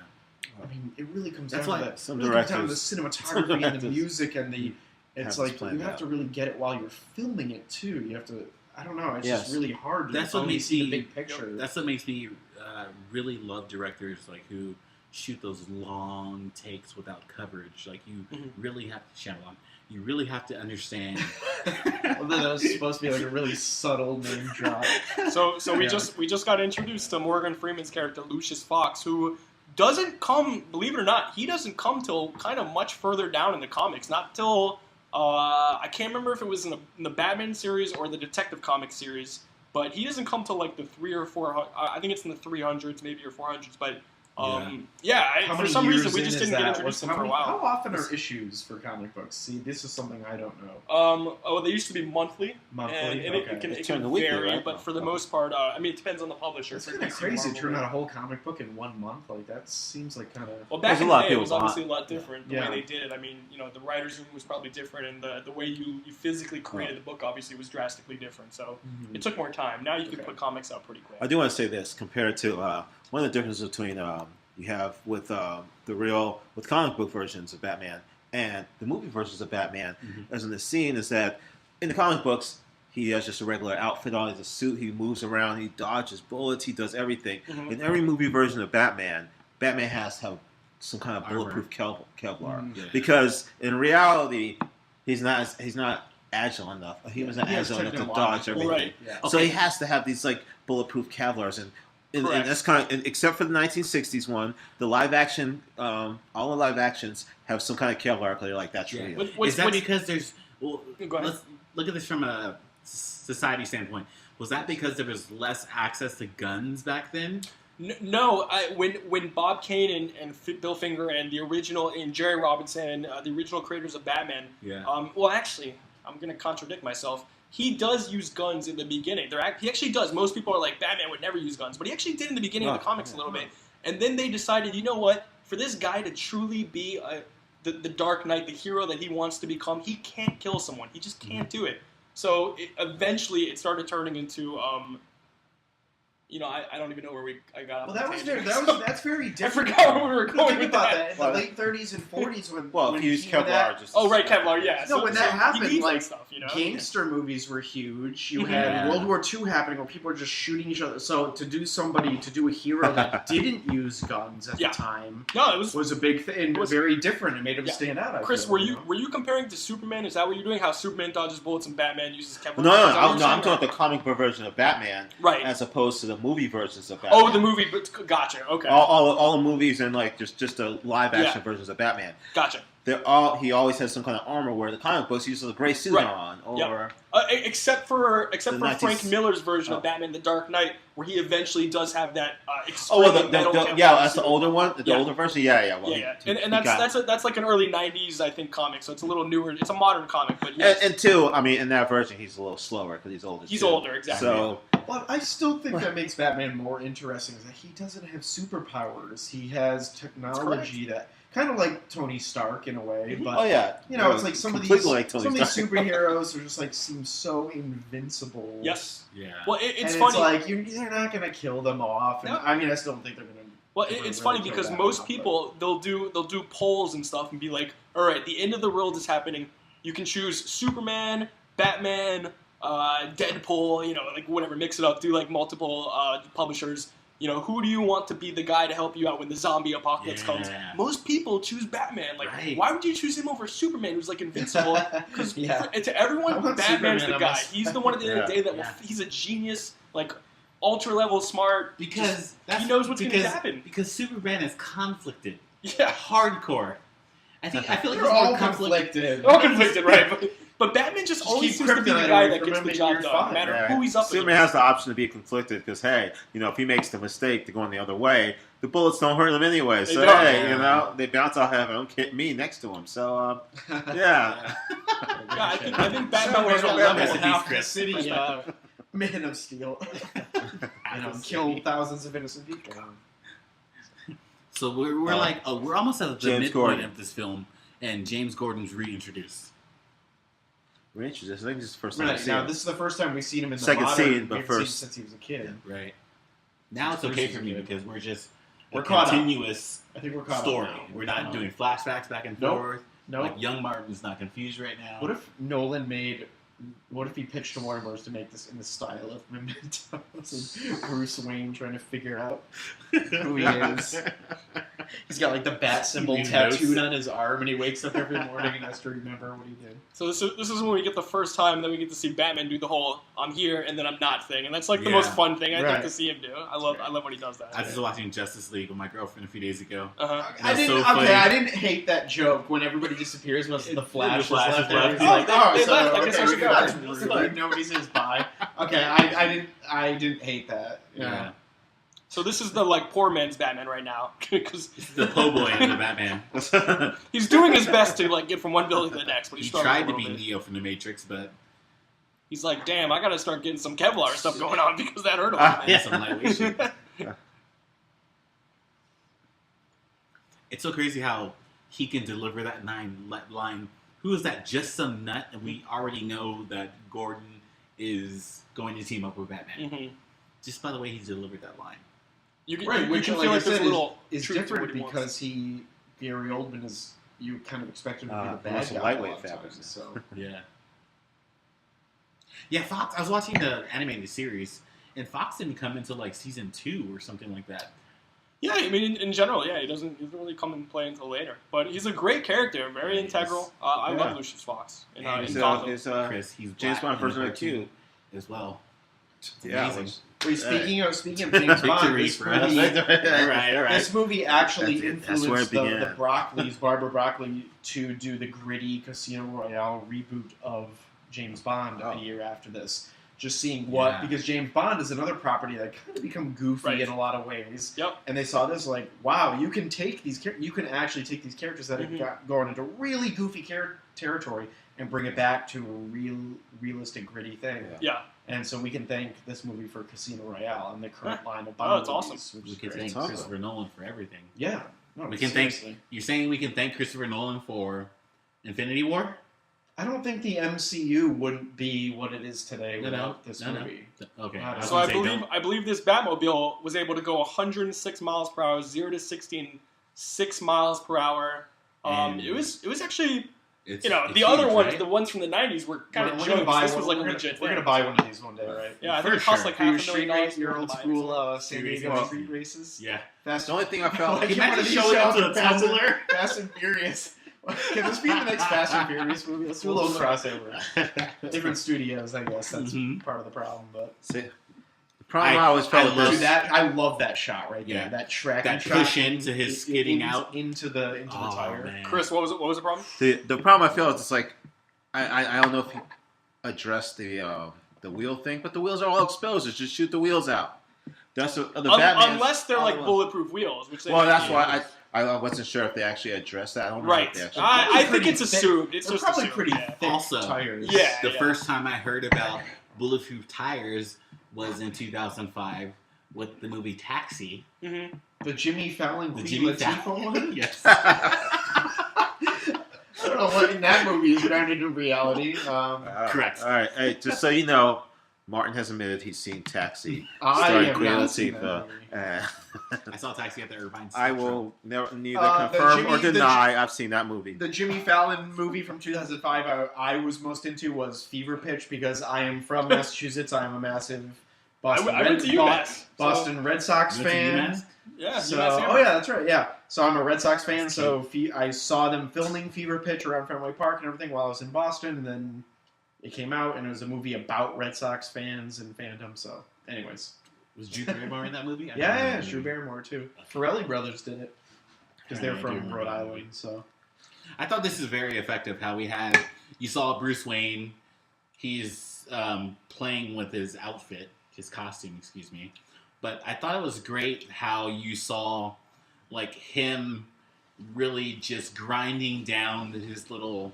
I mean, it really comes That's down why to that. some It really comes down to the directors- cinematography and the music and the. It's have like this planned you have out. to really get it while you're filming it too. You have to. I don't know. It's Yes. just really hard. To That's what only makes see me- the big picture. That's what makes me really love directors like who shoot those long takes without coverage. Like you really have to channel. You really have to understand. Although that was supposed to be like a really subtle name drop. So we Yeah. just got introduced to Morgan Freeman's character Lucius Fox, who doesn't come, believe it or not, he doesn't come till kind of much further down in the comics. Not till I can't remember if it was in the Batman series or the Detective Comics series, but he doesn't come till like the 3 or 4. I think it's in the 300s, maybe or 400s. But How for many some years reason we in just is didn't get that? introduced to him How for a many- while. How often are issues for comic books? See, this is something I don't know. They used to be monthly, Monthly? and Okay. it It's can turned to weekly, vary, right? but for the most part, I mean, it depends on the publisher. It's For kind of DC, crazy to Marvel, turn out a whole comic book in 1 month. Like that seems like kind of. Well, back There's a in lot the of day, it people was bought- obviously a lot different the Yeah. way they did it. I mean, the writer's room was probably different, and the way you physically created the book obviously was drastically different. So it took more time. Now you can Okay. put comics out pretty quick. I do want to say this compared to one of the differences between you have with with comic book versions of Batman and the movie versions of Batman, as in the scene, is that in the comic books he has just a regular outfit on, he's a suit, he moves around, he dodges bullets, he does everything. In every movie version of Batman has to have some kind of Armor. bulletproof Kevlar Yeah. because in reality he's not agile enough. He wasn't He has agile enough to technological- dodge everything. Right. Yeah. So Okay. he has to have these like bulletproof Kevlars, and Correct. that's kind of except for the 1960s one, the live action, all the live actions have some kind of Kevlar because they're like that's Yeah. real. What's- Is that what's- because there's? Well, Go ahead. let's look at this from a society standpoint. Was that because there was less access to guns back then? No, when Bob Kane and Bill Finger and the original and Jerry Robinson, the original creators of Batman. Yeah. Well, actually, I'm going to contradict myself. He does use guns in the beginning. He actually does. Most people are like, Batman would never use guns, but he actually did in the beginning of the comics a little bit. And then they decided, you know what? For this guy to truly be the Dark Knight, the hero that he wants to become, he can't kill someone. He just can't do it. So eventually it started turning into, I don't even know where I got. Well, that's very I different. forgot where we were going Think with about that. that. In the late 30s and 40s, when If you use when that- Kevlar, just Oh, right, Kevlar, yeah. No, when that happened, he needs like, that stuff, gangster movies were huge. You Yeah. had World War II happening where people were just shooting each other. So to do a hero that didn't use guns at the time No, it was a big thing. It was very different. It made him stand out. Chris, were you comparing to Superman? Is that what you're doing? How Superman dodges bullets and Batman uses Kevlar? No, Is that what you're I'm saying? talking about the comic book version of Batman, Right. as opposed to the movie versions of Batman. Oh, the movie. Gotcha. Okay. all the movies and like just the live action versions of Batman. Gotcha. He always has some kind of armor, where the comic books he uses a gray suit on, or except for Frank Miller's version Oh. of Batman: The Dark Knight, where he eventually does have that that's the suit. older one, the older version. And that's like an early '90s, I think, comic. So it's a little newer. It's a modern comic, but and two, I mean, in that version, he's a little slower because he's older. He's too. older, exactly. So. Well, I still think that makes Batman more interesting is that he doesn't have superpowers. He has technology that kind of like Tony Stark in a way, but it's like some of these superheroes are just like seem so invincible. Yes. Yeah. Well, it's and funny. It's like they're not going to kill them off. And, No. I mean, I still don't think they're going to. Well, it's funny because most people they'll do polls and stuff and be like, all right, the end of the world is happening. You can choose Superman, Batman, Deadpool, like whatever, mix it up, do like multiple publishers. Who do you want to be the guy to help you out when the zombie apocalypse comes? Most people choose Batman. Like, why would you choose him over Superman, who's like invincible? Because to everyone, Batman's the guy. He's the one at the end of the day that he's a genius, like ultra level smart. Because he knows what's going to happen. Because Superman is conflicted. Yeah, hardcore. I feel like they're he's all more conflicted. All conflicted, right? But Batman just always seems to be the guy that gets the job done, no matter who he's up against. Superman has the option to be conflicted because, hey, if he makes the mistake to go the other way, the bullets don't hurt him anyway. So, they bounce off heaven. Don't hit me next to him. So, yeah, I think Batman was a level half the city. Man of Steel. Kill thousands of innocent people. So we're almost at the James midpoint Gordon. of this film, and James Gordon's reintroduced. Reintroduced. I think this is the first time Right, now, this is the first time we've seen him in the Second modern. scene, but we've first. seen since he was a kid. Right. Now it's okay for me because we're caught up. continuous I think we're caught story. up now. We're not doing flashbacks back and Nope. forth. No. Like young Martin's not confused right now. What if Nolan made? What if he pitched to Warner Bros. To make this in the style of Memento? And Bruce Wayne trying to figure out who he is. He's got like the bat symbol He tattooed knows. on his arm, and he wakes up every morning and has to remember what he did. So this is when we get the first time that we get to see Batman do the whole "I'm here and then I'm not" thing, and that's like the most fun thing I think to see him do. I love when he does that. I was just watching Justice League with my girlfriend a few days ago. I didn't hate that joke when everybody disappears once the Flash is left. left. He's like, oh, They so left. I guess I should go. that's That's rude. fine. Nobody says bye. Okay, I didn't hate that. Yeah. So this is the poor man's Batman right now because This is the po' boy of the Batman. he's doing his best to get from one building to the next, but he's He struggling tried a to little be bit. Neo from the Matrix, but He's like, damn, I gotta start getting some Kevlar stuff going on because that hurt a little bit. some lightweight shit. It's so crazy how he can deliver that line. Who is that? Just some nut, and we already know that Gordon is going to team up with Batman. Mhm. Just by the way he delivered that line. You can, Right, you which, can like feel I like there's said, a little is truth to different what he wants. because Gary Oldman is. You kind of expect him to be the bad Russell guy. lightweight a lot of fabrics. times, So. Yeah. Yeah, Fox. I was watching the animated series, and Fox didn't come until season 2 or something like that. Yeah, I mean, in general, yeah, he doesn't really come and play until later. But he's a great character, very He integral. is. I love Lucius Fox in Gotham. Chris, he's James black Bond in the version cartoon 2 as well. It's Yeah, amazing. Wait, speaking of James Bond, Victory this for us. movie, all right. this movie actually That's where it influenced the began. Broccoli's, Barbara Broccoli, to do the gritty Casino Royale reboot of James Bond a year after this. Just seeing because James Bond is another property that kind of become goofy in a lot of ways. Yep. And they saw this wow, you can actually take these characters that have gone into really goofy territory and bring it back to a realistic, gritty thing. Yeah. And so we can thank this movie for Casino Royale and the current line of Bond Oh, it's movies, awesome. which We is could great. thank Christopher Nolan for everything. Yeah. No, We can seriously. You're saying we can thank Christopher Nolan for Infinity War? I don't think the MCU wouldn't be what it is today without this movie. Okay. So I believe this Batmobile was able to go 106 miles per hour, 0 to 60 in 6 miles per hour. It was actually, the other huge, ones, right? the ones from the 90s were kind of We're jokes. gonna buy This one. was like a We're legit gonna thing. buy one of these one day, right? Yeah, I think it cost like For your $500,000. your old school San Street Diego races. street races. Yeah. Fast. The only thing I felt Like, Can you one of imagine these showing up shows to a with Fast and- Tumblr? Fast and Furious. Can this be the next Fast and Furious movie? Let's do a little crossover. Different studios, I guess. That's part of the problem. But See, the problem I always felt love was that I love that shot right there. Yeah. That tracking That shot push into his skidding out. into the tire. Man. Chris, what was the problem? the problem I feel is it's like I don't know if he addressed the wheel thing, but the wheels are all exposed. Just shoot the wheels out. That's the Batman. Unless they're like bulletproof wheels, which they Well, that's might be. why I wasn't sure if they actually addressed that. I don't know Right. if they actually. I think pretty it's thick. assumed. It's They're just probably assumed, pretty yeah. thick Also, tires. Yeah. The first time I heard about bulletproof tires was in 2005 with the movie Taxi. Mm-hmm. The Jimmy Fallon, The Queen Jimmy Latifah Fallon one. Yes. I don't know what in that movie is grounded in reality. Correct. All right. Hey, just so you know, Martin has admitted he's seen Taxi, I starring have Queen not seen that Latifah. movie. I saw Taxi at the Irvine. I will neither The confirm or Jimmy- deny I've seen that movie. The Jimmy Fallon movie from 2005 I was most into was Fever Pitch because I am from Massachusetts. I am a massive Boston, I went to UMass. Boston Red Sox You went to fan. UMass? Yeah. So, UMass oh yeah, that's right. Yeah, so I'm a Red Sox fan. That's So I saw them filming Fever Pitch around Fenway Park and everything while I was in Boston, and then it came out and it was a movie about Red Sox fans and fandom. So, anyways, Was Drew Barrymore in that movie? yeah, Drew Barrymore too. Farrelly brothers did it because they're I do from remember Rhode that Island. movie. So I thought this is very effective. How you saw Bruce Wayne. He's playing with his outfit, his costume, excuse me. But I thought it was great how you saw like him really just grinding down his little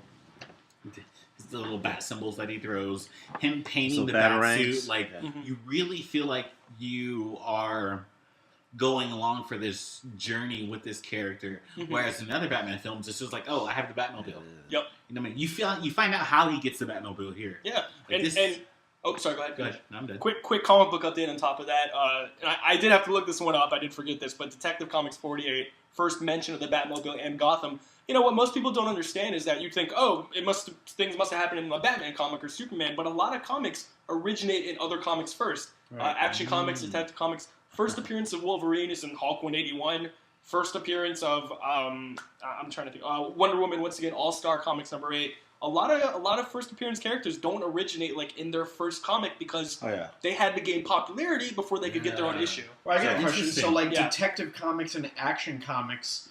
bat symbols that he throws. Him painting So the bat batarangs. suit, like Yeah. you really feel like you are going along for this journey with this character. Mhm. Whereas in other Batman films, it's just like, oh, I have the Batmobile. Yep. You know what I mean? You find out how he gets the Batmobile here. Yeah. Like this- And oh, sorry. Go ahead. Go ahead. I'm done. Quick comic book update on top of that. And I did have to look this one up. I did forget this, but Detective Comics 48, first mention of the Batmobile and Gotham. You know what most people don't understand is that you think, oh, things must have happened in a Batman comic or Superman, but a lot of comics originate in other comics first. Right. Action Comics, Detective Comics. First appearance of Wolverine is in Hulk 181. First appearance of I'm trying to think. Wonder Woman once again, All Star Comics number 8. A lot of first appearance characters don't originate like in their first comic because Oh yeah. they had to gain popularity before they could get their own issue. Well, I got a So question. So, interesting. like, Yeah. Detective Comics and Action Comics,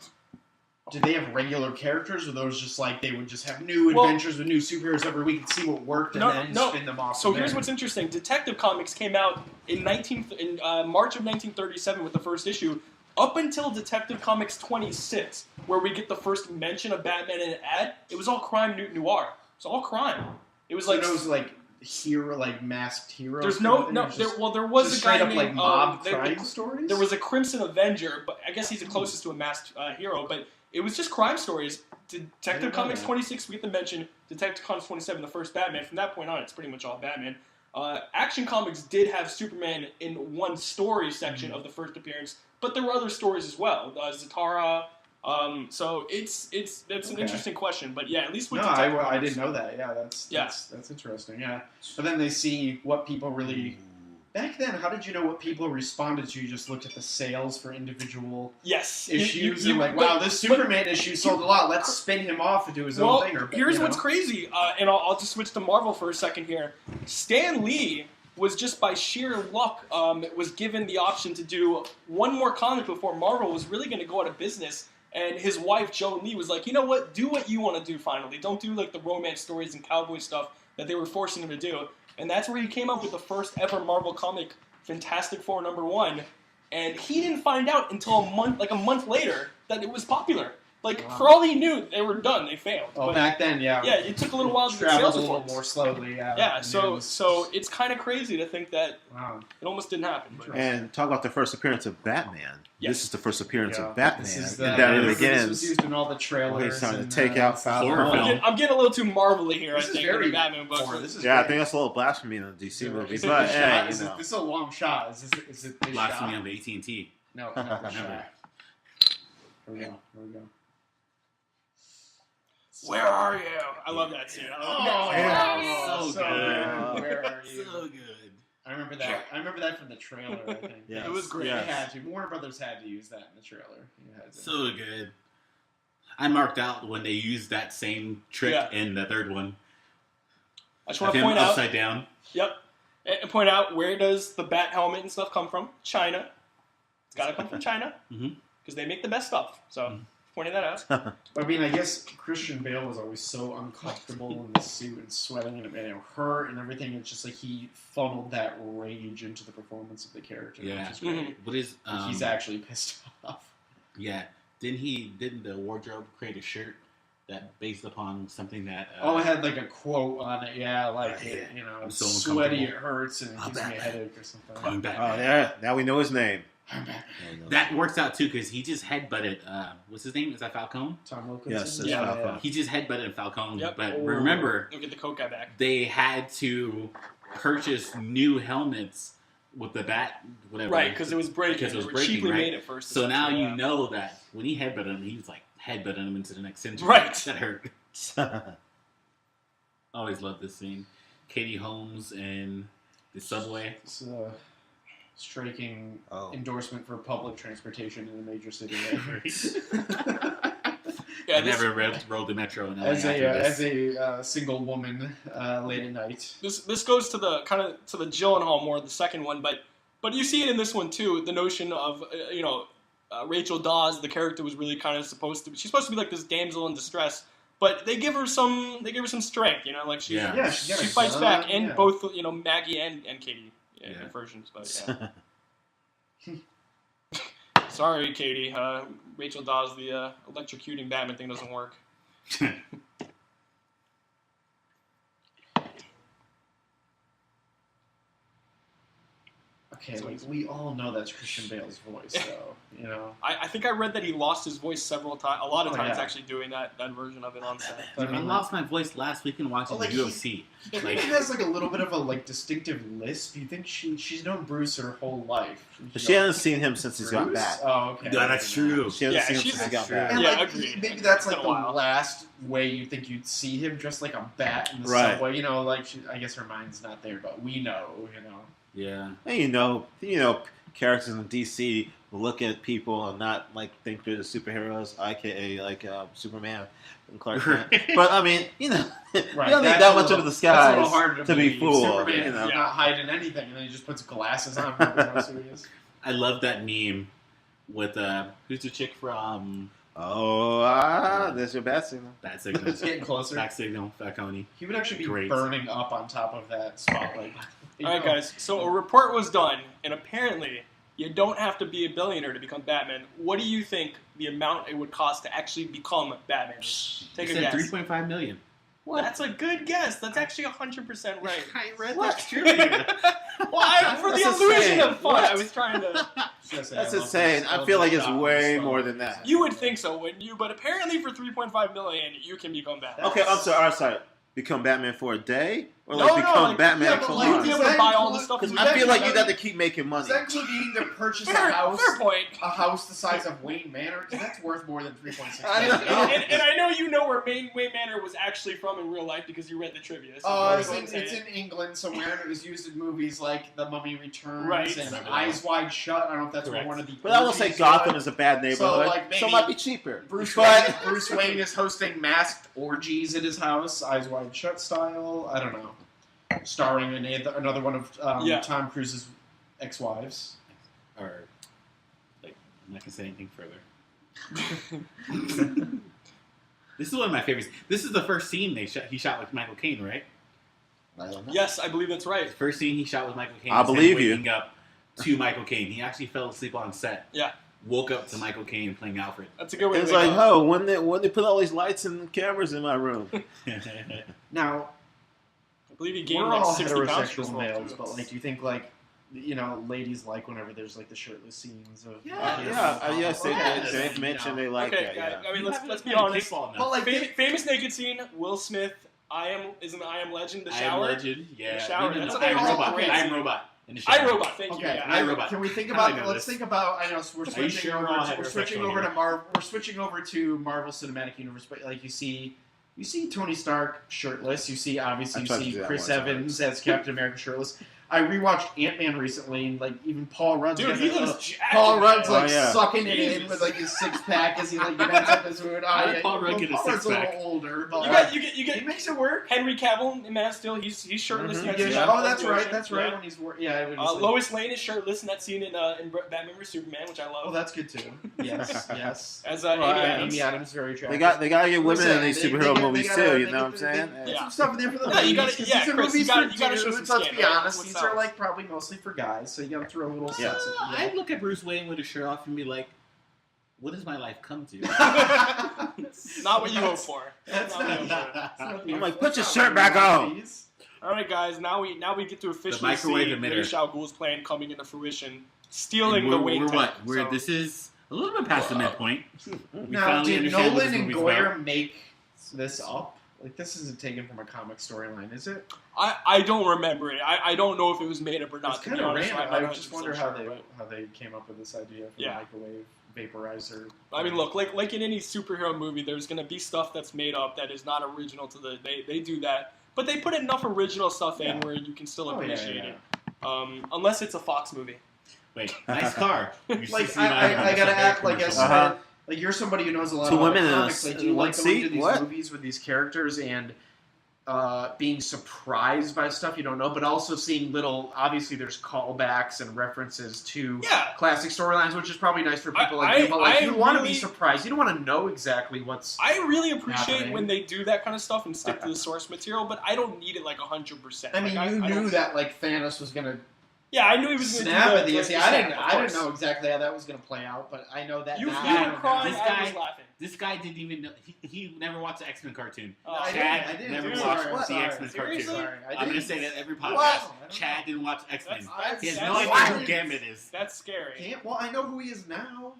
do they have regular characters, or those just like they would just have new Well- adventures with new superheroes every week and see what worked and then spin them off? So from here's there? what's interesting. Detective Comics came out in March of 1937 with the first issue, up until Detective Comics 26, where we get the first mention of Batman in an ad. It was all crime noir. It's all crime. It was So like those like hero, like masked heroes. there's kind of no thing, no or just- there was just a guy straight up named like mob there- crime stories. There was a Crimson Avenger, but I guess he's the closest to a masked hero. But it was just crime stories. Detective know Comics that. 26, we get the mention. Detective Comics 27, the first Batman. From that point on, it's pretty much all Batman. Action Comics did have Superman in one story section of the first appearance, but there were other stories as well. Zatara. So that's an interesting question. But yeah, at least with No, Detective I Comics, didn't know that. Yeah, that's interesting. Yeah, but then they see what people really. Back then, how did you know what people responded to? You just looked at the sales for individual yes, issues you- and like, but- wow, this Superman issue sold a lot. Let's spin him off and do his Well, own thing. Or, here's you what's know? crazy, and I'll just switch to Marvel for a second here. Stan Lee was just by sheer luck was given the option to do one more comic before Marvel was really going to go out of business. And his wife, Joan Lee, was like, you know what? Do what you want to do finally. Don't do like the romance stories and cowboy stuff that they were forcing him to do. And that's where he came up with the first ever Marvel comic, Fantastic Four #1. And he didn't find out until a month later that it was popular. Like, for all he knew, they were done. They failed. Oh, But, back then, yeah. yeah, it took a little while to get Traveled sales a little reports. more slowly, yeah. Yeah, And so it was- so it's kind of crazy to think that Wow. it almost didn't happen. But, And talk about the first appearance of Batman. Yes. This is the first appearance Yeah. of Batman. This is and Batman This Begins. was used in all the trailers. He's trying to and, take out horror I'm film. getting a little too marvelly here, This I is think, in very the Batman book. horror. This is Yeah, I great. think that's a little blasphemy in a DC movie. Is it But the hey, shot? you Is know. this is a long shot. Is it this Blasphemy shot? of AT&T. No, not the shot. Here we go. Where are you? I love that scene. Oh, yeah. So so good. Where are you? So good. I remember that. I remember that from the trailer. I think. Yes. It was great. They Yes. had to. Warner Brothers had to use that in the trailer. You had to. So good. I marked out when they used that same trick Yeah. in the third one. I just Of want to him point out. upside down. Yep. And point out, where does the bat helmet and stuff come from? China. It's got to come from China. Mhm. Because they make the best stuff. So, pointing that out. I mean, I guess Christian Bale was always so uncomfortable in the suit and sweating and it hurt and everything. It's just like he funneled that rage into the performance of the character, Yeah. which is great. What is He's actually pissed off. Yeah. Didn't the wardrobe create a shirt that based upon something that Oh, it had like a quote on it. Yeah, like Yeah. it, you know, I'm it's so sweaty, it uncomfortable. hurts, and it I'm gives me a Batman. headache or something. I'm Oh, Batman. yeah. Now we know his name. I'm Batman. That works out too because he just headbutted. What's his name? Is that Falcone? Tom Wilkinson. Yes, that's yeah, Falcone. He just headbutted Falcone. Yep. But Oh. remember, You'll get the coke guy back. they had to purchase new helmets with the bat, whatever. Right, because it was breaking. Because it was They were breaking, cheaply right? made at first. So now essentially, you yeah. know that when he headbutted him, he was like headbutting him into the next century. Right. That hurt. Always loved this scene. Katie Holmes and the subway. It's striking Oh. endorsement for public transportation in a major city. Right? Yeah, I never rode the metro in LA as after as this. a single woman late at night. This goes to the kind of to the Gyllenhaal more, the second one, but you see it in this one too. The notion of Rachel Dawes, the character was really kind of supposed to be. She's supposed to be like this damsel in distress, but they give her some strength. Like she Yeah. Yeah, she got she a fights gun, back, and yeah. both Maggie and Katie Yeah. in versions. But yeah. Sorry, Katie. Rachel Dawes, the electrocuting Batman thing doesn't work. Okay, like we all know that's Christian Bale's voice, though. I think I read that he lost his voice a lot of Oh, times yeah. actually doing that version of it on set. But, I lost my voice last weekend watching Oh, like UFC. I think she has like a little bit of a distinctive lisp. You think she's known Bruce her whole life? She hasn't seen him since he's got Bruce? back. Oh, okay. Yeah, that's true. She hasn't Yeah, seen him she's- since he got that's back. And Yeah, like, agreed. maybe that's It's like been the a while. last way you think you'd see him, just like a bat in the Right. subway. I guess her mind's not there, but we know. Yeah. And characters in DC look at people and not think they're the superheroes, aka Superman and Clark Kent. But I mean, you don't need that's that a much little- of the That's a little skies harder to be fooled. Superman You know? is not hiding anything, and then he just puts glasses on. Nobody knows who he is. I love that meme with who's the chick from Oh, there's your bat signal. Bad Signal? It's getting closer. Back Signal, Falcone. He would actually be Great. burning up on top of that spotlight. All right, guys. So a report was done, and apparently you don't have to be a billionaire to become Batman. What do you think the amount it would cost to actually become Batman? Take He a said guess. 3.5 million. That's a good guess. That's actually 100% right. I read What? that trivia. Well, for the That's illusion insane. of fun, I was trying to. That's insane. I feel like it's way more than that. You would think so, wouldn't you? But apparently, for 3.5 million, you can become Batman. Okay, I'm sorry. Become Batman for a day? Or No, become Batman yeah, but for like, You'd be months? able to buy all the stuff. Because you I feel like that- you'd have to keep making money. Does that include needing to purchase fair, a house? fair point. A house the size of Wayne Manor? 'Cause that's worth more than 3.6 I million. know. And I know you know where Wayne Manor was actually from in real life because you read the trivia. So It's don't say it's it. in England, so Manor is used in movies like The Mummy Returns Right. and Eyes Wide Shut. I don't know if that's where Correct. one of the. But I will say orgies Gotham are. is a bad neighborhood, like, so it maybe might be cheaper. Bruce But Wayne is hosting masked orgies at his house, Eyes Wide Shut style. I don't know. Starring another one of Yeah. Tom Cruise's ex-wives. Or, I'm not going to say anything further. This is one of my favorites. This is the first scene he shot with Michael Caine, right? I don't know. Yes, I believe that's right. The first scene he shot with Michael Caine I was him believe you. waking up to Michael Caine. He actually fell asleep on set. Yeah. woke up to Michael Caine playing Alfred. That's a good way. It's to like, think about when they put all these lights and cameras in my room. Now, I believe he gained we're like all 60 pounds for this heterosexual role, males, too. but like, do you think like, ladies like whenever there's like the shirtless scenes of Yes, Yes. they've mentioned they like Okay, that. Yeah. I mean, let's be Playing honest. kickball now. But like, Famous naked scene. Will Smith. I Am Legend. The I Am shower. Legend. Yeah. The shower. No, That's I Am all Robot. crazy. I Am Robot. In the shower. I Robot. Thank you. okay, Yeah. I Robot. can we think How do I about? know Let's this? think about. I know we're Are you switching sure over. we're all We're switching heterosexual over to here? Marvel. We're switching over to Marvel Cinematic Universe. But like, you see Tony Stark shirtless. You see Chris Evans as Captain America shirtless. I rewatched Ant-Man recently, and like even Paul Rudd's Dude, he looks jacked. Paul Rudd's like yeah. sucking it in Jesus. with like his six pack as he like bends up his food. How did Paul Rudd get a Paul Rudd's six-pack? a little older, but You he get makes it work. Henry Cavill in Man of Steel. He's shirtless. in that scene. Oh, that's right. Yeah. When he's when he's like, Lois Lane is shirtless in that scene in Batman vs Superman, which I love. oh, that's good too. Yes, yes. As Well, Amy Adams. Amy Adams, very attractive. They gotta get women in these superhero movies too. You know what I'm They saying? get Yeah. some stuff in there for the Yeah, you ladies, gotta- 'cause yeah, these are Chris, movies you gotta- for you gotta show dudes. some Let's skin, be right? honest, That's these what are sells. like probably mostly for guys, so you gotta throw a little Yeah. sense. I look at Bruce Wayne with a shirt off and be like, what does my life come to? Not what you hope for. That's Not what you hope for. I'm like, put your shirt back on. All right, guys. Now we get to officially microwave see emitter. Ra's al Ghul's plan coming into fruition, stealing the we're Wayne what? Town. This is a little bit past the midpoint. We Now, finally did understand what Nolan this and movie's Goyer about. make this up? Like, this isn't taken from a comic storyline, is it? I don't remember it. I don't know if it was made up or not. It's to kind be of honest. random. I'm I not just 100% wonder sure, how they came up with this idea for Yeah. the microwave vaporizer. I mean, look, like in any superhero movie, there's gonna be stuff that's made up that is not original to the. They do that, but they put enough original stuff in where you can still appreciate it. Unless it's a Fox movie. Wait, nice car. You Like, see my- I gotta act like I commercial. said. Like, you're somebody who knows a lot Two about women in a comics. Like, do you one like going to seat? these What? movies with these characters and being surprised by stuff you don't know, but also seeing little. Obviously, there's callbacks and references to Yeah. classic storylines, which is probably nice for people like I- you. But like, I you want to really- be surprised. You don't want to know exactly what's. I really appreciate happening. when they do that kind of stuff and stick to the source material, but I don't need it like 100%. I mean, Like, you I knew don't- that like Thanos was gonna Yeah, I knew he was going to snap do at the like, end. I didn't. of I didn't course. know exactly how that was gonna play out, but I know that You now. were crying. This I guy- was laughing. This guy didn't even know. He never watched the X-Men cartoon. I Chad didn't. never Dude, watched sorry, the sorry. X-Men cartoon. Seriously? Sorry, I I'm going to didn't. say that every podcast. What? I don't Chad know. didn't watch X-Men. That's- He has that's no idea scary. who Gambit is. That's scary. Well, I know who he is now.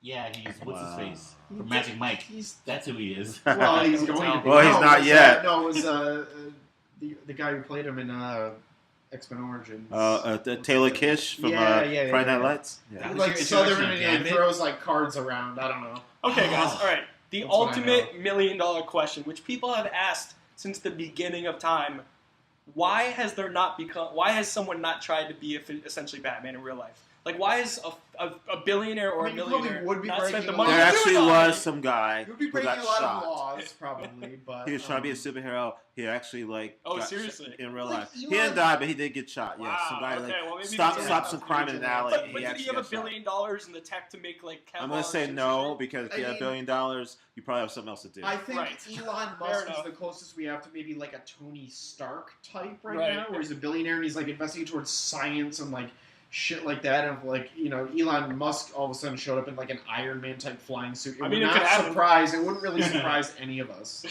Yeah, he's what's Wow. his face? From Magic Mike. That's who he is. Well, he's going to be. Well, he's not yet. No, it was the guy who played him in X-Men Origins. Taylor Kish from Friday Night Lights. That Yeah. was Like your Southern introduction and to Gambit? throws like cards around. I don't know. Okay, guys. All right. The That's what I ultimate $1 million question, which people have asked since the beginning of time: Why has someone not tried to be essentially Batman in real life? Like, why is a billionaire or I mean, a you probably millionaire would be not spent breaking the a money? lot. There to do actually it already? was some guy You'd be who breaking got a lot shot. of laws, probably, but He was trying to be a superhero. He actually Oh, got seriously? shot in real Like life. He Elon- didn't die, but he did get shot. Wow. Yeah, some guy Okay, well, maybe stopped that's- some crime in an alley. But and did he actually have got $1 shot. billion in the tech to make like? I'm gonna Kevlar say suits no and shit? because if I you have mean- $1 billion, you probably have something else to do. I think Right. Elon Fair Musk is enough. the closest we have to maybe like a Tony Stark type right Right. now, where he's a billionaire and he's like investing towards science and like shit like that. And like, you know, Elon Musk all of a sudden showed up in like an Iron Man type flying suit. It I mean, would it could not happen. surprise. It wouldn't really surprise any of us.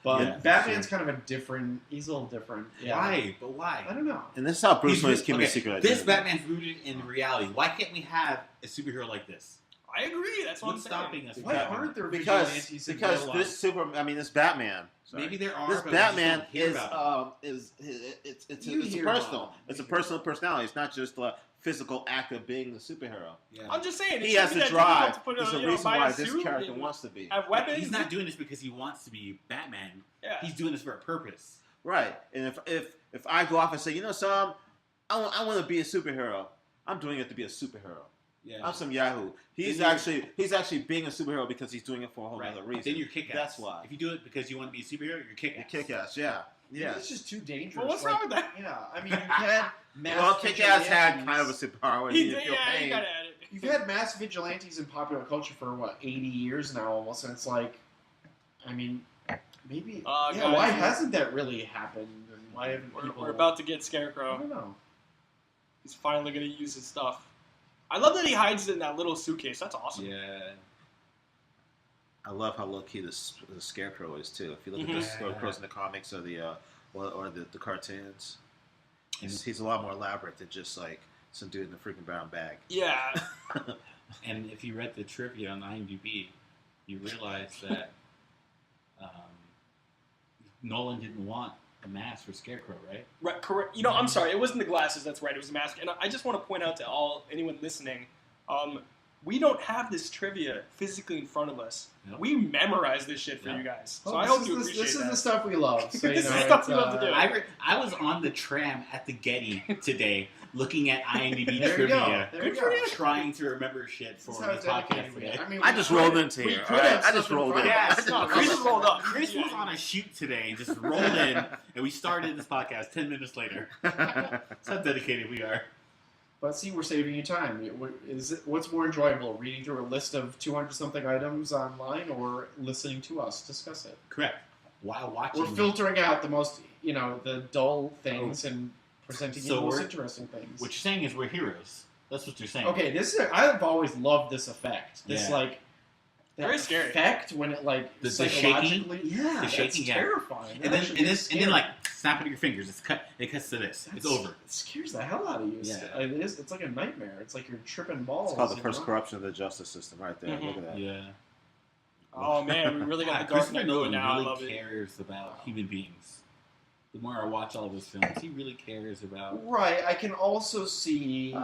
But Yeah, Batman's kind of a different. He's a little different. Yeah. Why? But why? I don't know. And this is how Bruce He's Wayne's root- keeping a okay, secret. This identity. Batman's rooted in reality. Why can't we have a superhero like this? I agree. That's what What's I'm saying. stopping us? from Why having aren't there because vigilantes in because real this life? this Batman. Sorry. Maybe there are. This but we just Batman don't hear is about it's You it's hear personal. about It's a it. personal personality. It's not just a physical act of being the superhero. it. Yeah. I'm just saying. He has to to drive. To put There's a you know, reason buy why a this suit character and wants to be. have weapons. He's not doing this because he wants to be Batman. Yeah. He's doing this for a purpose. Right. And if I go off and say, you know, Sam, I want to be a superhero. I'm doing it to be a superhero. Yeah. I'm some Yahoo. He's Then actually being a superhero because he's doing it for a whole other reason. Then you're kick-ass. That's why. If you do it because you want to be a superhero, you're kick-ass. You're kick-ass. Yeah. Yeah. It's just too dangerous. Well, what's like, wrong with that? Yeah, I mean, you've had mass Well, kick-ass had vigilantes. kind of a superpower. And He you did, feel yeah, you pain. gotta add it. You've had mass vigilantes in popular culture for what 80 years now, almost, and it's like, I mean, maybe. Guys, why hasn't that really happened? And why haven't people? We're about to get I Scarecrow. don't know. He's finally gonna use his stuff. I love that he hides it in that little suitcase. That's awesome. Yeah. I love how low key the Scarecrow is too. If you look at the Scarecrows in the comics or the cartoons, he's a lot more elaborate than just like some dude in a freaking brown bag. Yeah. And if you read the trivia on IMDb, you realize that Nolan didn't want a mask for Scarecrow, right? Right, correct. You know, I'm sorry. It wasn't the glasses. That's right. It was the mask. And I just want to point out to anyone listening, we don't have this trivia physically in front of us. Nope. We memorize this shit for you guys. So I hope you appreciate this that. is the stuff we love. So, this is the stuff we love to do. I was on the tram at the Getty today looking at IMDb there trivia. Good for you. Trying to remember shit for the podcast today. I just rolled into here. I just rolled in. Yes, Chris rolled up. Chris was on a shoot today and just rolled in, and we started this podcast 10 minutes later. That's how dedicated we are. But see, we're saving you time. What's more enjoyable, reading through a list of 200-something items online or listening to us discuss it? Correct. While watching. We're filtering out the most, the dull things and presenting you the most interesting things. What you're saying is we're heroes. That's what you're saying. Okay, I've always loved this effect. Very scary. Effect when it the psychologically, shaking, the shaking, that's terrifying. And then like snap of your fingers. It cuts to this. It's over. It scares the hell out of you. Yeah. It's like a nightmare. It's like you're tripping balls. It's called the first corruption of the justice system, right there. Mm-hmm. Look at that. Yeah. Oh man, we really got the Dark Christopher Knight Nolan now. really I love it. cares about human beings. The more I watch all of his films, he really cares about. Right. I can also see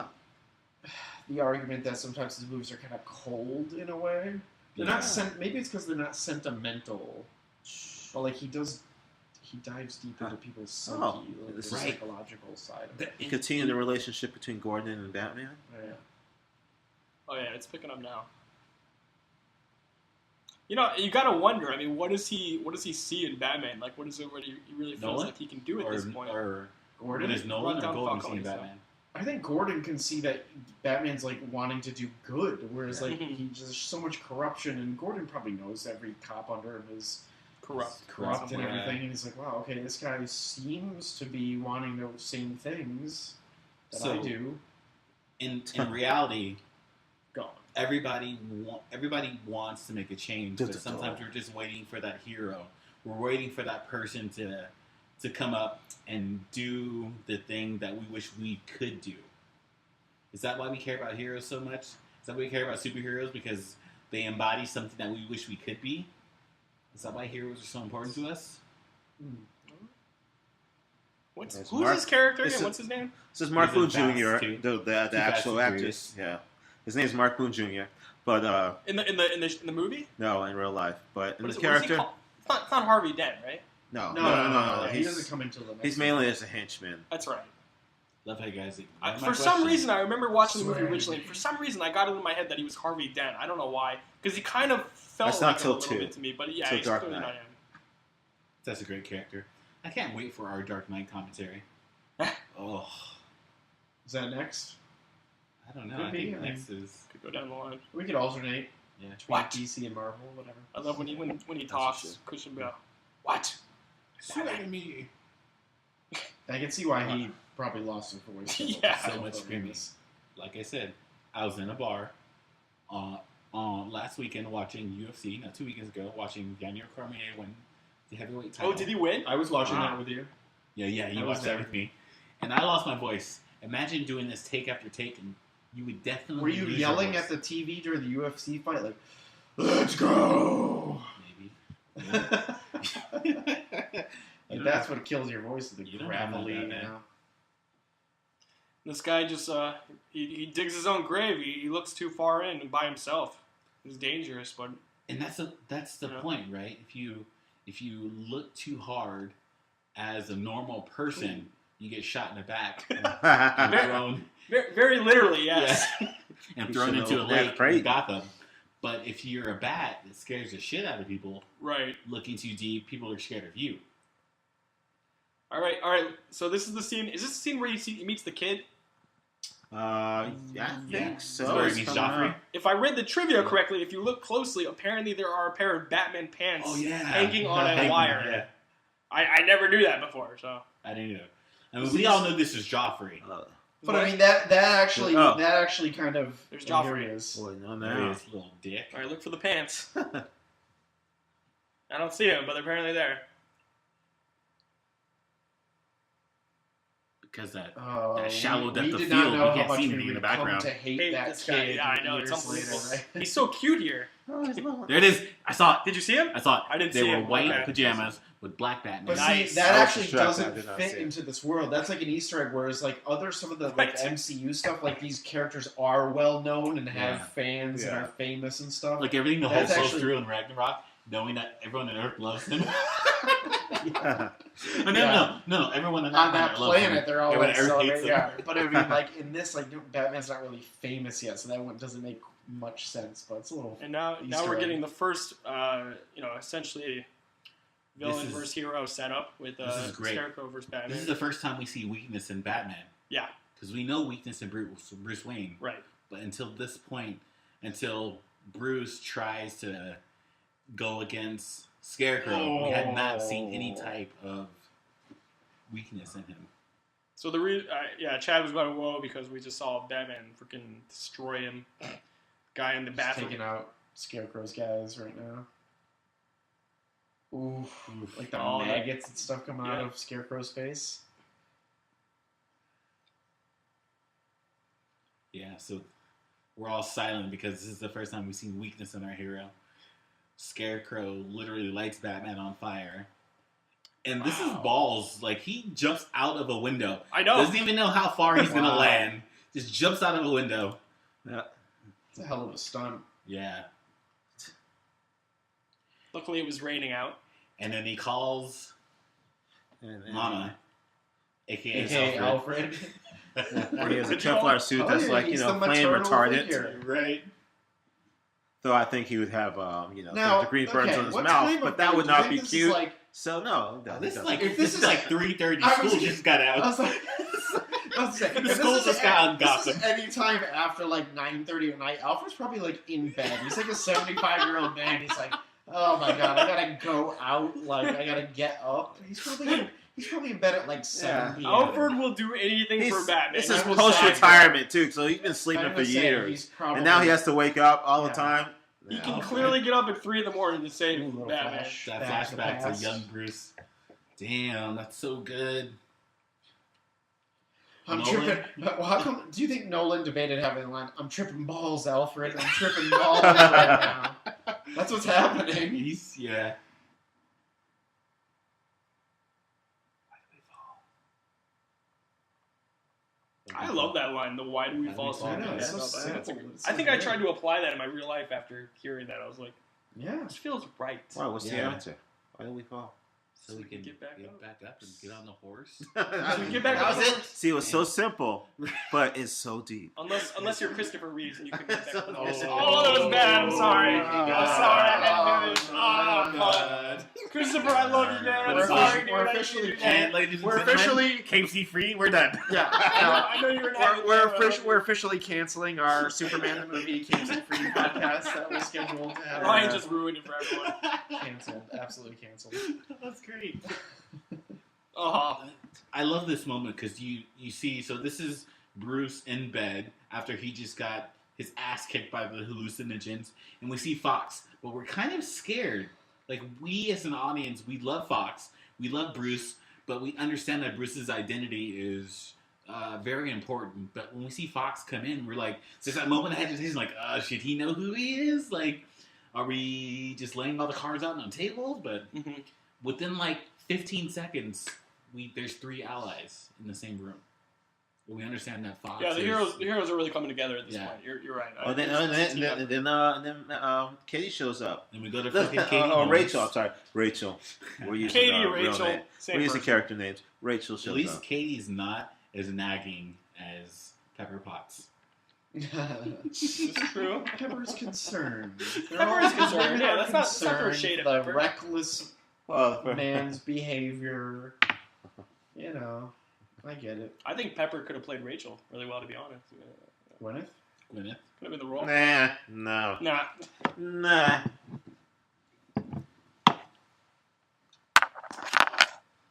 the argument that sometimes his movies are kind of cold in a way. They're not maybe it's because they're not sentimental, but like he dives deep into people's psyche, the psychological side of it. You continue the relationship between Gordon and Batman. Yeah. Oh yeah, it's picking up now. You gotta wonder. I mean, what does he see in Batman? Like, what is it? What he really feels like he can do at this point? Or Gordon is Nolan or Golden seeing Batman? I think Gordon can see that Batman's like wanting to do good, whereas like there's so much corruption, and Gordon probably knows every cop under him is corrupt and everything, and he's like, wow, okay, this guy seems to be wanting those same things that I do. In reality, gone. Everybody wants to make a change, but sometimes we're just waiting for that hero. We're waiting for that person to come up and do the thing that we wish we could do. Is that why we care about heroes so much? Is that why we care about superheroes? Because they embody something that we wish we could be? Is that why heroes are so important to us? Who's his character again? What's his name? This is Mark Boone Jr., the actual actor. Yeah, his name is Mark Boone Jr. But in the movie? No, in real life. But in the character, it's not Harvey Dent, right? No. He doesn't come into the next He's mainly as a henchman. That's right. Love how you guys. For some reason, I remember watching the movie originally. For some reason, I got it in my head that he was Harvey Dent. I don't know why, because he kind of felt like a little bit to me. But yeah, he's clearly not him. That's a great character. I can't wait for our Dark Knight commentary. Oh, is that next? I don't know. I think next is could go down the line. We could alternate. Yeah. Between DC and Marvel, whatever. I love when he talks. Christian Bale. What? Swear to me. I can see why he probably lost his voice. Yeah. So much screaming. Like I said, I was in a bar last weekend watching UFC. 2 weekends ago, watching Daniel Cormier win the heavyweight title. Oh, did he win? I was watching that with you. Yeah, you watched that with me. And I lost my voice. Imagine doing this take after take, and you would definitely. Were you yelling at the TV during the UFC fight, like, "Let's go"? Maybe. Yeah. Like that's what kills your voice, the gravelly. This guy just he digs his own grave. He looks too far in by himself. It's dangerous, but and that's the point, right? If you look too hard as a normal person, you get shot in the back and thrown very literally, yes, and thrown into a lake in Gotham. But if you're a bat, it scares the shit out of people. Right. Looking too deep, people are scared of you. All right. So this is the scene. Is this the scene where he meets the kid? I think so. Where he meets Joffrey. If I read the trivia correctly, if you look closely, apparently there are a pair of Batman pants hanging on a wire. Yeah. I never knew that before, so I didn't know. I mean, we all know this is Joffrey. But I mean that actually kind of There's Joffrey. Here he is. Boy, no, There no. he is, little dick. All right, look for the pants. I don't see them, but they're apparently there. Because that Oh, shallow depth we of did field, not know you how can't much see we anything in would the background. come to hate Hey, that this guy. kid. Yeah, I know. It's years unbelievable. later, right? He's so cute here. There it is. I saw it. Did you see him? I saw it. I didn't they see were him. white Okay. pajamas with black Batman. But Nice. see, that I was actually distracted. I doesn't did not fit see it. into this world. That's like an Easter egg, whereas like some of the like Right. MCU stuff, like these characters are well known and have Yeah. fans and Yeah. are famous and stuff. Like everything the whole That's flows actually- through in Ragnarok, knowing that everyone on Earth loves him. Yeah. No. Everyone on on that that planet loves him. planet, they're all Everyone like on Earth celebrating. hates him. Yeah, but I mean, like in this, like Batman's not really famous yet, so that one doesn't make much sense. But it's a little. And now Easter we're egg. getting the first, essentially villain This is- versus hero setup with this is great. Scarecrow versus Batman. This is the first time we see weakness in Batman. Yeah. Because we know weakness in Bruce Wayne. Right. But until this point, until Bruce tries to go against Scarecrow, we had not seen any type of weakness in him. So Chad was going whoa because we just saw Batman freaking destroy him. Guy in the Just bathroom. taking out Scarecrow's guys right now. Oof. Like the Oh, that- maggots and stuff coming out Yeah. of Scarecrow's face. Yeah, so we're all silent because this is the first time we've seen weakness in our hero. Scarecrow literally lights Batman on fire. And this is balls. Like, he jumps out of a window. I know. Doesn't even know how far he's going to Wow. land. Just jumps out of a window. It's a hell of a stunt. Yeah. Luckily, it was raining out. And then he calls Mama, a.k.a. AKA Alfred. Alfred. He has a Kevlar suit Oh, that's yeah, like, he's flame the maternal retardant. figure. Right. Though I think he would have, Now, the green burns okay, on his what mouth, time but of that day would do you not think be this is cute. like- So no, This is doesn't. like If this is like 3:30. I was- School just got I out. was like, I was saying, The if this school is just got on this is Gotham. any time after like 9:30 at night, Alfred's probably like in bed. He's like a 75-year-old man. He's like, oh my god, I gotta go out. Like I gotta get up. He's probably in bed at like 7 p.m. Alfred will do anything for Batman. This is I was post-retirement too, so he's been sleeping I'm for just saying, years, he's probably, and now he has to wake up all the Yeah. time. He Yeah. can clearly get up at 3 in the morning to save Ooh, little Batman. flash. That Back to the flashback to past. young Bruce. Damn, that's so good. I'm Nolan? tripping. Well, how come? Do you think Nolan debated having the line? I'm tripping balls, Alfred. I'm tripping balls right now. That's what's happening. Yeah. I love that line. The why do we fall so I know, fast? it's so That's a- simple. It's I so think I good. tried to apply that in my real life after hearing that. I was like, Yeah. this feels right. Wow, what's the Yeah. answer? Why do we fall? So we can get back up. and get on the horse. Get back That on was the it. horse. See, it was so simple, but it's so deep. Unless you're Christopher Reeves and you can get back on the horse. Oh. Oh, that was bad. I'm sorry. I'm sorry. I had to do this. Oh, Oh, God. Christopher, I love you, man. I'm We're sorry, dude. we're I didn't officially do that. And ladies and We're gentlemen, officially- KFC free. We're done. Yeah. I know you were not. We're officially canceling our Superman the movie Canceled for You podcast that was scheduled to have. Ryan just ruined it for everyone. Canceled. Absolutely canceled. That's great. Uh-huh. I love this moment because you see, so this is Bruce in bed after he just got his ass kicked by the hallucinogens, and we see Fox, but we're kind of scared. Like, we as an audience, we love Fox, we love Bruce, but we understand that Bruce's identity is very important. But when we see Fox come in, we're like, there's that moment of hesitation, like, should he know who he is? Like, are we just laying all the cards out on tables? But within like 15 seconds, there's 3 allies in the same room. We understand that Fox. Yeah, the is, heroes are really coming together at this Yeah. point. You're right. Oh, then Katie shows up. And we go to fucking Katie. Oh, Holmes. Rachel. I'm sorry, Rachel. We're using Katie, real Rachel, name. same We're using person. character names. Rachel At shows least up. Katie's not as nagging as Pepper Potts. This is true. Pepper's concerned. Pepper is concerned. Yeah, that's not for concerned. shade at The Pepper. reckless Well, man's behavior. You know, I get it. I think Pepper could have played Rachel really well, to be honest. Gwyneth? Gwyneth. Could have been the role. nah, no, Nah. nah.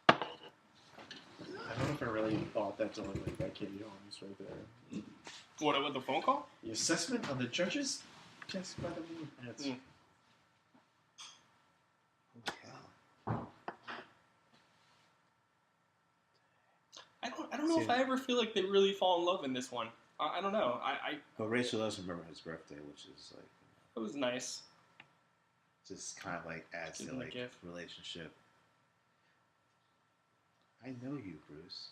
I don't if I really bought that delivery by Katie Holmes right there. What, with the phone call? The assessment on the judges just by the moon. That's I don't know if I ever feel like they really fall in love in this one. I don't know. But Rachel doesn't remember his birthday, which is like It was nice. just kind of like adds Give to him a like gift. relationship. I know you, Bruce.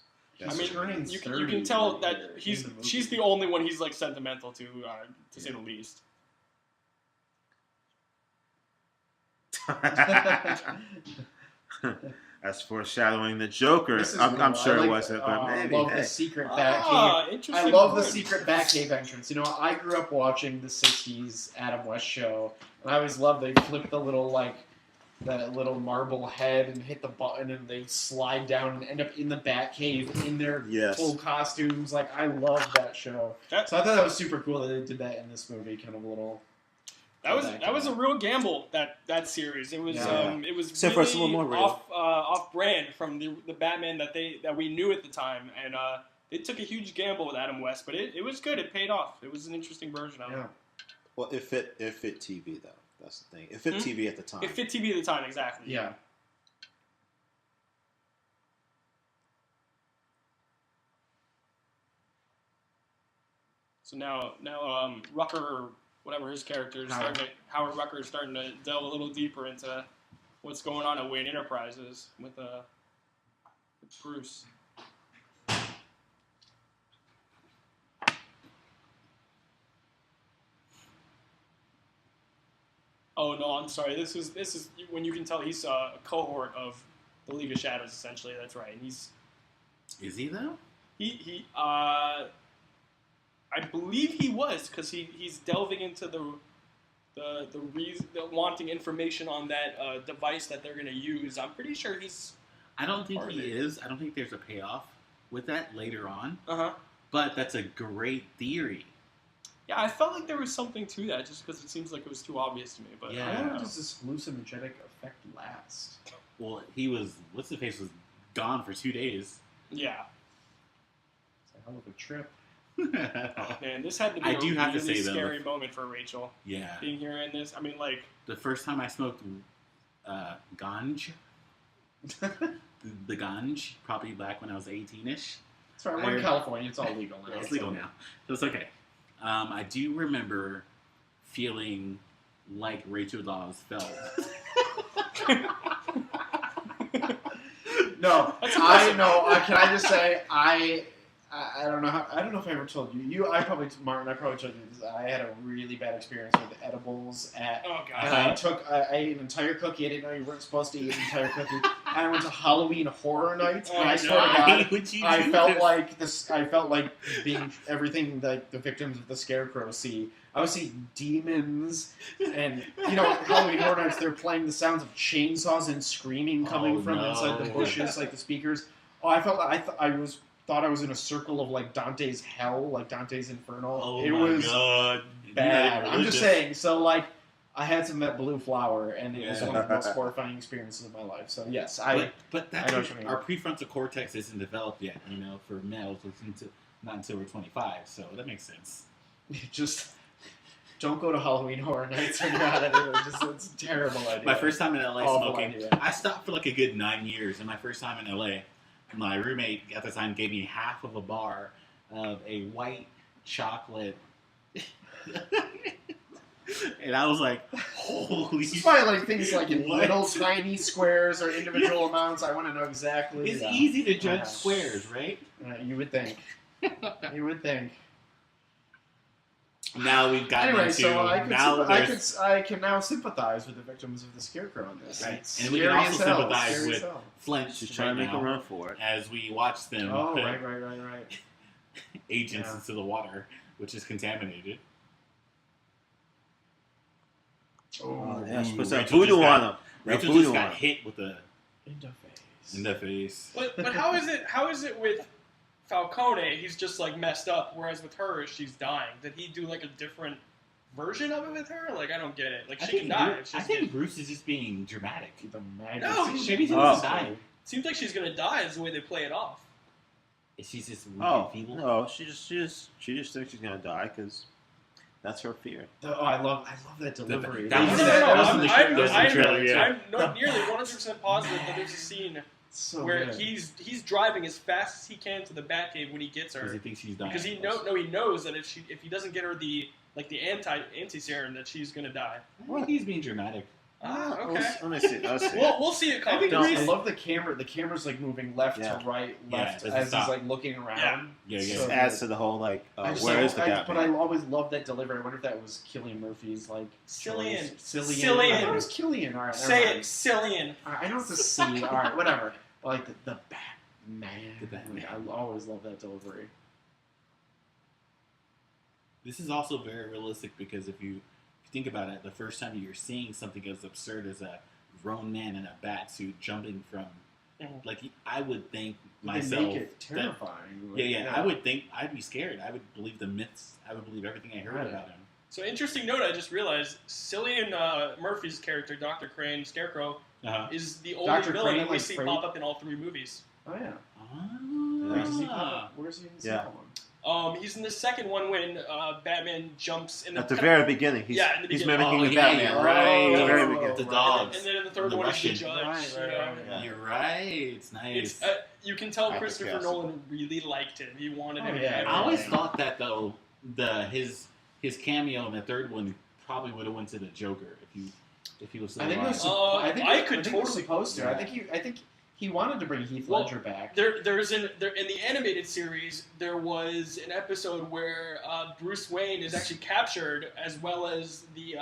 I mean, turning you 30 can tell right that there in she's the movie. she's the only one he's like sentimental to say the least. That's foreshadowing the Joker. This is I'm cool. sure I it like, wasn't, but maybe. I love hey. the secret Batcave. I Interesting. love the word. secret Batcave entrance. You know, I grew up watching the '60s Adam West show, and I always loved they flip the little that little marble head and hit the button, and they slide down and end up in the Batcave in their Yes. full costumes. Like, I love that show. That- So I thought that was super cool that they did that in this movie. Kind of a little. That was a real gamble, that series. It was Yeah. it was Except for someone really more real. off brand from the Batman that we knew at the time, and they took a huge gamble with Adam West, but it was good. It paid off. It was an interesting version of it. Yeah. Well, it fit TV though. That's the thing. It fit TV at the time. It fit TV at the time, exactly. Yeah. So now Rucker, or whatever his character is, Howard Rucker is starting to delve a little deeper into what's going on at Wayne Enterprises with Bruce. Oh no, I'm sorry. This is when you can tell he's a cohort of the League of Shadows. Essentially, that's right. And he's Is he though? I believe he was, because he's delving into the reason, wanting information on that device that they're going to use. I'm pretty sure he's. I don't think Part he of it. is. I don't think there's a payoff with that later on. Uh-huh. But that's a great theory. Yeah, I felt like there was something to that, just because it seems like it was too obvious to me. But Yeah. How long does this hallucinogenic effect last? Well, he was what's the face was gone for 2 days. Yeah, It's a hell of a trip. man, this had to be I do have to really say, though, scary moment for Rachel Yeah. being here in this. I mean, like, The first time I smoked ganj, the ganj, probably back when I was 18-ish. Sorry, we're in California. It's all legal now. It's legal now, so it's okay. I do remember feeling like Rachel Dawes felt. No, That's I impressive. know. Can I just say I don't know how. I don't know if I ever told you. Martin. I probably told you this. I had a really bad experience with edibles at. oh And god, I ate an entire cookie. I didn't know you weren't supposed to eat an entire cookie. I went to Halloween Horror Night, and I swear to Why God, would you I do felt this? like this. I felt like being everything that the victims of the Scarecrow see. I was seeing demons, and Halloween Horror Nights. They're playing the sounds of chainsaws and screaming coming from inside the bushes, like the speakers. Oh, I felt thought I was in a circle of like Dante's Hell, like Dante's Inferno. Oh it my was god! bad. I'm just saying. So like, I had some of that blue flower, and it was Yeah. one of the most horrifying experiences of my life. So yes, But I know that's what you mean. our prefrontal cortex isn't developed yet. For males, not until we're 25. So that makes sense. just don't go to Halloween Horror Nights when you're out of it. It's a terrible idea. My first time in LA Awful smoking, idea. I stopped for like a good 9 years. And my first time in LA, my roommate at the time gave me half of a bar of a white chocolate. And I was like, holy This is why I like things like in What? little tiny squares or individual amounts. I want to know exactly. It's easy to judge Yeah. squares, right? You would think. You would think. Now we've gotten Anyway, into so I can now sympathize with the victims of the Scarecrow in this. Right. It's And we can scary also as hell, sympathize scary with as hell. Flint She's trying to make a run for it. as we watch them Oh, put right. agents Yeah. into the water, which is contaminated. Oh, Yeah, she puts Rachel that voodoo just got- on him. That Rachel voodoo just on got him. hit with a in the face. in the face. but how is it with Falcone? He's just like messed up, whereas with her, she's dying. Did he do like a different version of it with her? Like, I don't get it. Like, she can die. I think Bruce is just being dramatic. The No, majesty. maybe he's Oh. dying. Seems like she's gonna die. Is the way they play it off. She's just weak Oh and feeble. no, she just thinks she's gonna die because that's her fear. I love that delivery. That was- No, that was in the trailer, yeah. I'm not nearly 100% positive that there's a scene where good. he's driving as fast as he can to the Batcave when he gets her. Because he thinks she's dying. Because he knows that if he doesn't get her the anti-serum that she's gonna die. I think he's being dramatic. Ah, okay. Let me see. Let's see. We'll see it I coming. think I love the camera. The camera's like moving left Yeah. to right, Yeah, left it doesn't as stop. he's like looking around. Yeah. Just adds to the whole like, where is the Batman? But I always loved that delivery. I wonder if that was Cillian Murphy's like Cillian. choice. Cillian. I thought it was Cillian. All right, Say never it, Cillian. mind. I don't have to see. All right, whatever. Like the Batman. The Batman. I always love that delivery. This is also very realistic because if you think about it, the first time you're seeing something as absurd as a grown man in a bat suit jumping from, like, I would think myself. They make it terrifying. I would think I'd be scared. I would believe the myths. I would believe everything I heard about him. So interesting note. I just realized Cillian Murphy's character, Dr. Crane, Scarecrow, is the only Dr. villain Crane, that we like see Freddy? pop up in all 3 movies. Oh yeah. Ah. Where's he in the Yeah. second one? He's in the second one when Batman jumps in At the very beginning, he's in the he's beginning. mimicking the yeah, Batman. you're right. At the very Oh, beginning. The dogs. And then in the third The one, he's the Russian. judge. Right, you know? right. Yeah. You're right. It's nice. It's, you can tell I Christopher guess. Nolan really liked him. He wanted him. Oh, yeah. in I always everything. thought that though his cameo in the third one probably would have went to the Joker if he was still I think it alive. was. I could it was totally- supposed to. Yeah. I think he wanted to bring Heath Well, Ledger back. There's in the animated series, there was an episode where Bruce Wayne is actually captured, as well as the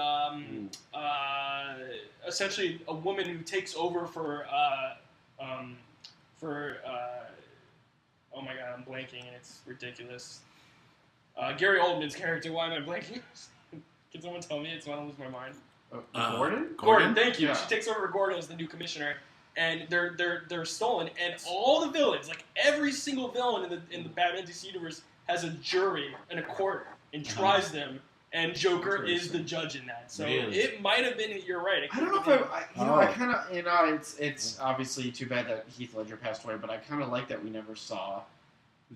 essentially a woman who takes over for oh my god, I'm blanking and it's ridiculous. Gary Oldman's character. Why am I blanking? Can someone tell me? It's going to lose my mind. Gordon? Gordon, thank you. Yeah. She takes over Gordon as the new commissioner, and they're stolen. And all the villains, like every single villain in the Batman DC universe, has a jury and a court and tries them. And Joker is the judge in that. So Really? it might have been. You're right. I don't know if I kind of, it's obviously too bad that Heath Ledger passed away, but I kind of like that we never saw.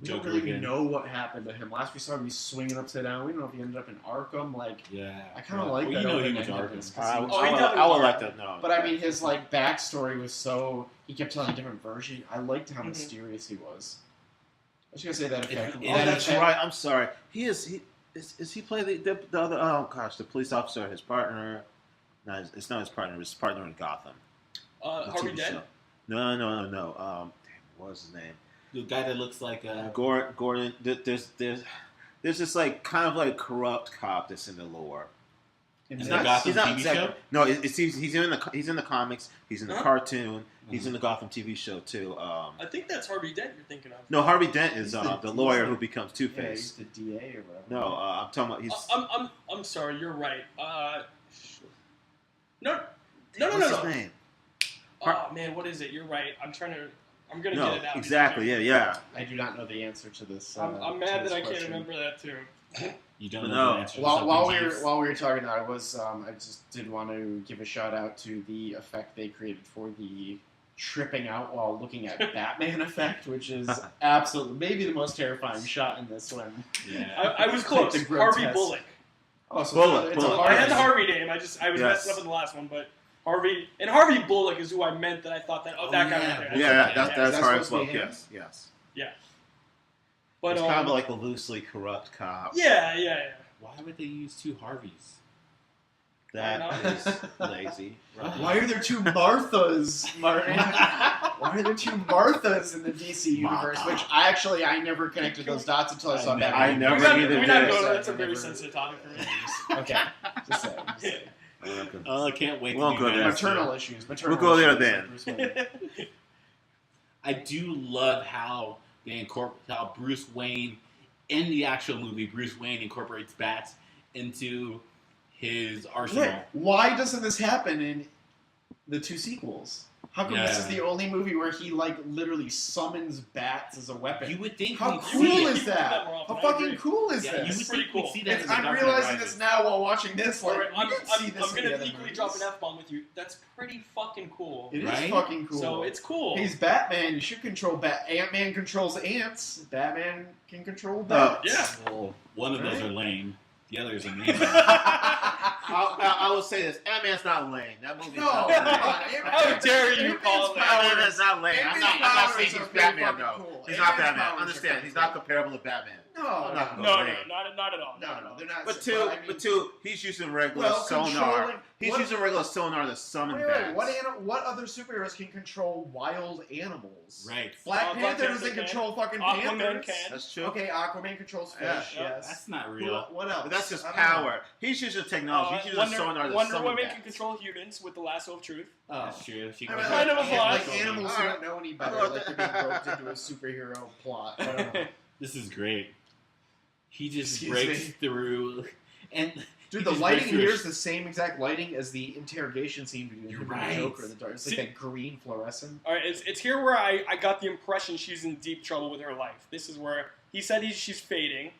We don't Joker really again. know what happened to him. Last we saw him, he's swinging upside down. We don't know if he ended up in Arkham. Like, Yeah. I kind of like that. You know he was open-endedness, Arkham. 'cause I he- would, Oh, he I definitely would like was. to know. But I mean, his like backstory was so he kept telling a different version. I liked how Mhm. mysterious he was. I was gonna say that effect. It- Oh, that that's effect- right. I'm sorry. Is he play the other? Oh gosh, the police officer, his partner. No, it's not his partner. It's his partner in Gotham. the Harvey TV Dent. show. No. Damn, what was his name? The guy that looks like Gordon. There's this like kind of like corrupt cop that's in the lore. In Is this- that Gotham TV exactly. show? No, he's in the comics. He's in the Huh? cartoon. He's in the Gotham TV show too. I think that's Harvey Dent you're thinking of. No, Harvey Dent is He's the- the lawyer he's who the- becomes Two Yeah, he's Face. the DA or whatever. No, I'm talking about he's. I'm sorry. You're right. No. What's his name? Oh man, what is it? You're right. I'm gonna No, get it out. exactly. Yeah. I do not know the answer to this. I'm to mad this that I can't question. remember that too. You don't No. know the answer. to While something, we James. were talking, I just did want to give a shout out to the effect they created for the tripping out while looking at Batman effect, which is absolutely maybe the most terrifying shot in this one. Yeah. I was close. The Harvey grotesque. Bullock. Oh, so Bullock, it's a Bullock. I Harvey. had the Harvey name. I was Yes. messing up in the last one, but Harvey Bullock is who I meant that I thought that that guy yeah. right there. Yeah, that's That's Harvey supposed to be Bullock. him? Yes. But It's kind of like a loosely corrupt cop. yeah. Why would they use two Harveys? That is lazy. Right? Why are there two Marthas, Martin? Why are there two Marthas in the DC universe? Martha. Which I never connected those dots until I saw I Batman. I never We're not, either we're not did. going. That's a I very never- sensitive topic for me. Okay, just saying. Oh, I can't wait. We won't to do go that. there. Maternal issues. Maternal We'll go there issues, then. like Bruce Wayne. I do love how they incorporate how Bruce Wayne in the actual movie. Bruce Wayne incorporates bats into his arsenal. Why doesn't this happen in the two sequels? How come this is the only movie where he like literally summons bats as a weapon? You would think. How cool is that? How fucking cool is You this? would think we'd see that. in The I'm Dark Knight realizing Rises. this now while watching this. Like, I'm see this going in to equally drop an F-bomb with you. That's pretty fucking cool. It is Right? fucking cool. So it's cool. He's Batman. You should control Ant-Man controls ants. Batman can control bats. Yeah. Well, one of those are lame. The other is amazing. I will say this: Ant-Man's not lame. That movie's No, not come lame. on. How dare you call it that? Ant-Man's not lame. I'm not saying he's Batman though. Cool. He's not Ant-Man's Batman. powers Understand? are He's cool. not comparable to Batman. No, I'm not No, gonna not at all. No, they're not. But two, he's using regular sonar. He's using regular sonar to summon bats. What other superheroes can control wild animals? Right. Black Black Panther Panther doesn't can. control fucking Aquaman panthers. can. That's true. Okay, Aquaman controls fish. Yeah. Yes. That's not real. What else? But that's just I don't know. power. He's using technology. He's using sonar to Wonder summon Woman bats. can control humans with the lasso of truth. Oh. That's true. She I mean, can- Kind of a like plus. animals who Alright. don't know any better, like they're being roped into a superhero plot. I don't know. This is great. He just Excuse breaks me. through, and Dude, he the just lighting breaks through here a is the same exact lighting as the interrogation scene between You're him right. and the Joker in the dark. It's like See- that green fluorescent. All right, it's here where I got the impression she's in deep trouble with her life. This is where he said she's fading,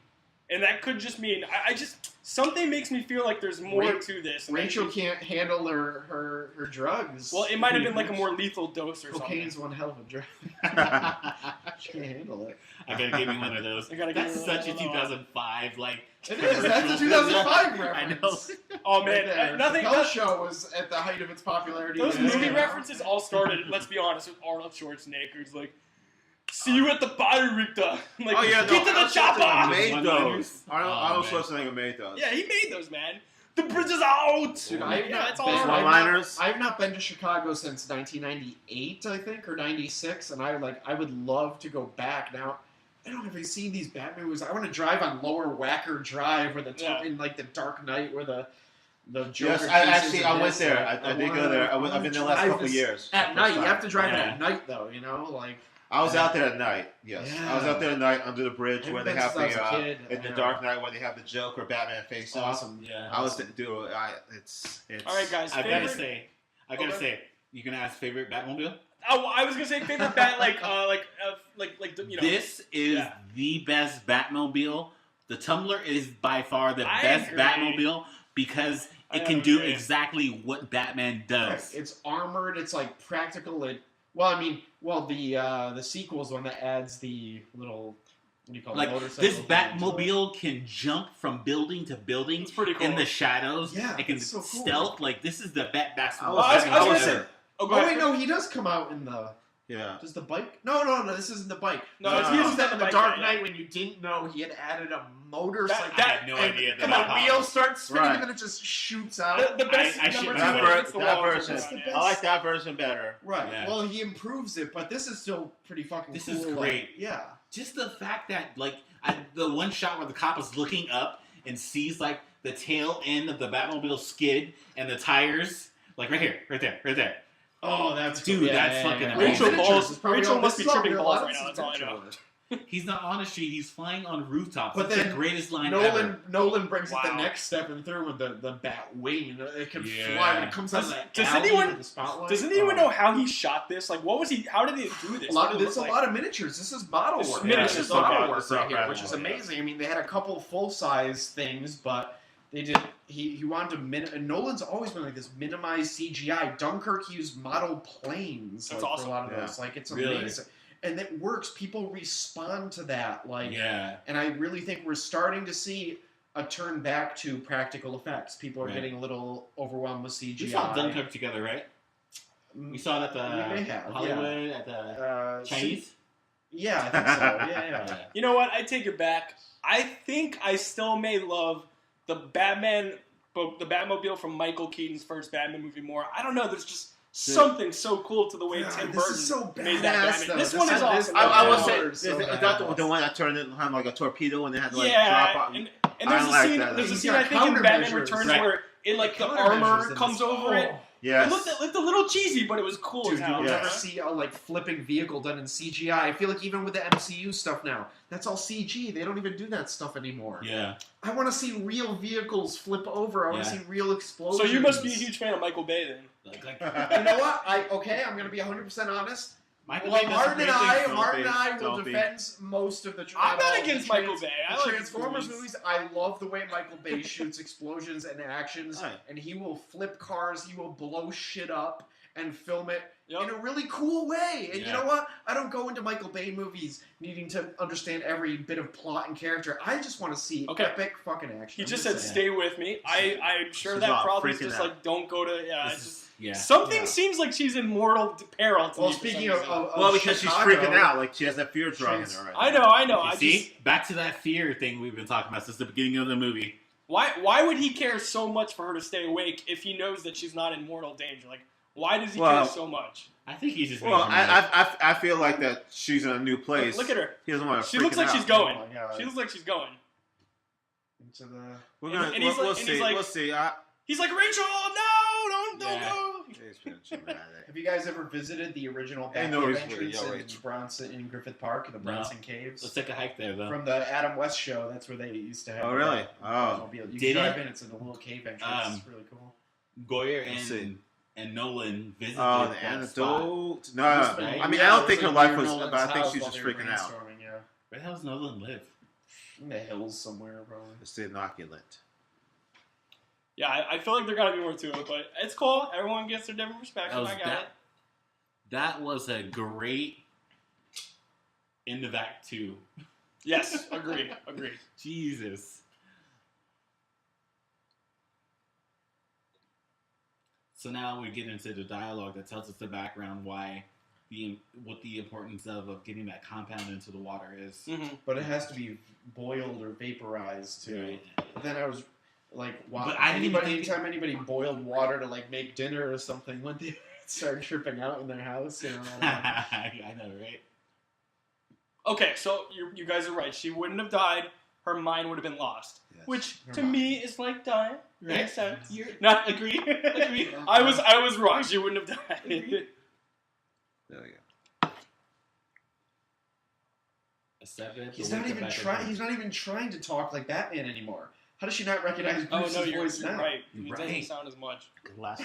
and that could just mean I just something makes me feel like there's more to this. And Rachel can't handle her drugs. Well, it might have been like a more lethal dose or Cocaine's something. one hell of a drug. She can't handle it. I gotta give me one of those. I gotta give That's me such a one of those. 2005 like. It is. That's a commercial. 2005 I reference. know. Oh Right man, there. nothing. The Hell Show was at the height of its popularity. Those Yeah. movie references all started. Let's be honest, with Arnold Schwarzenegger's like, "See you at the party, Richter." Like, Oh yeah, get to the chopper. Made One-liners. those. Oh, Arnold man. Schwarzenegger made those. Yeah, he made those, man. The bridge is out. Dude, I have yeah, not it's all been- Those right. one-liners. I have not been to Chicago since 1998, I think, or 96, and I would love to go back. Now, I don't know if you've seen these Batman movies. I want to drive on Lower Wacker Drive, where in like the Dark Knight, where the Joker. Yes, I went chases there. and I did go there. I've been there the last drive couple of this years. At night, you have to drive it Yeah. at night, though. You know, like I was out there at night. Yes, Yeah. I was out there at night under the bridge I where they haven't have been since I was a the kid. in the Yeah. Dark Knight where they have the Joker Batman face it's off. awesome. Yeah. I was dude. It's All right, guys. I gotta favorite- say, you can ask favorite Batmobile. Oh, I was gonna say favorite bat, like you know. This is yeah. the best Batmobile. The Tumbler is by far the I best agree. Batmobile because I it can do agree. exactly what Batman does. Right. It's armored. It's like practical. The sequel's one that adds the little what do you call it? Like Motorcycle this thing. Batmobile can jump from building to building It's pretty cool. in the shadows. Yeah, it can it's so cool. stealth. Like this is the best I Batmobile. was gonna there. say- Oh, go Oh ahead. wait, no, he does come out in the. Yeah. Does the bike? No. This isn't the bike. No, it's- he it's was that in the bike, Dark yeah. Knight when you didn't know he had added a motorcycle. I had no idea And that. the wheel starts spinning, Right. and then it just shoots out. The best I should- number that two ver- against the That wall. version. It's the I like that version better. Right. Yeah. Well, he improves it, but this is still pretty fucking This cool. is like- great. yeah. Just the fact that the one shot where the cop is looking up and sees like the tail end of the Batmobile skid and the tires, like right here, right there. Oh, that's Dude, cool. that's fucking amazing. Rachel Miniatures balls- is probably Rachel all- must this be is all tripping real. balls A lot right of now, this that's all I is know. miniature. He's not on the street. He's flying on rooftops. But It's then the greatest line ever. Nolan brings it the Wow. next step and through with the bat wing. It can Yeah. fly when it comes out of that Does alley anyone- with the spotlight. Does anyone know how he shot this? Like, what was he? How did he do this? What did it There's a look lot of miniatures. This is model This is work. miniatures, This is okay. model This work is right not here, bad. which is Yeah. amazing. I mean, they had a couple full size things, but they did. He wanted to and Nolan's always been like this minimized CGI. Dunkirk used model planes. That's like, awesome. For a lot of Yeah. those, like it's Really? amazing, and it works. People respond to that, like. Yeah. And I really think we're starting to see a turn back to practical effects. People are Right. getting a little overwhelmed with CGI. We saw Dunkirk together, right? We saw it at the We may have, Hollywood, at the Chinese. Yeah, I think so. Yeah. You know what? I take it back. I think I still may love the Batmobile from Michael Keaton's first Batman movie more. I don't know. There's just something so cool to the way God, Tim this Burton is so made that badass, Batman. though. This This one is is- awesome. I will Yeah. say, So is that badass. the one that turned into like a torpedo and they had to like Yeah, drop out? and I there's a like scene. that. There's a He's scene got I think in Batman countermeasures. Returns Right. where it like the Countermeasures armor in comes this. over it, Yes. It looked a little cheesy, but it was cool Dude, as hell. you'll Yes. never see a flipping vehicle done in CGI. I feel like even with the MCU stuff now, that's all CG. They don't even do that stuff anymore. Yeah. I want to see real vehicles flip over. I want to see real explosions. So you must be a huge fan of Michael Bay then. Like, You know what? I'm going to be 100% honest. Michael Well, Bay does Martin great and things. I will Don't be. defend most of the. I'm not against Michael Bay. I The like Transformers his movies. I love the way Michael Bay shoots explosions and actions, Right. and he will flip cars. He will blow shit up and film it Yep. in a really cool way. And you Yeah. know what? I don't go into Michael Bay movies needing to understand every bit of plot and character. I just want to see Okay. epic fucking action. He just I'm said, saying. "Stay with me." I'm sure She's that all probably is freaking just out. like, don't go to. Yeah, This it's just, is- yeah. something Yeah. seems like she's in mortal peril. To Well, me for speaking some of, reason. of Well, because Chicago, she's freaking out. Like, she has that fear drug in her right I now. know. You I see, just back to that fear thing we've been talking about since the beginning of the movie. why would he care so much for her to stay awake if he knows that she's not in mortal danger? Like, why does he Well, care so much? I think he's just. Well, being dramatic. I feel like that she's in a new place. Look at her. He doesn't want to She looks like she's Oh going. my God. She looks like she's going. Into the. We're gonna, and he's we'll like- and see. he's like- We'll see. He's like, Rachel, no, don't Yeah. go. Have you guys ever visited the original Hey, Batcave no, it's entrance really- in Rachel. Bronson in Griffith Park, the Bronson Caves? Let's take a hike there, though. From the Adam West show, that's where they used to have. Oh, really? the Oh. automobile. You Did can drive it? in. It's in a little cave entrance. Um, It's really cool. Goyer Let's see. and Nolan visited Oh, the that anecdote. spot. No, Right? I mean, Yeah, I don't it think her like life near was. Nolan's But I think house she's while just they were freaking out. brainstorming, Yeah, Where the hell does Nolan live? in the hills somewhere, probably. It's the inoculant. Yeah, I feel like there gotta be more to it, but it's cool. Everyone gets their different perspective. I got it. That was a great in the back too. Yes, agreed. Jesus. So now we get into the dialogue that tells us the background what the importance of getting that compound into the water is. Mm-hmm. But it has to be boiled or vaporized too. Right. But then I was like, wow. But I didn't even think- anytime anybody boiled water to like make dinner or something, when they start tripping out in their house, you know. I know, right? Okay, so you guys are right. She wouldn't have died. Her mind would have been lost, Yes. which Her to mind. me is like dying. Right. Makes sense. Not agree. Agree. I was wrong. She wouldn't have died. There we go. A seven. He's not even trying. He's not even trying to talk like Batman anymore. How does she not recognize Oh Bruce's no, you're voice now? right. It Right. doesn't sound as much.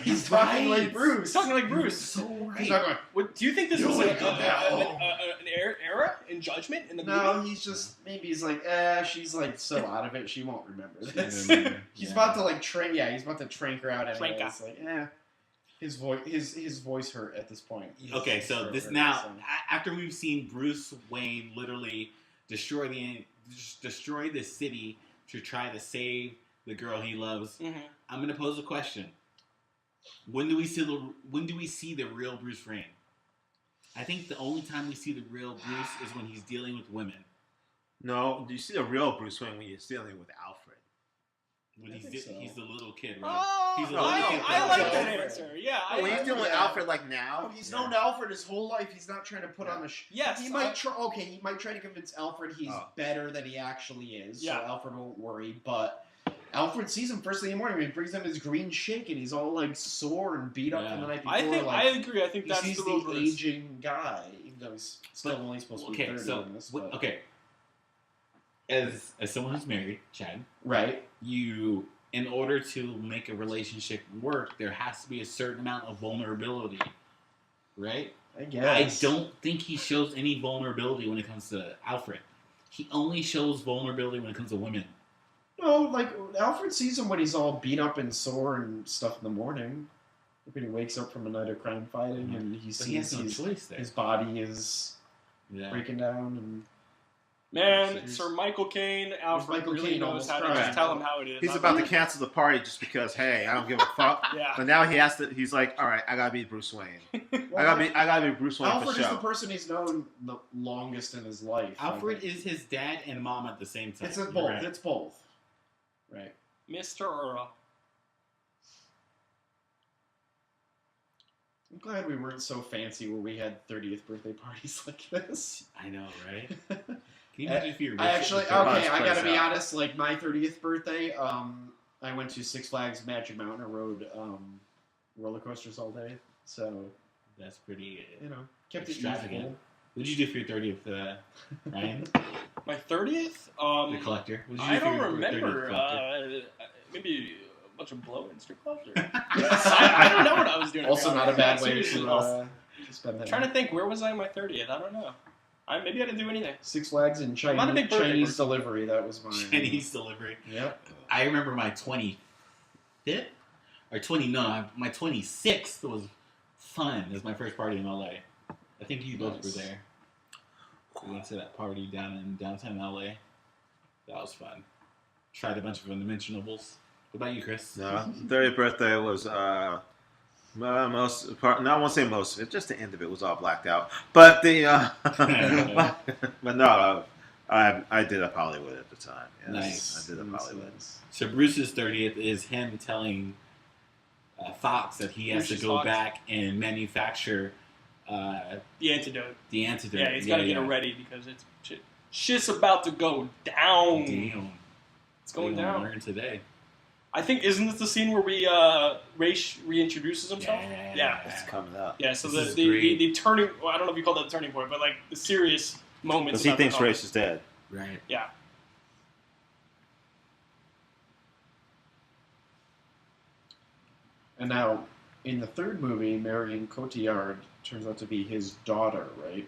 He's talking like Bruce. He's talking like Bruce. So right. He's not going. What, do you think this You is wake like up now. an era in Judgment in the No, movie? he's just maybe he's like, she's like so out of it, she won't remember this. Remember. He's Yeah. about to like trank. Yeah, he's about to trank her out. Anyway. Trank her. It's like, his voice hurt at this point. Okay, so His this throat now hurt, so. after we've seen Bruce Wayne literally destroy the city to try to save the girl he loves, Mhm. I'm gonna pose a question. When do we see the real Bruce Wayne? I think the only time we see the real Bruce is when he's dealing with women. No, you see the real Bruce Wayne when you're dealing with Alfred. When I he's think so. he's the little kid, right? Oh, He's a no, little I, kid. I like that Alfred. answer. Yeah, Oh, when I, he's dealing with yeah. Alfred like now. No, he's known Alfred his whole life. He's not trying to put on the. yes. He might try. Okay, he might try to convince Alfred he's better than he actually is. Yeah. So Alfred won't worry. But Alfred sees him first thing in the morning. He brings him his green shake, and he's all like sore and beat up from the night before. I think like, I agree. I think he that's sees the real the Bruce. aging guy, even though he's still But- only supposed to be Okay, 30 so in this. what- But, okay. As someone who's married, Chad, right. you in order to make a relationship work, there has to be a certain amount of vulnerability, right? I guess. I don't think he shows any vulnerability when it comes to Alfred. He only shows vulnerability when it comes to women. No, like Alfred sees him when he's all beat up and sore and stuff in the morning. When he wakes up from a night of crime fighting, and he But he has sees no choice there. his body is Yeah. breaking down, and Man, Here's- Sir Michael Caine, Alfred Michael really Caine knows almost how to cried. just tell him how it is. He's I'm about to like, cancel the party just because, hey, I don't give a fuck. Yeah. But now he has to. He's like, all right, I gotta be Bruce Wayne. I gotta be Bruce Wayne Alfred for is the show. person he's known the longest in his life. Alfred is his dad and mom at the same time. It's You're both. right. It's both. Right. Mr. Earl. I'm glad we weren't so fancy where we had 30th birthday parties like this. I know, right? Can you imagine if you're rich? I actually, and okay, I place gotta be out. honest, like my 30th birthday, I went to Six Flags Magic Mountain. I rode roller coasters all day. So That's pretty kept it extravagant. useful. What did you do for your 30th, Ryan? My 30th? The collector. What did you I do don't for your 30th remember. collector? Maybe a bunch of blow in strip clubs. I don't know what I was doing. Also, not a bad way Seriously. to spend that. I'm trying to think, where was I on my 30th? I don't know. Maybe I didn't do anything. Six Flags and I'm not a big birthday Chinese person. delivery. That was my Chinese delivery. Yep. I remember my 25th or 20. No, my 26th was fun. It was my first party in LA. I think you both were there. We went to that party down in downtown LA. That was fun. Tried a bunch of unmentionables. What about you, Chris? No, 30th birthday was most part. No, I won't say most of it. Just the end of it was all blacked out. But but no, I did up Hollywood at the time. Yes, Nice. I did up Hollywood. So Bruce's 30th is him telling Fox that he has Bruce's to go Fox. back and manufacture The antidote. the antidote. Yeah, he's got to get it ready because it's shit's about to go down. Damn. It's going We gonna down. learn today. I think, isn't this the scene where Raish reintroduces himself? Yeah. It's coming up. Yeah, so This is the great. turning, well, I don't know if you call that the turning point, but like the serious moments. Because he about the thinks comic. Race is dead. Right. Yeah. And now, in the third movie, Marion Cotillard turns out to be his daughter, right?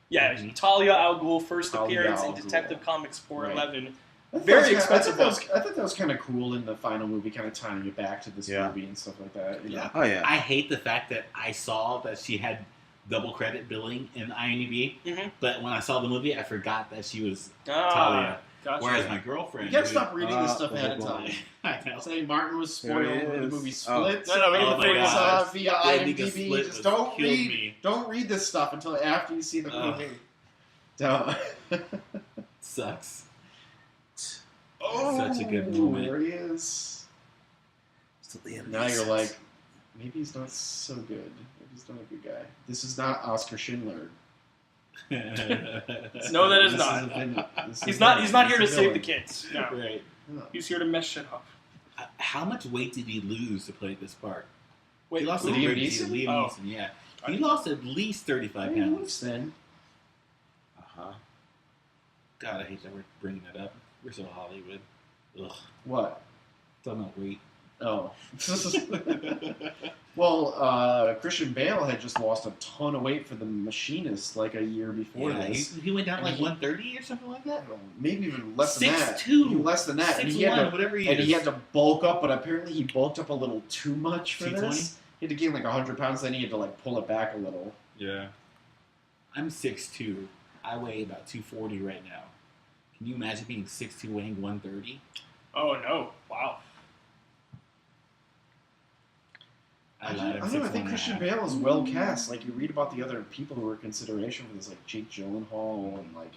Yeah, Mhm. Talia al Ghul, first Talia appearance in al Ghul. Detective Comics 411. I thought Very that was expensive kinda- book. I thought that was kind of cool in the final movie, kind of tying it back to this Yeah. movie and stuff like that. You know? Yeah. Oh yeah. I hate the fact that I saw that she had double credit billing in IMDb, Mhm. but when I saw the movie, I forgot that she was Ah, Talia. gotcha. Whereas my girlfriend, You gotta who- stop reading this stuff ahead of well, time. I know. Saying Martin was spoiled There he when the is. movie Oh. Split. No, we Oh can my figure this God. out. Via Yeah, because IMDb. Split Just was don't killed read. me. Don't read this stuff until after you see the Ugh. movie. Don't. Sucks. Oh, Such a good moment. There he is. It's the Liam Now you're Neeson. like, maybe he's not so good. Maybe he's not a good guy. This is not Oscar Schindler. No, that is This not. is a this He's is not. a- He's not here to this is a save the villain. kids. No, Right. No. he's here to mess shit up. How much weight did he lose to play this part? Wait, He lost who? a Liam great Neeson? deal. Liam Oh. Neeson, yeah. He lost at least 35 Hey, pounds. looks thin. Uh-huh. God, I hate that we're bringing it up. We're so Hollywood. Ugh. What? Talking about weight. Oh. Well, Christian Bale had just lost a ton of weight for The Machinist like a year before Yeah, this. he went down And like he- 130 or something like that. Maybe even less than that. 6'2". Even less than that. And he 6'1", had to, whatever he and is. he had to bulk up, but apparently he bulked up a little too much for 220? this. He had to gain like 100 pounds, then he had to like pull it back a little. Yeah. I'm 6'2". I weigh about 240 right now. Can you imagine being 6'2", weighing 130? Oh no! Wow. I lied, don't know. I 6'1" think Christian and a half. Bale is well cast. Like you read about the other people who were in consideration for this, like Jake Gyllenhaal and like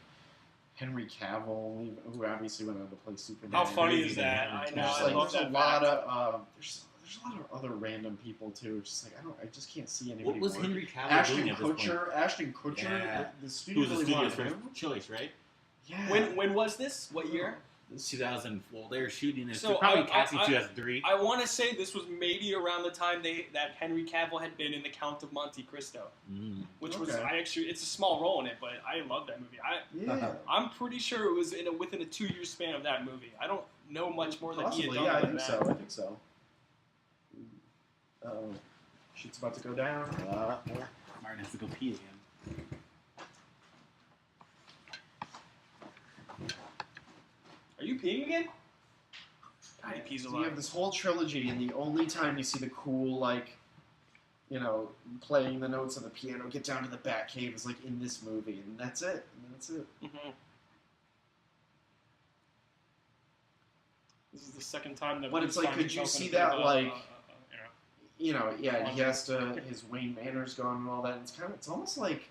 Henry Cavill, who obviously went on to play Superman. How funny crazy is that? man. I There's know. just, I like, love there's that. a lot fact. of there's a lot of other random people too. It's just like I just can't see anybody. What was working. Henry Cavill Ashton doing at this point? Kutcher? Ashton Kutcher. Yeah. The Who studio was the really studio's wanted first him. choice, right? Yeah. When was this? What year? 2000. Well, they were shooting this. So They're probably I- casting I- 2003. I want to say this was maybe around the time that Henry Cavill had been in The Count of Monte Cristo, which was Okay. it's a small role in it, but I love that movie. Yeah. I'm pretty sure it was within a 2-year span of that movie. I don't know much more than Possibly. he had Yeah, done I than think that. so. I think so. Shit's about to go down. Martin has to go pee again. Are you peeing again? God, he pees a So you lot. have this whole trilogy, and the only time you see the cool, like, playing the notes on the piano, get down to the Batcave is like in this movie, and that's it. Mhm. This is the second time that. But it's Bruce like, finds could you himself see in a bit that, of a, like, you know. Yeah, he has to. His Wayne Manor's gone and all that. It's almost like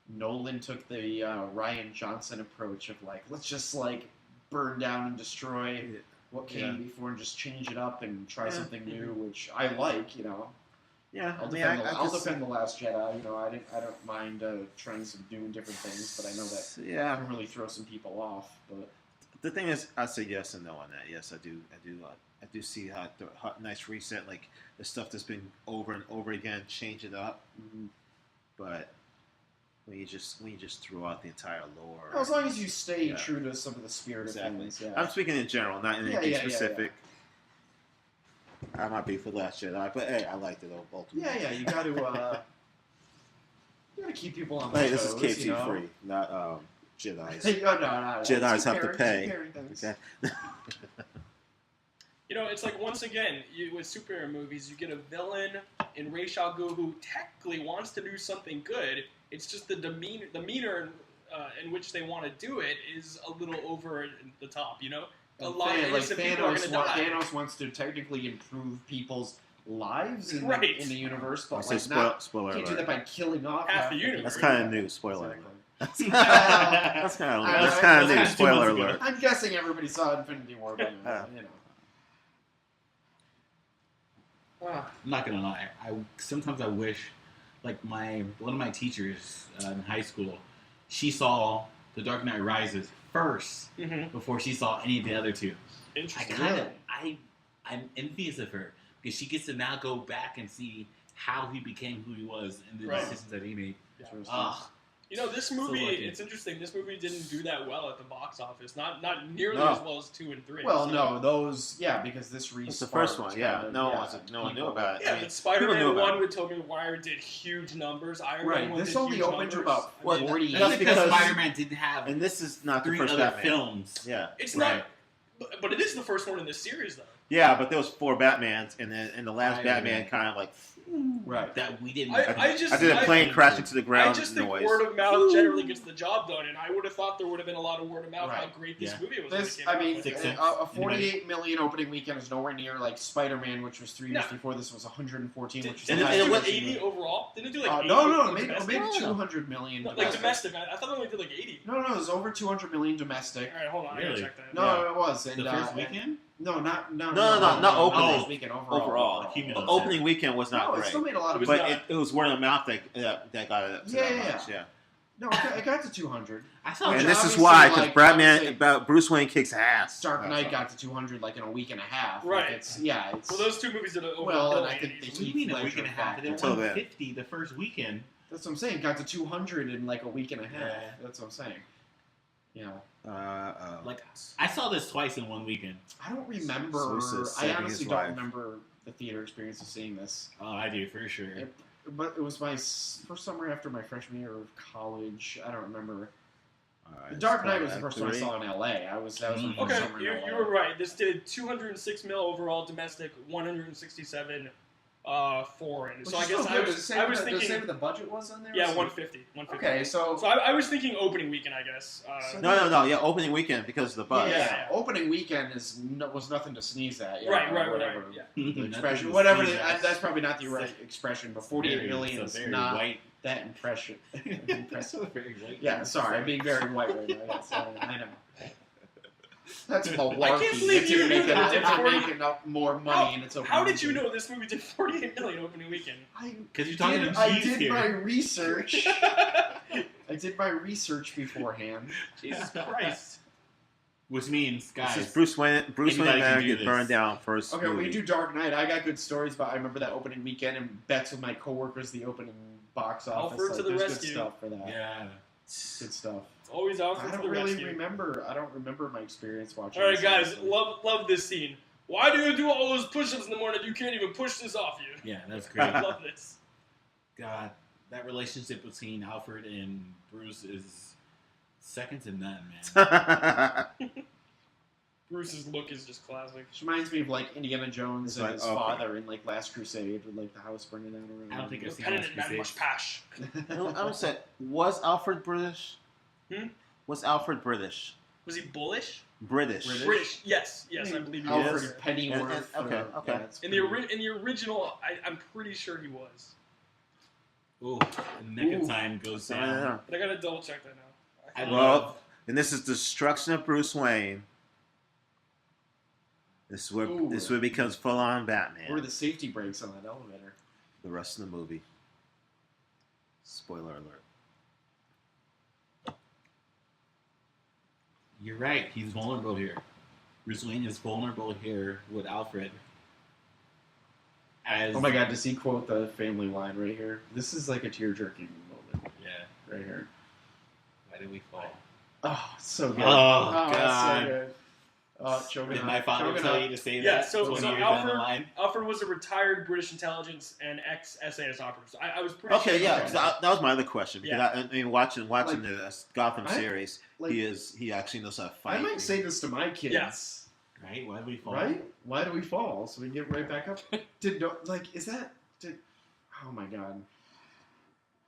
Nolan took the Ryan Johnson approach of like, let's just like burn down and destroy what came Yeah. before and just change it up and try something new, which I like. Yeah, I'll defend the Last Jedi. I don't mind trying some new and different things, but I know that Yeah, can really throw some people off. But The thing is, I say yes and no on that. Yes, I do. I do see how nice reset, like the stuff that's been over and over again, change it up. But when you just throw out the entire lore, As long as you stay true to some of the spirit of things. Yeah. I'm speaking in general, not in anything specific. I might be for Last Jedi, but hey, I liked it ultimately. Yeah. You got to keep people on the Hey, toes. this is KT free, not Jedi's. No. Jedis have to pay. Okay. You know, it's like, once again, with superhero movies, you get a villain in Ra's al Ghul who technically wants to do something good. It's just the demeanor in which they want to do it is a little over the top, you know? A lot of innocent people are going to die. Thanos wants to technically improve people's lives in the universe, but spoiler can't alert. do that by killing off half the universe. That's kind of new. Spoiler alert. Exactly. That's kind of new. Spoiler alert. I'm guessing everybody saw Infinity War by now, you know. I'm not gonna lie. Sometimes I wish, like one of my teachers in high school, she saw The Dark Knight Rises first before she saw any of the other two. Interesting. I'm envious of her because she gets to now go back and see how he became who he was and the decisions that he made. You know, this movie, it's interesting. This movie didn't do that well at the box office. Not nearly as well as 2 and 3. Well, no, those, because this It's the first one, no one knew about it. Yeah, but Spider-Man 1 with Tobey Maguire did huge numbers. Iron Man 1 this did only huge opened to numbers. about 48. That's because Spider-Man didn't have And this is not the 3 first other Batman. films. Yeah. It's not, but it is the first one in this series, though. Yeah, but there was 4 Batmans, and then the last Batman kind of like that we didn't. I did a plane crash into the ground. I just think noise. word of mouth generally gets the job done, and I would have thought there would have been a lot of word of mouth how great this movie was. A 48 million opening weekend is nowhere near like Spider-Man, which was 3 years before this was 114, which is and it went 80 overall. Didn't it do like 80? No, maybe 200 million. Like domestic. I thought it only did like 80. No, it was over 200 million domestic. All right, hold on, I gotta check that. No, it was. And, the first weekend. No, not opening weekend. Overall. The opening weekend was not great. It still made a lot of money. But it was word of mouth that got it up to that much. Yeah. No, it got to 200. And this is why, because Bruce Wayne kicks ass. Dark Knight got to 200 like in a week and a half. Right. It's well, those two movies did over. Well, and I think the Heath Ledger a week and a half. It did 150 the first weekend. That's what I'm saying. Got to 200 in like a week and a half. Yeah. That's what I'm saying. Yeah. Like I saw this twice in one weekend. I don't remember. I honestly don't remember the theater experience of seeing this. Oh, I do for sure. But it was my first summer after my freshman year of college. I don't remember. The Dark Knight was the first one I saw in L.A. That was my first summer in LA. You were right. This did 206 mil overall domestic, 167 foreign. So I guess I was thinking. The same the budget was on there. Yeah, 150. Okay, so I was thinking opening weekend, I guess. No. Yeah, opening weekend because of the buzz. Yeah. Opening weekend was nothing to sneeze at. Yeah, right. Whatever. Yeah. The expression, whatever. That's probably not the right expression, but 48 million is not white. That impression. So very white. Yeah, sorry, I'm being very white right now. Yes, I know. That's malarkey. I can't believe you knew that it did make enough more money in its opening. How did you know this movie did 48 million opening weekend? Because you're talking to I did my research. I did my research beforehand. Jesus Christ. Which means, guys, this is Bruce Wayne Manor get burned down first. Okay, we do Dark Knight. I got good stories, but I remember that opening weekend and bets with my coworkers the opening box office. Alfred to the rescue. Good stuff for that. Yeah. Good stuff. It's always Alfred to the rescue. I don't remember my experience watching. All right, guys, love this scene. Why do you do all those push-ups in the morning? You can't even push this off you. Yeah, that's great. I love this. God, that relationship between Alfred and Bruce is second to none, man. Bruce's look is just classic. Which reminds me of like Indiana Jones and his father in like Last Crusade with like the house burning down around. I don't think I've seen Last Crusade. Much pash. I don't say. Was Alfred British? Was Alfred British? Was he bullish? British. Yes, I believe he Alfred is. Pennyworth. Okay. Yeah, in the original, I'm pretty sure he was. Ooh, the neck of time goes down. But I gotta double check that now. And this is destruction of Bruce Wayne. This is where it becomes full on Batman. Where are the safety brakes on that elevator? The rest of the movie. Spoiler alert. You're right. He's vulnerable here. Bruce Wayne is vulnerable here with Alfred. Oh my god, does he quote the family line right here? This is like a tear-jerking moment. Yeah. Right here. Why did we fall? Oh, so good. Oh, It's God. so good. Choking Did up, my father choking tell up. you to say Yeah, that? so when you were down the line? Alfred was a retired British intelligence and ex-SAS operative. So I was pretty Okay, sure. yeah, 'cause that was my other question. Because Yeah. I mean, watching Like, the Gotham series, like- he actually knows how to fight. I might say this to my kids. Yes. Right? Why did we fall? Right? Why do we fall? So we can get right back up? Oh my god.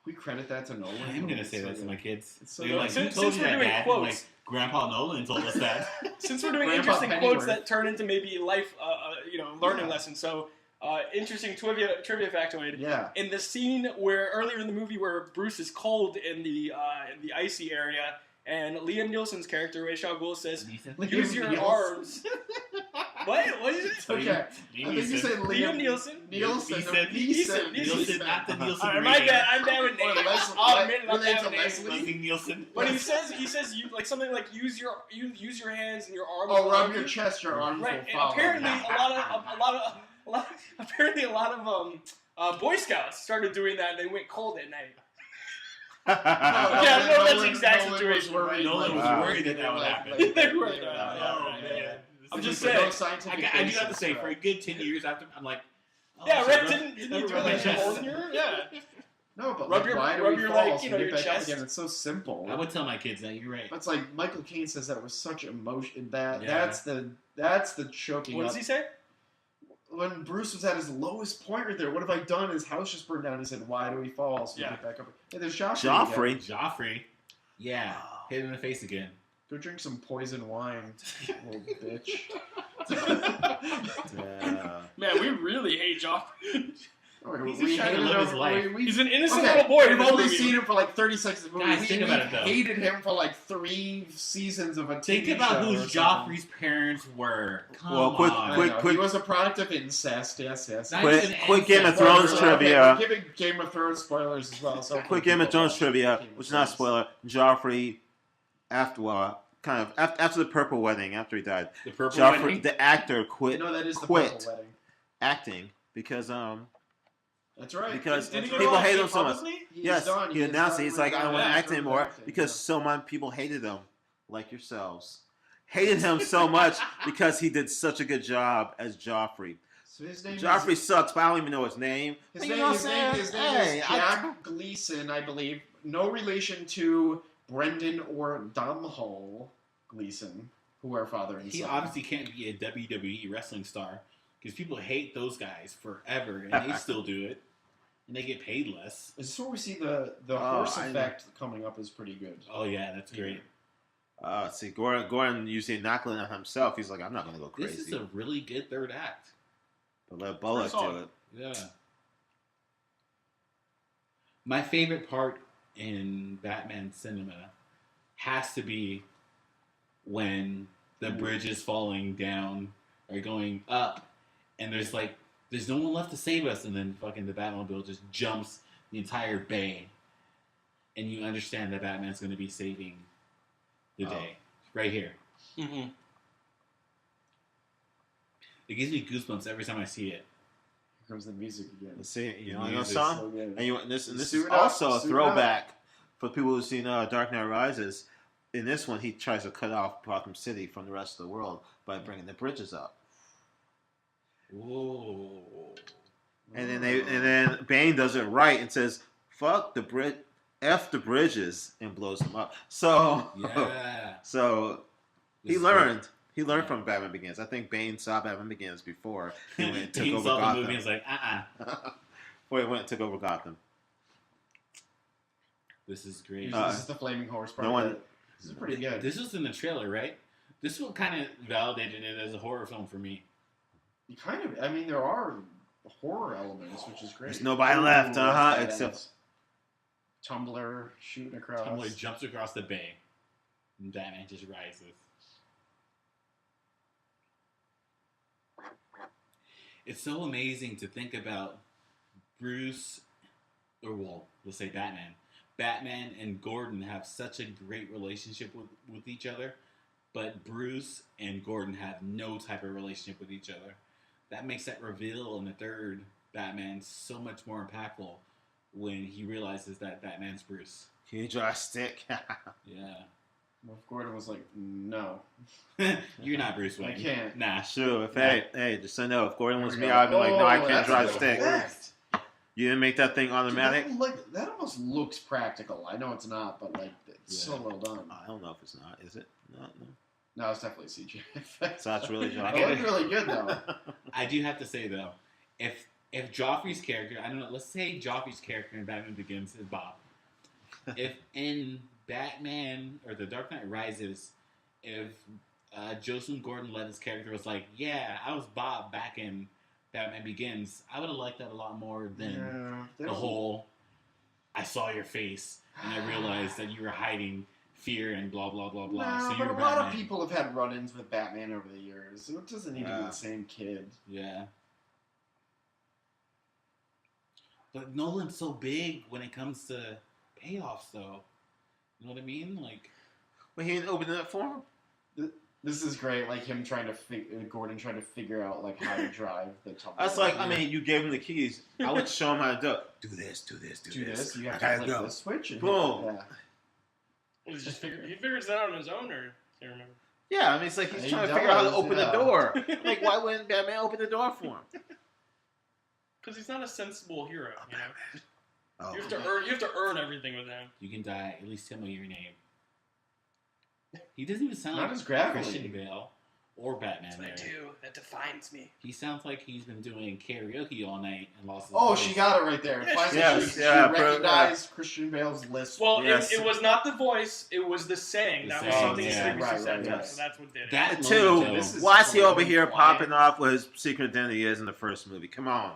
We credit that to Nolan. I'm going to say that to my kids. It's so They're good. like, who Since told you we're that, doing Dad? I'm quotes- like, Grandpa Nolan told us that. Since we're doing Grandpa interesting Pennyworth. quotes that turn into maybe life, learning lessons. So, interesting trivia factoid. Yeah. In the scene where earlier in the movie where Bruce is cold in the icy area, and Liam Nielsen's character Ra's al Ghul says, "Use your Nielsen. arms." What? What is it? Okay. I think you said Liam Nielsen. Nielsen. Nielsen. Nielsen, not the Nielsen. All right, my bad. I'm bad with names. I'll admit it. I'm bad with names. Leslie Nielsen. But he says you like something like use your hands and your arms. Oh, rub around your you. chest, your arms Right. will And follow. apparently, a lot of Boy Scouts started doing that, and they went cold at night. Oh, Yeah, I know that's the exact Nolan situation. was worried. Nolan was Wow. worried that would happen. They were. Oh, man. I'm just There's saying. no scientific I do have to basis say, for for a it. good 10 years after, I'm like, oh, Yeah, so Red rub- didn't you do rub my like chest. holding your yeah. No, but Rub like, your- why do rub we your, fall? like, So you know, we your get back up chest. again. It's so simple. I would tell my kids that. You're right. It's like Michael Caine says that with such emotion. That Yeah. that's the choking What up. does he say? When Bruce was at his lowest point right there, what have I done? His house just burned down. He said, "Why do we fall?" So we Yeah. get back up. Hey, there's Joffrey. Joffrey. again. Joffrey. Yeah. Hit him in the face again. Go drink some poison wine, little bitch. Yeah. Man, we really hate Joffrey. He's just trying to live his life. He's an innocent Okay, little boy. in we've this only movie. seen him for like 30 seconds of the movie. Guys, think about it, though. Hated him for like 3 seasons of a TV Think about show who or something. Joffrey's parents were. Come Well, quick- on. I quick- know, he was a product of incest. Yes. Not Quick- even quick Game of incest. Thrones Okay, trivia. we're giving Game of Thrones spoilers as well. So Quick Game of Thrones trivia, which is not a spoiler. Joffrey, after the Purple Wedding, after he died, The purple Joffrey, wedding? the actor, You know that is the quit Purple Wedding. acting because That's right. because Did he That's go people on hate tape him so much. publicly? He's Yes, done. he announced it. He's like, I don't want to Yeah, act anymore because so many people hated him, like yourselves. Hated him so much because he did such a good job as Joffrey. So his name Joffrey is, sucks, but I don't even know his name. his But name, you know his what name, I'm his saying? name Hey, is Jack Gleason, I believe. No relation to Brendan or Domhnall Gleason, who are father and He son. obviously can't be a WWE wrestling star because people hate those guys forever and they still do it and they get paid less. Is this where we see the horse effect coming up is pretty good. Oh yeah, that's great. See, Gordon usually knuckling on himself. He's like, I'm not going to go crazy. This is a really good third act. But let Bullock Pretty do solid. it. Yeah. My favorite part in Batman cinema has to be when the bridge is falling down or going up, and there's no one left to save us, and then fucking the Batmobile just jumps the entire bay, and you understand that Batman's going to be saving the day right here. Mm-hmm. It gives me goosebumps every time I see it. Here comes the music again. Let's see, you know, Music. song? So good. And this is Suit up, also a suit throwback for people who've seen Dark Knight Rises. In this one, he tries to cut off Gotham City from the rest of the world by bringing the bridges up. Whoa. And then Bane does it right and says, "Fuck the bridge, f the bridges," and blows them up. So Yeah. so This he is learned. He learned from Batman Begins. I think Bane saw Batman Begins before he went and took He over saw the Gotham. movie and was like, Before he went and took over Gotham. this is great. This is the flaming horse part. no one- This is pretty good. This was in the trailer, right? This one kind of validated it as a horror film for me. You kind of, I mean, there are horror elements, which is great. There's nobody left, that's except badass. Tumbler shooting across. Tumbler jumps across the bay, and Batman just rises. It's so amazing to think about Bruce, or well, let's say Batman. Batman and Gordon have such a great relationship with each other, but Bruce and Gordon have no type of relationship with each other. That makes that reveal in the third Batman so much more impactful when he realizes that Batman's Bruce. Can you draw a stick? Yeah. Well, if Gordon was like, no. You're not Bruce Wayne. I can't. Nah. Sure. If Nah. hey, just so you know, if Gordon was me, I'd be like, no, I can't draw a stick. You didn't make that thing automatic? Dude, that almost looks practical. I know it's not, but like it's so well done. I don't know if it's not. Is it? No. No, it's definitely CGI. So that's really Joffrey. It looked really good though. I do have to say though, if Joffrey's character, I don't know, let's say Joffrey's character in Batman Begins is Bob. If in Batman or The Dark Knight Rises, if Joseph Gordon-Levitt's character was like, yeah, I was Bob back in Batman Begins, I would have liked that a lot more than the whole, I saw your face and I realized that you were hiding fear and blah, blah, blah, blah. No, so but you're a lot Batman. of people have had run-ins with Batman over the years. So it doesn't need to be the same kid. Yeah. But Nolan's so big when it comes to payoffs, though. You know what I mean? Like, But he didn't open it up for him? This is great, like him trying to Gordon trying to figure out like how to drive the tumbler. That's like, I mean, you gave him the keys. I would show him how to do it. Do this, do this, do this. You have I to gotta flip go. this switch. And Boom. Yeah. He figures that out on his own, or can't remember. Yeah, I mean, it's like he's He trying to figure out how to does, open the yeah. door. Like, why wouldn't Batman open the door for him? Because he's not a sensible hero, you know. Oh, You have to earn everything with him. you can die. At least tell me your name. He doesn't even sound Not like as graphically. Christian Bale or Batman there. That defines me. He sounds like he's been doing karaoke all night and lost his Oh, voice. she got it right there. Yeah, Finally, yes, she yeah, recognized Christian Bale's list. Well, Yes. it was not the voice; it was the saying. The That was saying, something yeah. Stevie Right, said right, to right. us, so that's what did it. That Two, moment, This though, is why is he so over here quiet. popping off what his secret identity is in the first movie? Come on.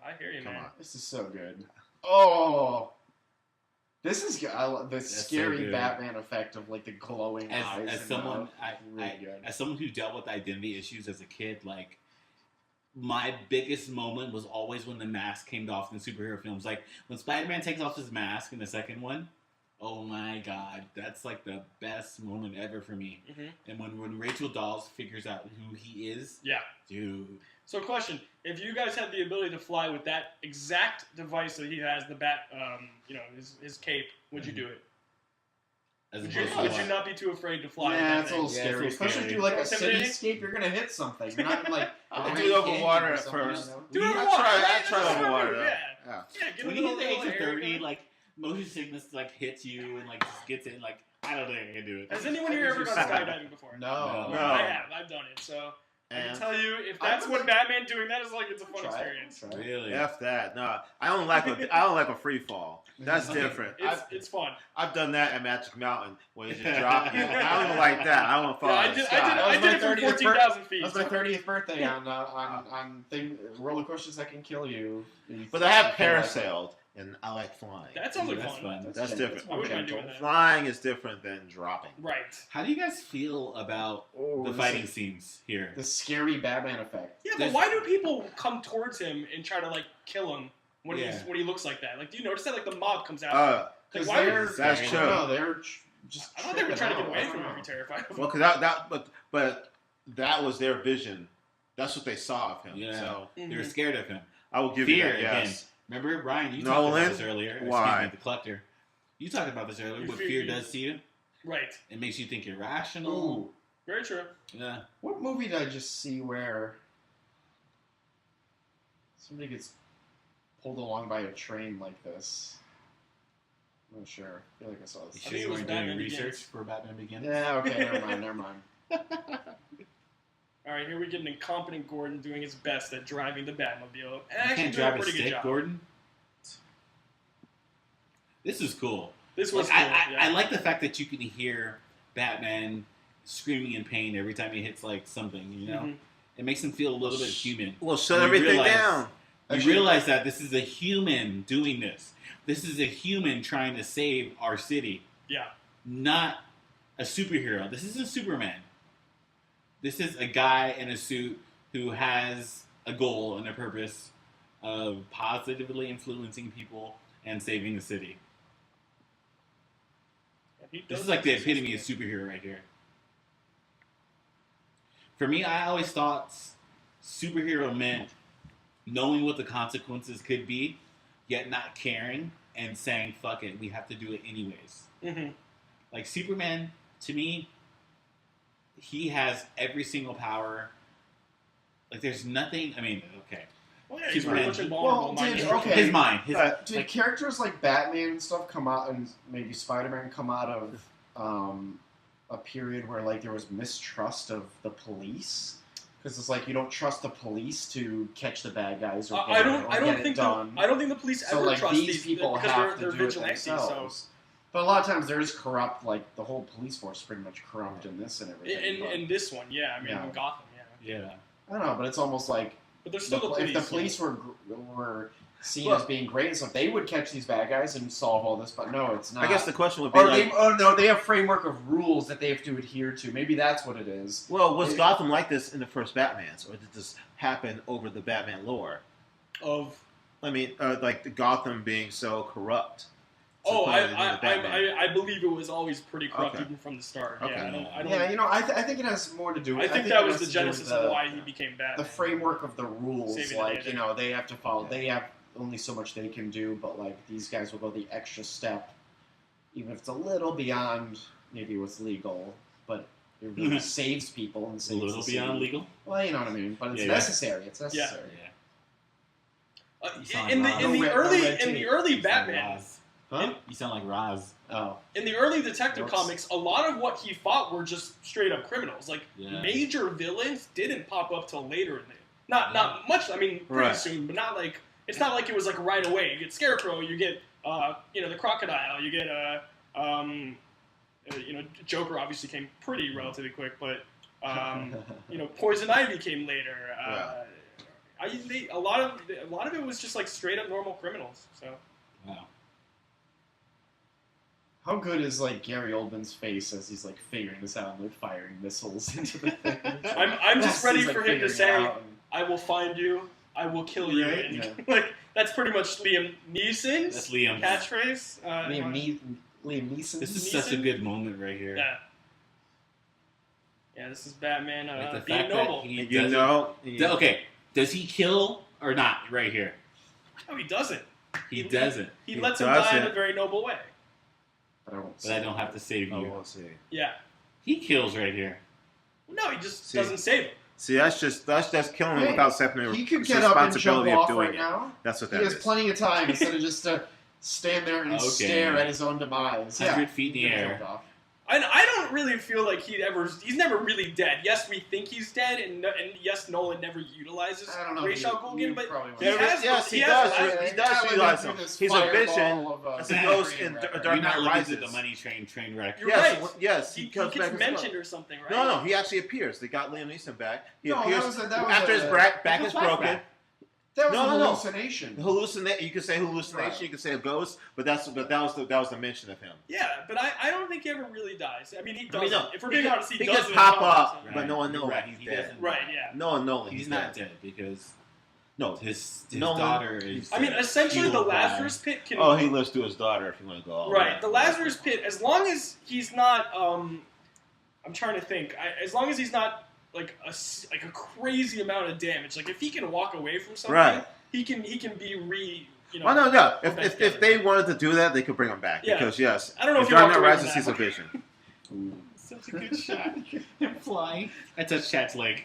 I hear you, Come man. on. This is so good. Oh, this is good. I love the so scary good. Batman effect of like the glowing eyes. as and someone mouth. Really good. as someone who dealt with identity issues as a kid, like my biggest moment was always when the mask came off in superhero films. Like when Spider-Man takes off his mask in the second one. Oh my god, that's like the best moment ever for me. Mhm. And when Rachel Dawes figures out who he is, Yeah. dude. So, question: if you guys had the ability to fly with that exact device that he has, the bat, his cape, would you do it? As Would opposed to you what? not be too afraid to fly? Yeah, with it's that a little thing? Yeah, scary. it's a little Especially if scary. you do like a Intimidating? cityscape, you're gonna hit something. You're not like I'll do it over water at first. Do it I over water. I tried That's over water. perfect, Yeah. Yeah, get a When you little hit the age of air 30, gun. like motion sickness like hits you and like just gets in. Like I don't think I can do it. Has anyone here ever gone skydiving before? No. No. I have. I've done it. So I can And tell you, if that's what Batman doing, that is like it's a fun Try it, experience. try it. Really? F that. No, I don't like a free fall. That's different. It's fun. I've done that at Magic Mountain where you just drop. I don't even like that. I don't fall. Yeah, out of the sky. I did it from 30th 14,000 feet. That was my 30th birthday on roller coasters that can kill you. But I have parasailed, and I like flying. That sounds like That's fun. fun. That's different. I wouldn't mind doing that. Flying is different than dropping. Right. How do you guys feel about the fighting scenes here? The scary Batman effect. Yeah, but why do people come towards him and try to like kill him when Yeah. when he looks like that? Like, do you notice that like the mob comes out? Uh, Like, Because why they're would- That's true. No, they're just. I thought they were trying to get tripping away out. from him. Be terrified of him. well, because but that was their vision. That's what they saw of him. Yeah. So They were scared of him. I will give Fear you that. Yes. again. Remember, Brian, you Nolan? talked about this earlier. Why? Excuse me, the collector. You talked about this earlier. What fear does to you? Right. It makes you think you're rational. Ooh, Very true. Yeah. what movie did I just see where somebody gets pulled along by a train like this? I'm not sure. I feel like I saw You this. sure think you it was weren't doing Batman research Begins. for Batman Begins? Yeah, okay, never mind. All right, here we get an incompetent Gordon doing his best at driving the Batmobile. You Actually, can't doing drive a a pretty good stick, job. Gordon. This is cool. This was Like, cool. I yeah. like the fact that you can hear Batman screaming in pain every time he hits like something. You know, Mhm. it makes him feel a little bit human. Well, shut You everything realize- down. You Actually- realize that this is a human doing this. This is a human trying to save our city, Yeah. not a superhero. This isn't Superman. This is a guy in a suit who has a goal and a purpose of positively influencing people and saving the city. He This does is like the this. epitome of superhero right here. For me, I always thought superhero meant knowing what the consequences could be, yet not caring and saying, fuck it, we have to do it anyways. Mm-hmm. Like, Superman, to me, he has every single power. Like, there's nothing, I mean, okay. Well, yeah, he's pretty much invulnerable. His mind. Did characters like Batman and stuff come out, and maybe Spider-Man come out of a period where like there was mistrust of the police? Because it's like you don't trust the police to catch the bad guys. Or I don't think the police ever like, trust these people because they're they're vigilantes. So. But a lot of times there is corrupt, like the whole police force is pretty much corrupt in this and everything. In this one, yeah. I mean, in Gotham, yeah. I don't know, but it's almost like. But there's still the police. If the police were seen as being great and stuff, they would catch these bad guys and solve all this. But no, it's not. I guess the question would be they have framework of rules that they have to adhere to. Maybe that's what it is. Well, was Gotham like this in the first Batmans, or did this happen over the Batman lore? Like the Gotham being so corrupt. I believe it was always pretty corrupt even from the start. Okay. Yeah, I think it has more to do with... I think that was the genesis of why he became Batman. The framework of the rules, they have to follow... They have only so much they can do, but, like, these guys will go the extra step, even if it's a little beyond maybe what's legal, but it really saves people and saves a little beyond legal? Well, you know what I mean, but it's necessary. It's necessary. Yeah. In the early Batman... Huh? You sound like Roz. Oh. In the early detective comics, a lot of what he fought were just straight up criminals. Like major villains didn't pop up till later in the not much. I mean, pretty soon, but not like it's not like it was like right away. You get Scarecrow, you get the Crocodile, you get Joker obviously came pretty relatively quick, but Poison Ivy came later. A lot of it was just like straight up normal criminals. So. Wow. How good is like Gary Oldman's face as he's like figuring this out and like firing missiles into the thing? I'm just ready for him to say, "I will find you, I will kill you." Right? And, like that's pretty much Liam Neeson's That's Liam's catchphrase. Liam Neeson. This is such a good moment right here. Yeah, this is Batman like being noble. Okay, does he kill or not right here? No, he doesn't. He doesn't. He lets him die in a very noble way. But I don't have to save you. I won't see. Yeah. He kills right here. No, he just doesn't save him. See, that's just killing him without accepting he could get up and jump off right now. That's what that is. He has plenty of time instead of just to stand there and stare at his own demise. 100 feet in the air. I don't really feel like he's never really dead. Yes, we think he's dead, and yes, Nolan never utilizes Ra's al Ghul Ghul, but he does utilize him. He's a vision as a ghost in Dark Knight Rises. The money train wreck. You're right. Yes, he gets mentioned or something, right? No, he actually appears. They got Liam Neeson back. He appears after his back is broken. That was a hallucination. You could say hallucination. You could say a ghost, but that was the mention of him. Yeah, but I don't think he ever really dies. I mean, he doesn't. If we're being honest, he doesn't pop up, but no one knows he's dead. Right? Yeah. No one knows he's not dead because his Nolan, daughter is. I mean, essentially, the Lazarus Pit can. Oh, he lives to his daughter. If you want to go all right, the Lazarus Pit. As long as he's not, I'm trying to think. As long as he's not like a crazy amount of damage. Like if he can walk away from something. Right. He can be Well, no. If they wanted to do that, they could bring him back. Yeah. Because yes, I don't know if Dark Knight Rises sees a vision. Ooh, such a good shot. Him flying. I touched Chat's leg.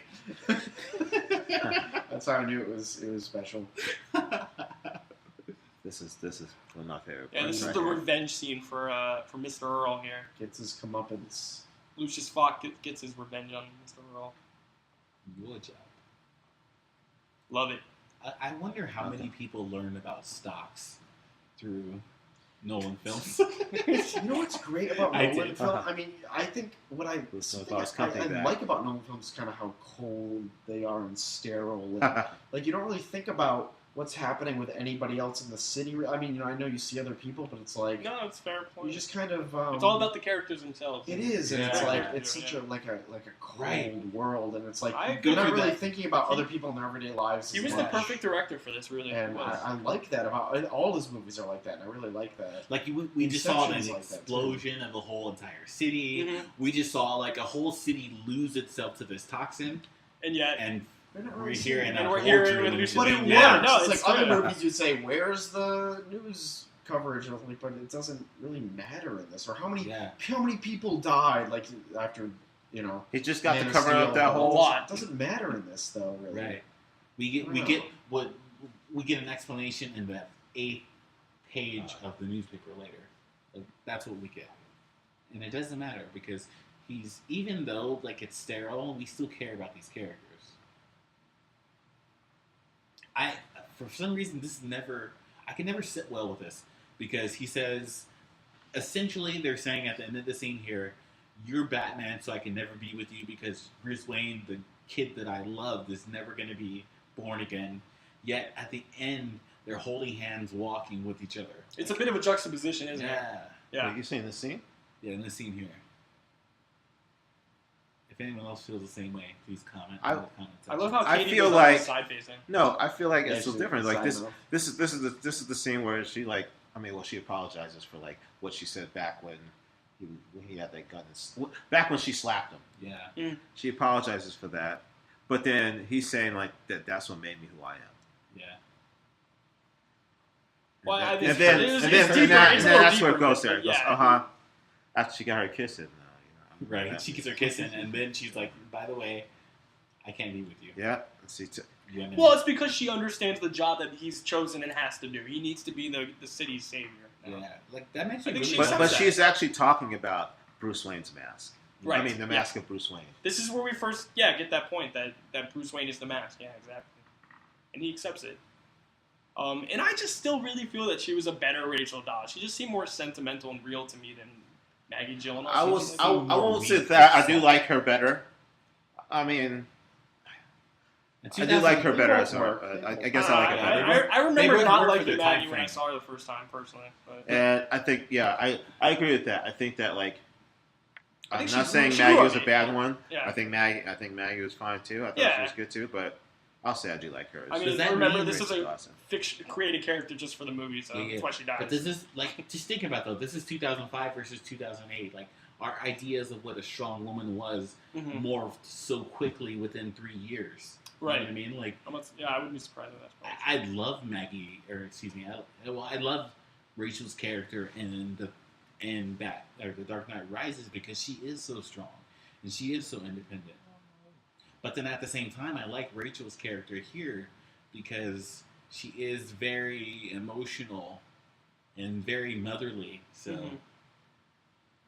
That's how I knew it was special. This is one of my favorite. Yeah, this is the revenge scene for Mr. Earl here. Gets his comeuppance. Lucius Fox gets his revenge on Mr. Earl. Good job. Love it. I wonder how many people learn about stocks through Nolan films. You know what's great about Nolan films? I mean, I think what I like about Nolan films is kind of how cold they are and sterile. And, like, you don't really think about what's happening with anybody else in the city. I mean, I know you see other people, but it's like no, it's fair point. You just kind of it's all about the characters themselves. It is, and it's like it's such a cold world, and it's like you're not really thinking about other people in their everyday lives. He was the perfect director for this, really. And I like that about all his movies are like that, and I really like that. Like we just saw an explosion of the whole entire city. Mm-hmm. We just saw like a whole city lose itself to this toxin, and yet we're here in a we're here in a but it works. No, it's like other movies you'd say, where's the news coverage? But it doesn't really matter in this. Or how many people died like after he just got to cover up that whole lot. It doesn't matter in this though, really. Right. We get an explanation in the 8th page of the newspaper later. Like, that's what we get. And it doesn't matter because even though like it's sterile, we still care about these characters. For some reason, I can never sit well with this because he says, essentially, they're saying at the end of the scene here, you're Batman, so I can never be with you because Bruce Wayne, the kid that I loved, is never going to be born again. Yet at the end, they're holding hands, walking with each other. It's a bit of a juxtaposition, isn't it? Yeah. Are you seeing this scene? Yeah, in the scene here. If anyone else feels the same way, please comment. I love how Katie was side facing. No, I feel like it's so different. Like this is the scene where she she apologizes for like what she said back when he had that gun. Back when she slapped him. Yeah. Mm. She apologizes for that, but then he's saying like that's what made me who I am. Yeah. And then that's where it goes there. It goes, after she got her kissing. Right, she gets her kissing, and then she's like, by the way, I can't be with you. Yeah. See well, it's because she understands the job that he's chosen and has to do. He needs to be the city's savior. Yeah, like that makes me But she's actually talking about Bruce Wayne's mask. Right. I mean, the mask of Bruce Wayne. This is where we first, get that point that Bruce Wayne is the mask. Yeah, exactly. And he accepts it. And I just still really feel that she was a better Rachel Dawes. She just seemed more sentimental and real to me than Maggie Gyllenhaal. I won't say that. I do like her better. I mean, I do like her better as her. I guess I like her better. I remember not liking Maggie when I saw her the first time, personally. But. And I think, I agree with that. I think that, like, I'm not saying Maggie was a bad one. Yeah. I think Maggie was fine too. I thought she was good too, but I'll say I do like her. I mean, remember, this is a created character just for the movie, so that's why she died. But this is, like, just think about, though, this is 2005 versus 2008. Like, our ideas of what a strong woman was morphed so quickly within 3 years. Right. You know what I mean? Like, I wouldn't be surprised if that's probably I love Maggie, I love Rachel's character in The Dark Knight Rises because she is so strong and she is so independent. But then at the same time, I like Rachel's character here because she is very emotional and very motherly. So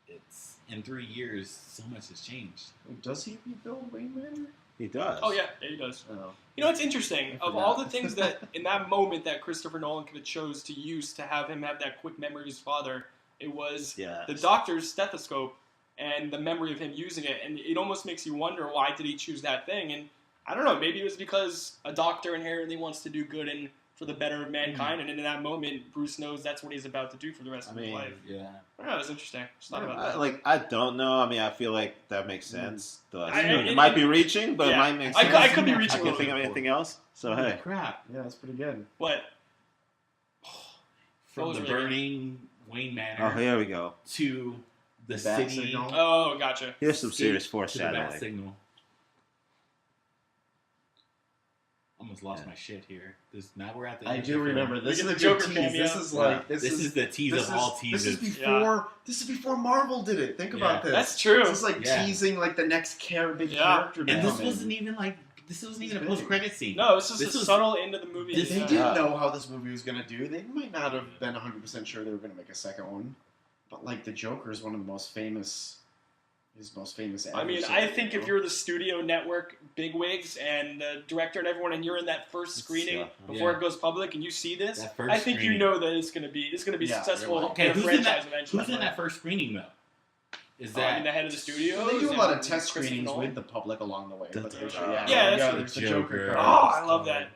it's in 3 years, so much has changed. Does he rebuild Wayne Manor? He does. Oh, yeah, he does. Oh. You know, it's interesting. Of all the things that, in that moment, that Christopher Nolan could have chose to use to have him have that quick memory of his father, it was the doctor's stethoscope and the memory of him using it. And it almost makes you wonder, why did he choose that thing? And I don't know, maybe it was because a doctor inherently wants to do good and for the better of mankind. And in that moment, Bruce knows that's what he's about to do for the rest of his life. Yeah. I don't know, it's interesting. Just thought about that. Like, I don't know. I mean, I feel like that makes sense. It might be reaching, but it might make sense. I could be reaching. I can't think of anything else. So, hey. Crap. Yeah, that's pretty good. What? From the burning Wayne Manor. Oh, here we go. To the city. Signal. Oh, gotcha. Here's some serious foreshadowing. Signal. Almost lost my shit here. Now we're at the. I do remember. This is the a Joker good tease. cameo. This is like this is the tease of all teasers. This is before Marvel did it. Think about this. That's true. This is like teasing like the next big character. And this wasn't even a post-credit scene. No, this was subtle into the movie. They didn't know how this movie was going to do. They might not have been 100% sure they were going to make a second one. But like the Joker is one of the most famous. His most famous. I mean, I think if you're the studio network bigwigs and the director and everyone, and you're in that first screening before it goes public, and you see this, I think you know that it's going to be successful. Okay, who's in that first screening though? Is that the head of the studio? Well, they do a lot of test screenings with the public along the way. But there's the Joker. Oh, I love that.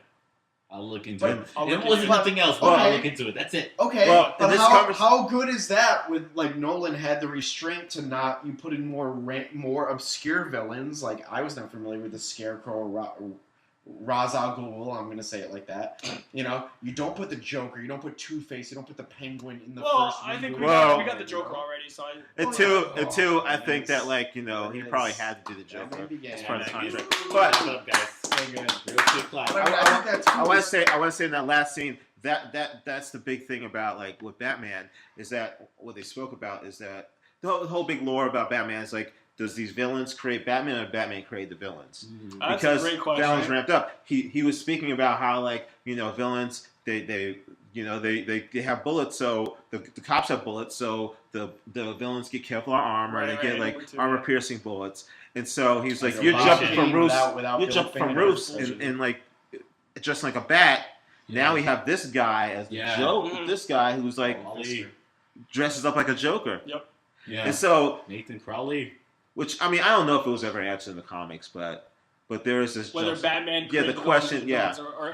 I'll look into But- it. I'll If look it wasn't into it. nothing else, but I'll Okay. look into it. That's it. Okay, Well, in but this how good is that? With like Nolan had the restraint to not you put in more obscure villains. Like I was not familiar with the Scarecrow, Ra's al Ghul. I'm gonna say it like that. You know, you don't put the Joker, you don't put Two-Face, you don't put the Penguin in the Well, first. I think reboot. we got the Joker already, so I. And two, I think that like he probably had to do the Joker. maybe, yeah. As part of the Yeah, contract. But But up, guys. So good. Real quick clap. But I think that's I want to say in that last scene that's the big thing about like with Batman is that what they spoke about is that the whole big lore about Batman is like, does these villains create Batman or Batman create the villains? That's Because a great question. villains ramped up. He was speaking about how like villains they have bullets, so the cops have bullets, so the villains get Kevlar armor, Right, they get right, like number two, armor yeah. piercing bullets, and so he's like, Like you're a jumping Bob from Kane roofs, without you're Bill jumping from Finger roofs, bullshit. and like just like a bat. Now we have this guy as the Yeah. joke. Mhm. This guy who's like Crowley. dresses up like a Joker, Yeah. and so Nathan Crowley. which I mean I don't know if it was ever answered in the comics, but there is this Whether just- Batman Yeah, created the villains question- or the yeah. villains are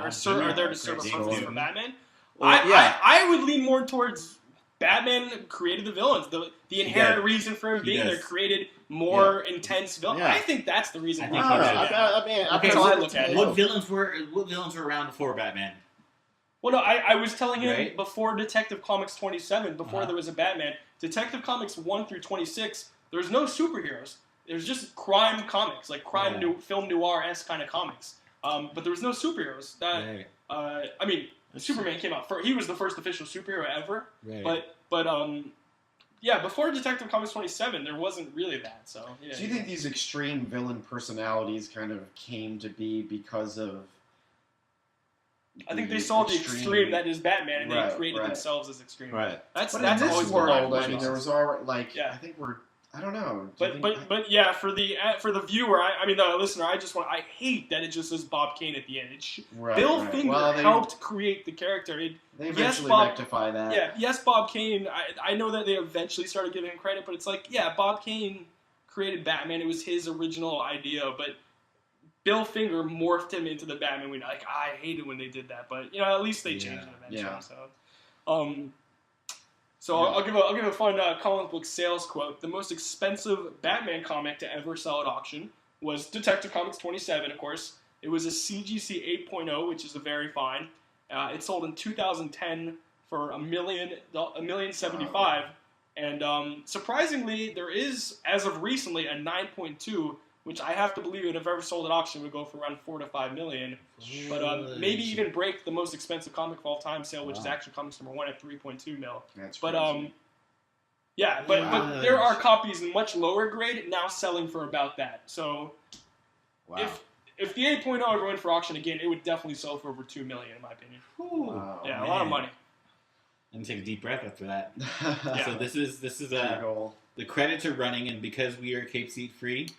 Yeah, there to serve a great purpose story. for Batman. Well, yeah. I would lean more towards Batman created the villains. The inherent did. reason for him He being there does. created more intense villains. Yeah. I think that's the reason. I for think him. he did. I mean, Okay, That's so how I look at it. what villains were around before Batman? Well, no, I was telling him Right. before Detective Comics 27, before Uh-huh. there was a Batman, Detective Comics 1 through 26, there's no superheroes. There's just crime comics, like crime Yeah. film noir-esque kind of comics. But there was no superheroes. Right. I mean, Superman came out first. He was the first official superhero ever. Right. But yeah, before Detective Comics 27, there wasn't really that. So, yeah. Do you think these extreme villain personalities kind of came to be because of? I think they saw the extreme that is Batman, and Right, they created right. themselves as extreme. right. That's But that's in always this been my world, I mean, impression. there was already like Yeah. I think I don't know. But yeah, for the viewer, I mean the listener, I hate that it just says Bob Kane at the end. Bill Finger Well, helped create the character. They Yes, eventually Bob- rectify that. Yeah, yes, Bob Kane. I know that they eventually started giving him credit, but it's like, yeah, Bob Kane created Batman. It was his original idea, but Bill Finger morphed him into the Batman. I hated when they did that, but at least they changed it eventually. Yeah. So I'll give a fun comic book sales quote. The most expensive Batman comic to ever sell at auction was Detective Comics 27, of course. It was a CGC 8.0, which is a very fine. It sold in 2010 for $1,075,000, and surprisingly, there is, as of recently, a 9.2, which I have to believe it if ever sold at auction would go for around $4 to $5 million. But maybe even break the most expensive comic of all time sale, which is Action Comics #1 at 3.2 mil. That's But crazy. yeah, but there are copies much lower grade now selling for about that. So Wow. if the 8.0 ever went for auction again, it would definitely sell for over $2 million, in my opinion. Wow. Yeah, a lot of money. I'm gonna take a deep breath after that. Yeah. So this is Good goal. the credits are running, and because we are Cape Seat free,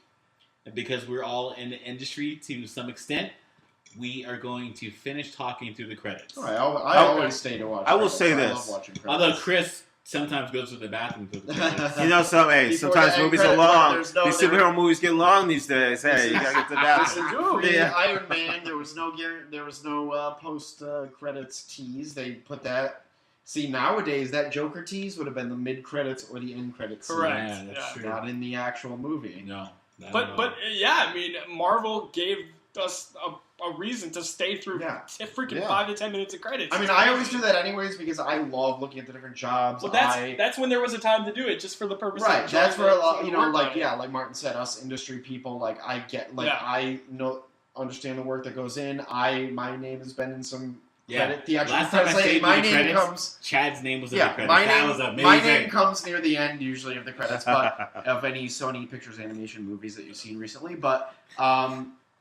and because we're all in the industry to some extent, we are going to finish talking through the credits. All right, I always stay to watch. I will credits. say I this. love watching credits. Although Chris sometimes goes to the bathroom through the credits. Before Sometimes the end movies are credit, long. there's no- These superhero movies get long these days. Hey, you gotta get to the bathroom. Listen, for Yeah. Iron Man, there was no post credits tease. They put that. See, nowadays that Joker tease would have been the mid credits or the end credits. Correct. Yeah, that's Yeah. true. Not in the actual movie. No. not at But all. yeah, I mean, Marvel gave us a reason to stay through Yeah. freaking Yeah. 5 to 10 minutes of credits. I mean, I always do that anyways because I love looking at the different jobs. Well, that's when there was a time to do it, just for the purpose Right, of that's where a lot, enjoying like work on it. like Martin said, us industry people, like I get, like Yeah. I understand the work that goes in. My name has been in some yeah. credit. The actual Last time I credits, saved my the name credits, comes. Chad's name was in Yeah, the credits. my That name, was amazing. my name comes near the end usually of the credits, but of any Sony Pictures Animation movies that you've seen recently. But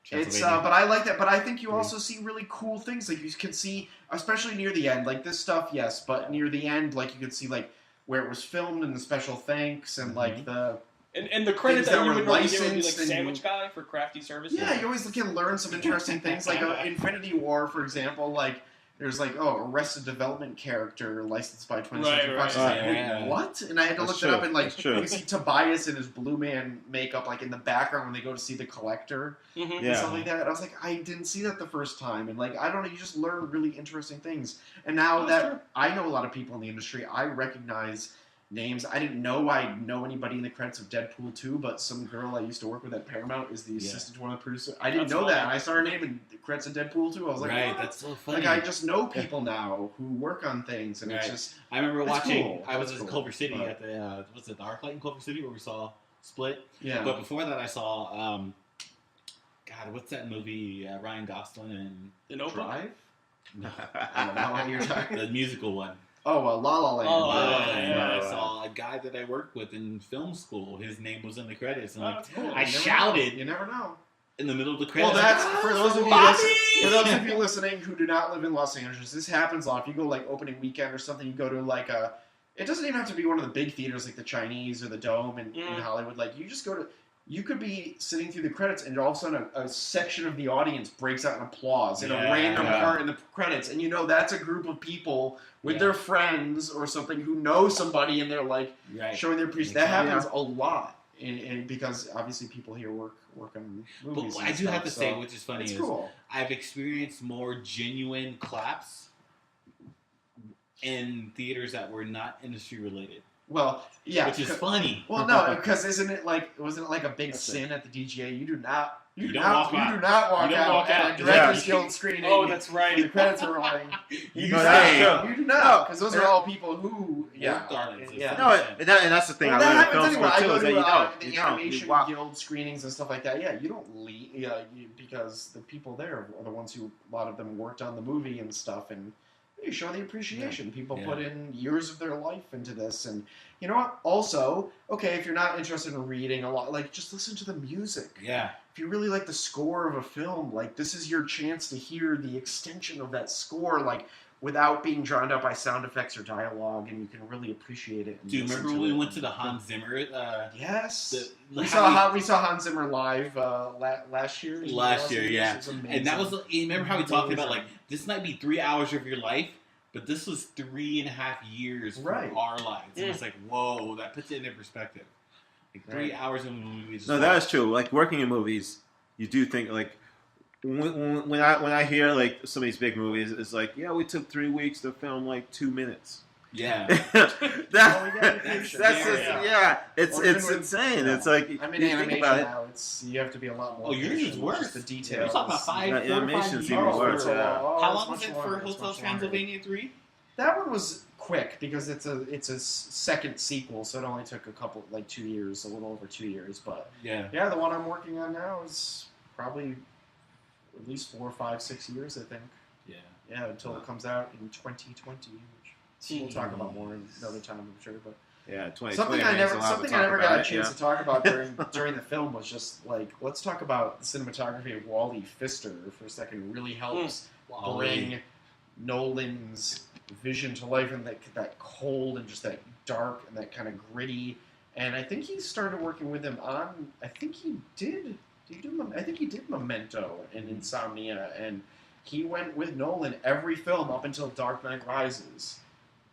it's but I like that. But I think you also see really cool things. Like you can see, especially near the end, like this stuff, yes. But near the end, like you can see like where it was filmed and the special thanks and like the. And the credit Things that that you were would normally give would be like licensed and- Sandwich Guy for crafty services. Yeah, you always can learn some interesting things. Like Infinity War, for example, like there's like, Arrested Development character licensed by 20th Century Right, Fox. right. Wait, what? And I had to look that up, and like you see Tobias in his Blue Man makeup, like in the background when they go to see the collector and stuff like that. And I was like, I didn't see that the first time, and like I don't know, you just learn really interesting things. And now I know a lot of people in the industry, I recognize names. I didn't know I know anybody in the credits of Deadpool 2, but some girl I used to work with at Paramount is the assistant to one of the producers. I didn't know that. And I saw her name in the credits of Deadpool 2. I was like, right, what? that's so funny. Like, I just know people now who work on things, and it's just... I remember watching... Cool. I was in Culver City at the... was it the ArcLight in Culver City where we saw Split? Yeah. But before that I saw... God, what's that movie? Ryan Gosling and... The Notebook? Drive? No. I don't know what you're talking The musical one. Oh, La La Land. I saw a guy that I worked with in film school. His name was in the credits, and that's cool. I shouted You never know. in the middle of the credits. Well, that's for those of Bobby! you listening who do not live in Los Angeles. This happens a lot. If you go like opening weekend or something, you go to like a. It doesn't even have to be one of the big theaters like the Chinese or the Dome in Hollywood. Like you just go to. You could be sitting through the credits, and all of a sudden a section of the audience breaks out in applause in a random part in the credits, and you know that's a group of people with their friends or something who know somebody, and they're like showing their appreciation. That happens a lot, and because obviously people here work on movies. But I do have to say, which is funny, is cool. I've experienced more genuine claps in theaters that were not industry related. Well, yeah, which is funny. Well, no, because wasn't it like a big sin at the DGA? You do not walk out at a Directors Guild screening. Oh, that's right. The credits are rolling. You do not, because those are all people who No, and that's the thing. Well, I learned in film anyway. school too. Is that the animation guild screenings and stuff like that. Yeah, you don't leave because the people there are the ones who a lot of them worked on the movie and stuff, and you show the appreciation. People put in years of their life into this, and you know what? Also, okay, if you're not interested in reading a lot, like just listen to the music. Yeah. If you really like the score of a film, like this is your chance to hear the extension of that score, like without being drowned out by sound effects or dialogue, and you can really appreciate it. Do you remember when we went to the Hans Zimmer? Yes. We saw Hans Zimmer live last year. Last year, yeah. And that was, you remember how we talked about, like, this might be 3 hours of your life, but this was 3.5 years from our lives. And it's like, whoa, that puts it into perspective. Like, 3 hours of a movie. No, that is true. Like, working in movies, you do think, like, when I hear like some of these big movies, it's like, yeah, we took 3 weeks to film like 2 minutes. Yeah, it's insane. Yeah. It's like I mean, animation now, you have to be a lot more. Oh, yours is worse. The details. We're talking about 5 animation's even worse. How long was it for Hotel Transylvania 3? That one was quick because it's a second sequel, so it only took 2 years, a little over 2 years. But yeah, the one I'm working on now is probably at least 4, 5, 6 years, I think. Yeah, until it comes out in 2020, which we'll talk about more another time, I'm sure. But yeah, 2020. Something I never got a chance to talk about during the film was just like, let's talk about the cinematography of Wally Pfister for a second. It really helps bring Nolan's vision to life, and that cold and just that dark and that kind of gritty. And I think he started working with him on. I think he did Memento and Insomnia, and he went with Nolan every film up until Dark Knight Rises,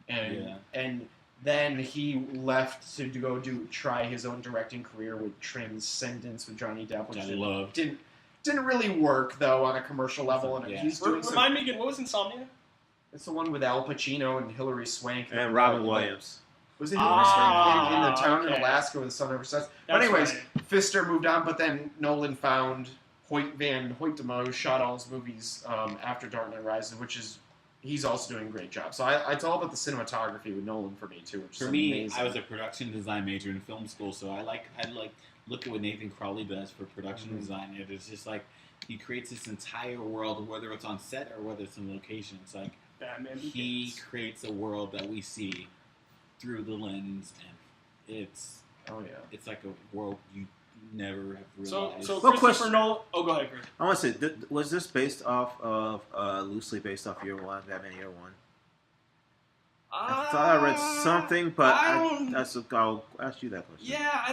and then he left to go try his own directing career with Transcendence with Johnny Depp, which I loved. Didn't really work though on a commercial level, and he's doing. Remind me again, what was Insomnia? It's the one with Al Pacino and Hilary Swank and Robin Williams. Was it Hilary Swank in the town in Alaska where the sun never sets? But anyways, Pfister moved on, but then Nolan found Hoyt Van Hoytema, who shot all his movies after Dark Knight Rises, he's also doing a great job. So it's all about the cinematography with Nolan for me too, which is amazing. I was a production design major in film school, so I look at what Nathan Crowley does for production design. It's just like he creates this entire world, whether it's on set or whether it's in location. It's like he creates a world that we see through the lens, and it's like a world you never have realized. So Christopher Nolan. Oh, go ahead, Chris. I want to say, was this based off of loosely based off Year One, Batman Year One? I thought I read something, but I'll ask you that question. Yeah, I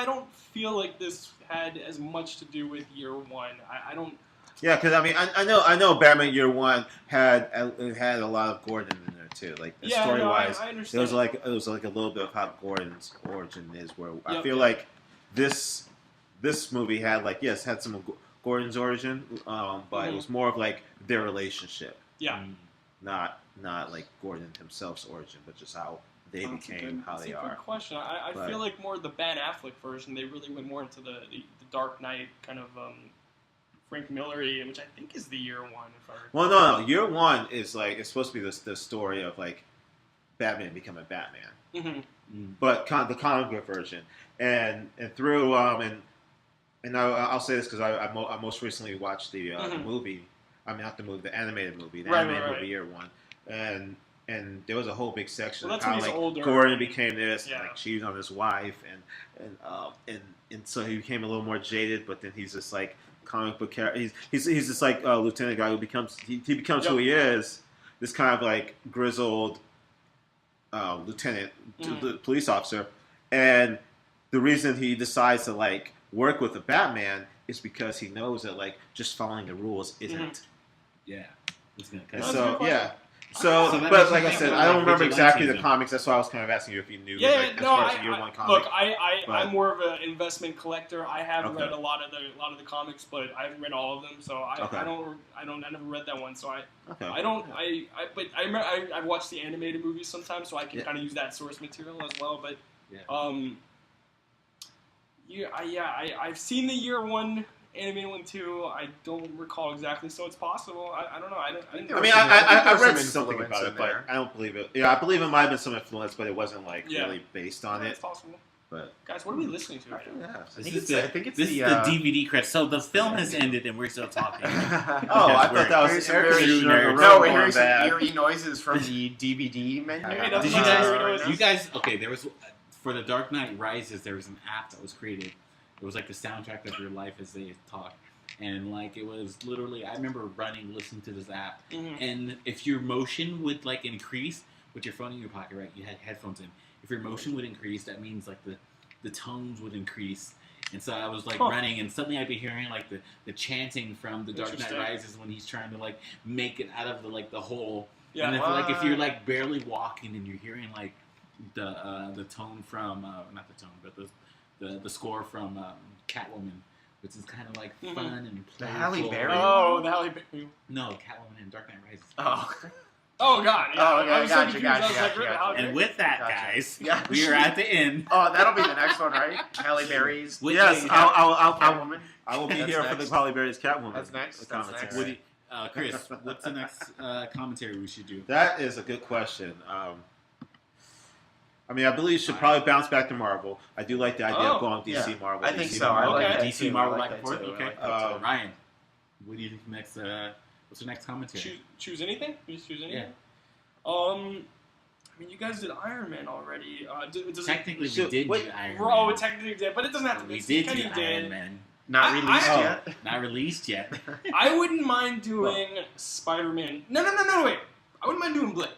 don't feel like this had as much to do with Year One. I don't. Yeah, because I mean, I know Batman Year One had a lot of Gordon in there too. Like story wise, I it understand. was like a little bit of how Gordon's origin is. Where I feel like this movie had had some of Gordon's origin, but it was more of like their relationship. Yeah. Not like Gordon himself's origin, but just how they became how they are. That's a good question. I feel like more the Ben Affleck version. They really went more into the Dark Knight kind of. Frank Miller-y, which I think is the Year One. Well, no. Year One is like it's supposed to be the story of like Batman becoming Batman, but the comic book version, and through and I'll say this because I most recently watched the movie. I mean, not the movie, the animated movie, animated movie Year One, and there was a whole big section of how like older. Gordon became this, and like cheated on his wife, and so he became a little more jaded, but then he's just like. Comic book character. He's just like a lieutenant guy who becomes who he is. This kind of like grizzled lieutenant, police officer, and the reason he decides to like work with the Batman is because he knows that like just following the rules isn't. Yeah. So, but like I said, I don't remember exactly the comics. That's why I was kind of asking you if you knew. Year One comic. Look, I'm more of an investment collector. I have read a lot of the comics, but I haven't read all of them. So I never read that one. So I've watched the animated movies sometimes, so I can kind of use that source material as well. But I've seen the Year One. Animated one too. I don't recall exactly, so it's possible. I don't know. I read something about it, but I don't believe it. Yeah, I believe it might have been some influence, but it wasn't like really based on it. It's possible. But guys, what are we listening to right now? I think it's the DVD credit. So the film has ended, and we're still talking. I thought that was no. We're hearing some eerie noises from the DVD menu. Did you guys? Okay, there was for the Dark Knight Rises. There was an app that was created. It was like the soundtrack of your life, as they talk, and like it was literally. I remember listening to this app, and if your motion would like increase with your phone in your pocket, right? You had headphones in. If your motion would increase, that means like the tones would increase. And so I was like running, and suddenly I'd be hearing like the chanting from the Dark Knight Rises when he's trying to like make it out of the hole. Yeah. And if you're like barely walking and you're hearing like the tone from not the tone, but the score from Catwoman, which is kind of like fun and playful. The Halle Berry. Oh, the Halle Berry. No, Catwoman and Dark Knight Rises. Oh God! Yeah. I was so confused. And with that, guys, we are at the end. Oh, that'll be the next one, right? Halle Berry's. Yes, Catwoman. I will be here for the Halle Berry's Catwoman. That's next. Chris, what's the next commentary we should do? That is a good question. I mean, I believe you should probably bounce back to Marvel. I do like the idea of going DC Marvel. I think so. I like DC Marvel back and forth. Okay. Ryan, what do you think next? What's the next commentary? Choose anything? You just choose anything? Yeah. I mean, you guys did Iron Man already. Technically, we did do Iron Man. Oh, technically did, but it doesn't have to be. We did do Iron Man. Not released yet. Not released yet. I wouldn't mind doing Spider-Man. No, wait. I wouldn't mind doing Blade.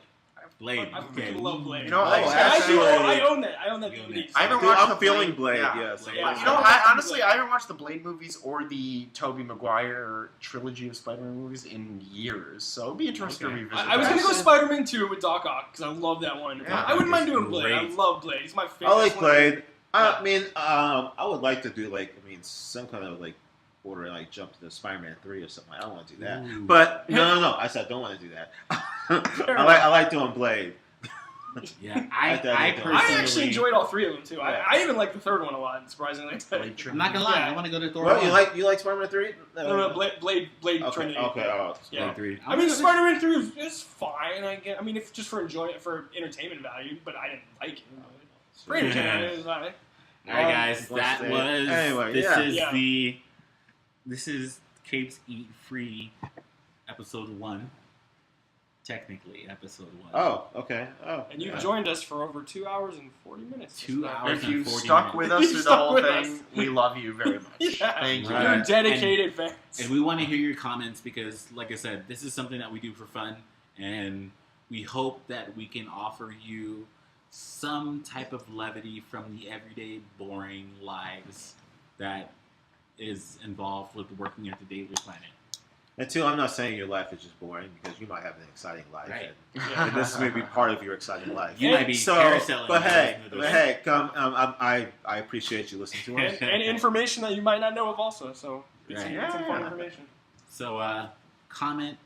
Blade. I freaking love Blade. You know, I own that. I own that DVD. I haven't watched I'm feeling Blade. Yes. You know, I haven't watched the Blade movies or the Tobey Maguire trilogy of Spider-Man movies in years, so it'd be interesting to revisit. I was gonna go Spider-Man 2 with Doc Ock because I love that one. Yeah, I wouldn't mind doing Blade. I love Blade. He's my favorite. I like Blade. I mean, I would like to do some kind of order jump to Spider-Man 3 or something. I don't want to do that. Ooh. But no. I said I don't want to do that. I like doing Blade. Yeah, I personally actually enjoyed all three of them too. I even like the third one a lot, surprisingly. I'm not gonna lie, I want to go to Thor. Well, you like Spider-Man 3? No, Blade Okay, Trinity. Blade 3. I mean, Spider-Man 3 is fine. I mean, if just for entertainment value, but I didn't like it. For entertainment, it was fine. All right, guys, that was. Anyway, This is Capes Eat Free, episode 1. Technically, episode 1. Oh, okay. Oh, and you've joined us for over 2 hours and 40 minutes. 2 hours and 40 minutes. If you stuck with us through the whole thing, we love you very much. Thank you. You're dedicated fans. And we want to hear your comments because, like I said, this is something that we do for fun. And we hope that we can offer you some type of levity from the everyday, boring lives that is involved with working at the Daily Planet. And two, I'm not saying your life is just boring because you might have an exciting life, Right. and this may be part of your exciting life. You might be carouseling. But hey, come. I appreciate you listening to us. And information that you might not know of also. So it's Right. some fun information. So comment,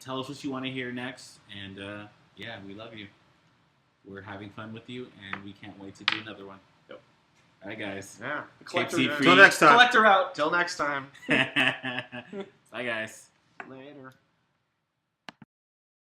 tell us what you want to hear next, and yeah, we love you. We're having fun with you, and we can't wait to do another one. Yep. All right, guys. Yeah. The collector, Keep Till next time. collector out. Till next time. Bye, guys. Later.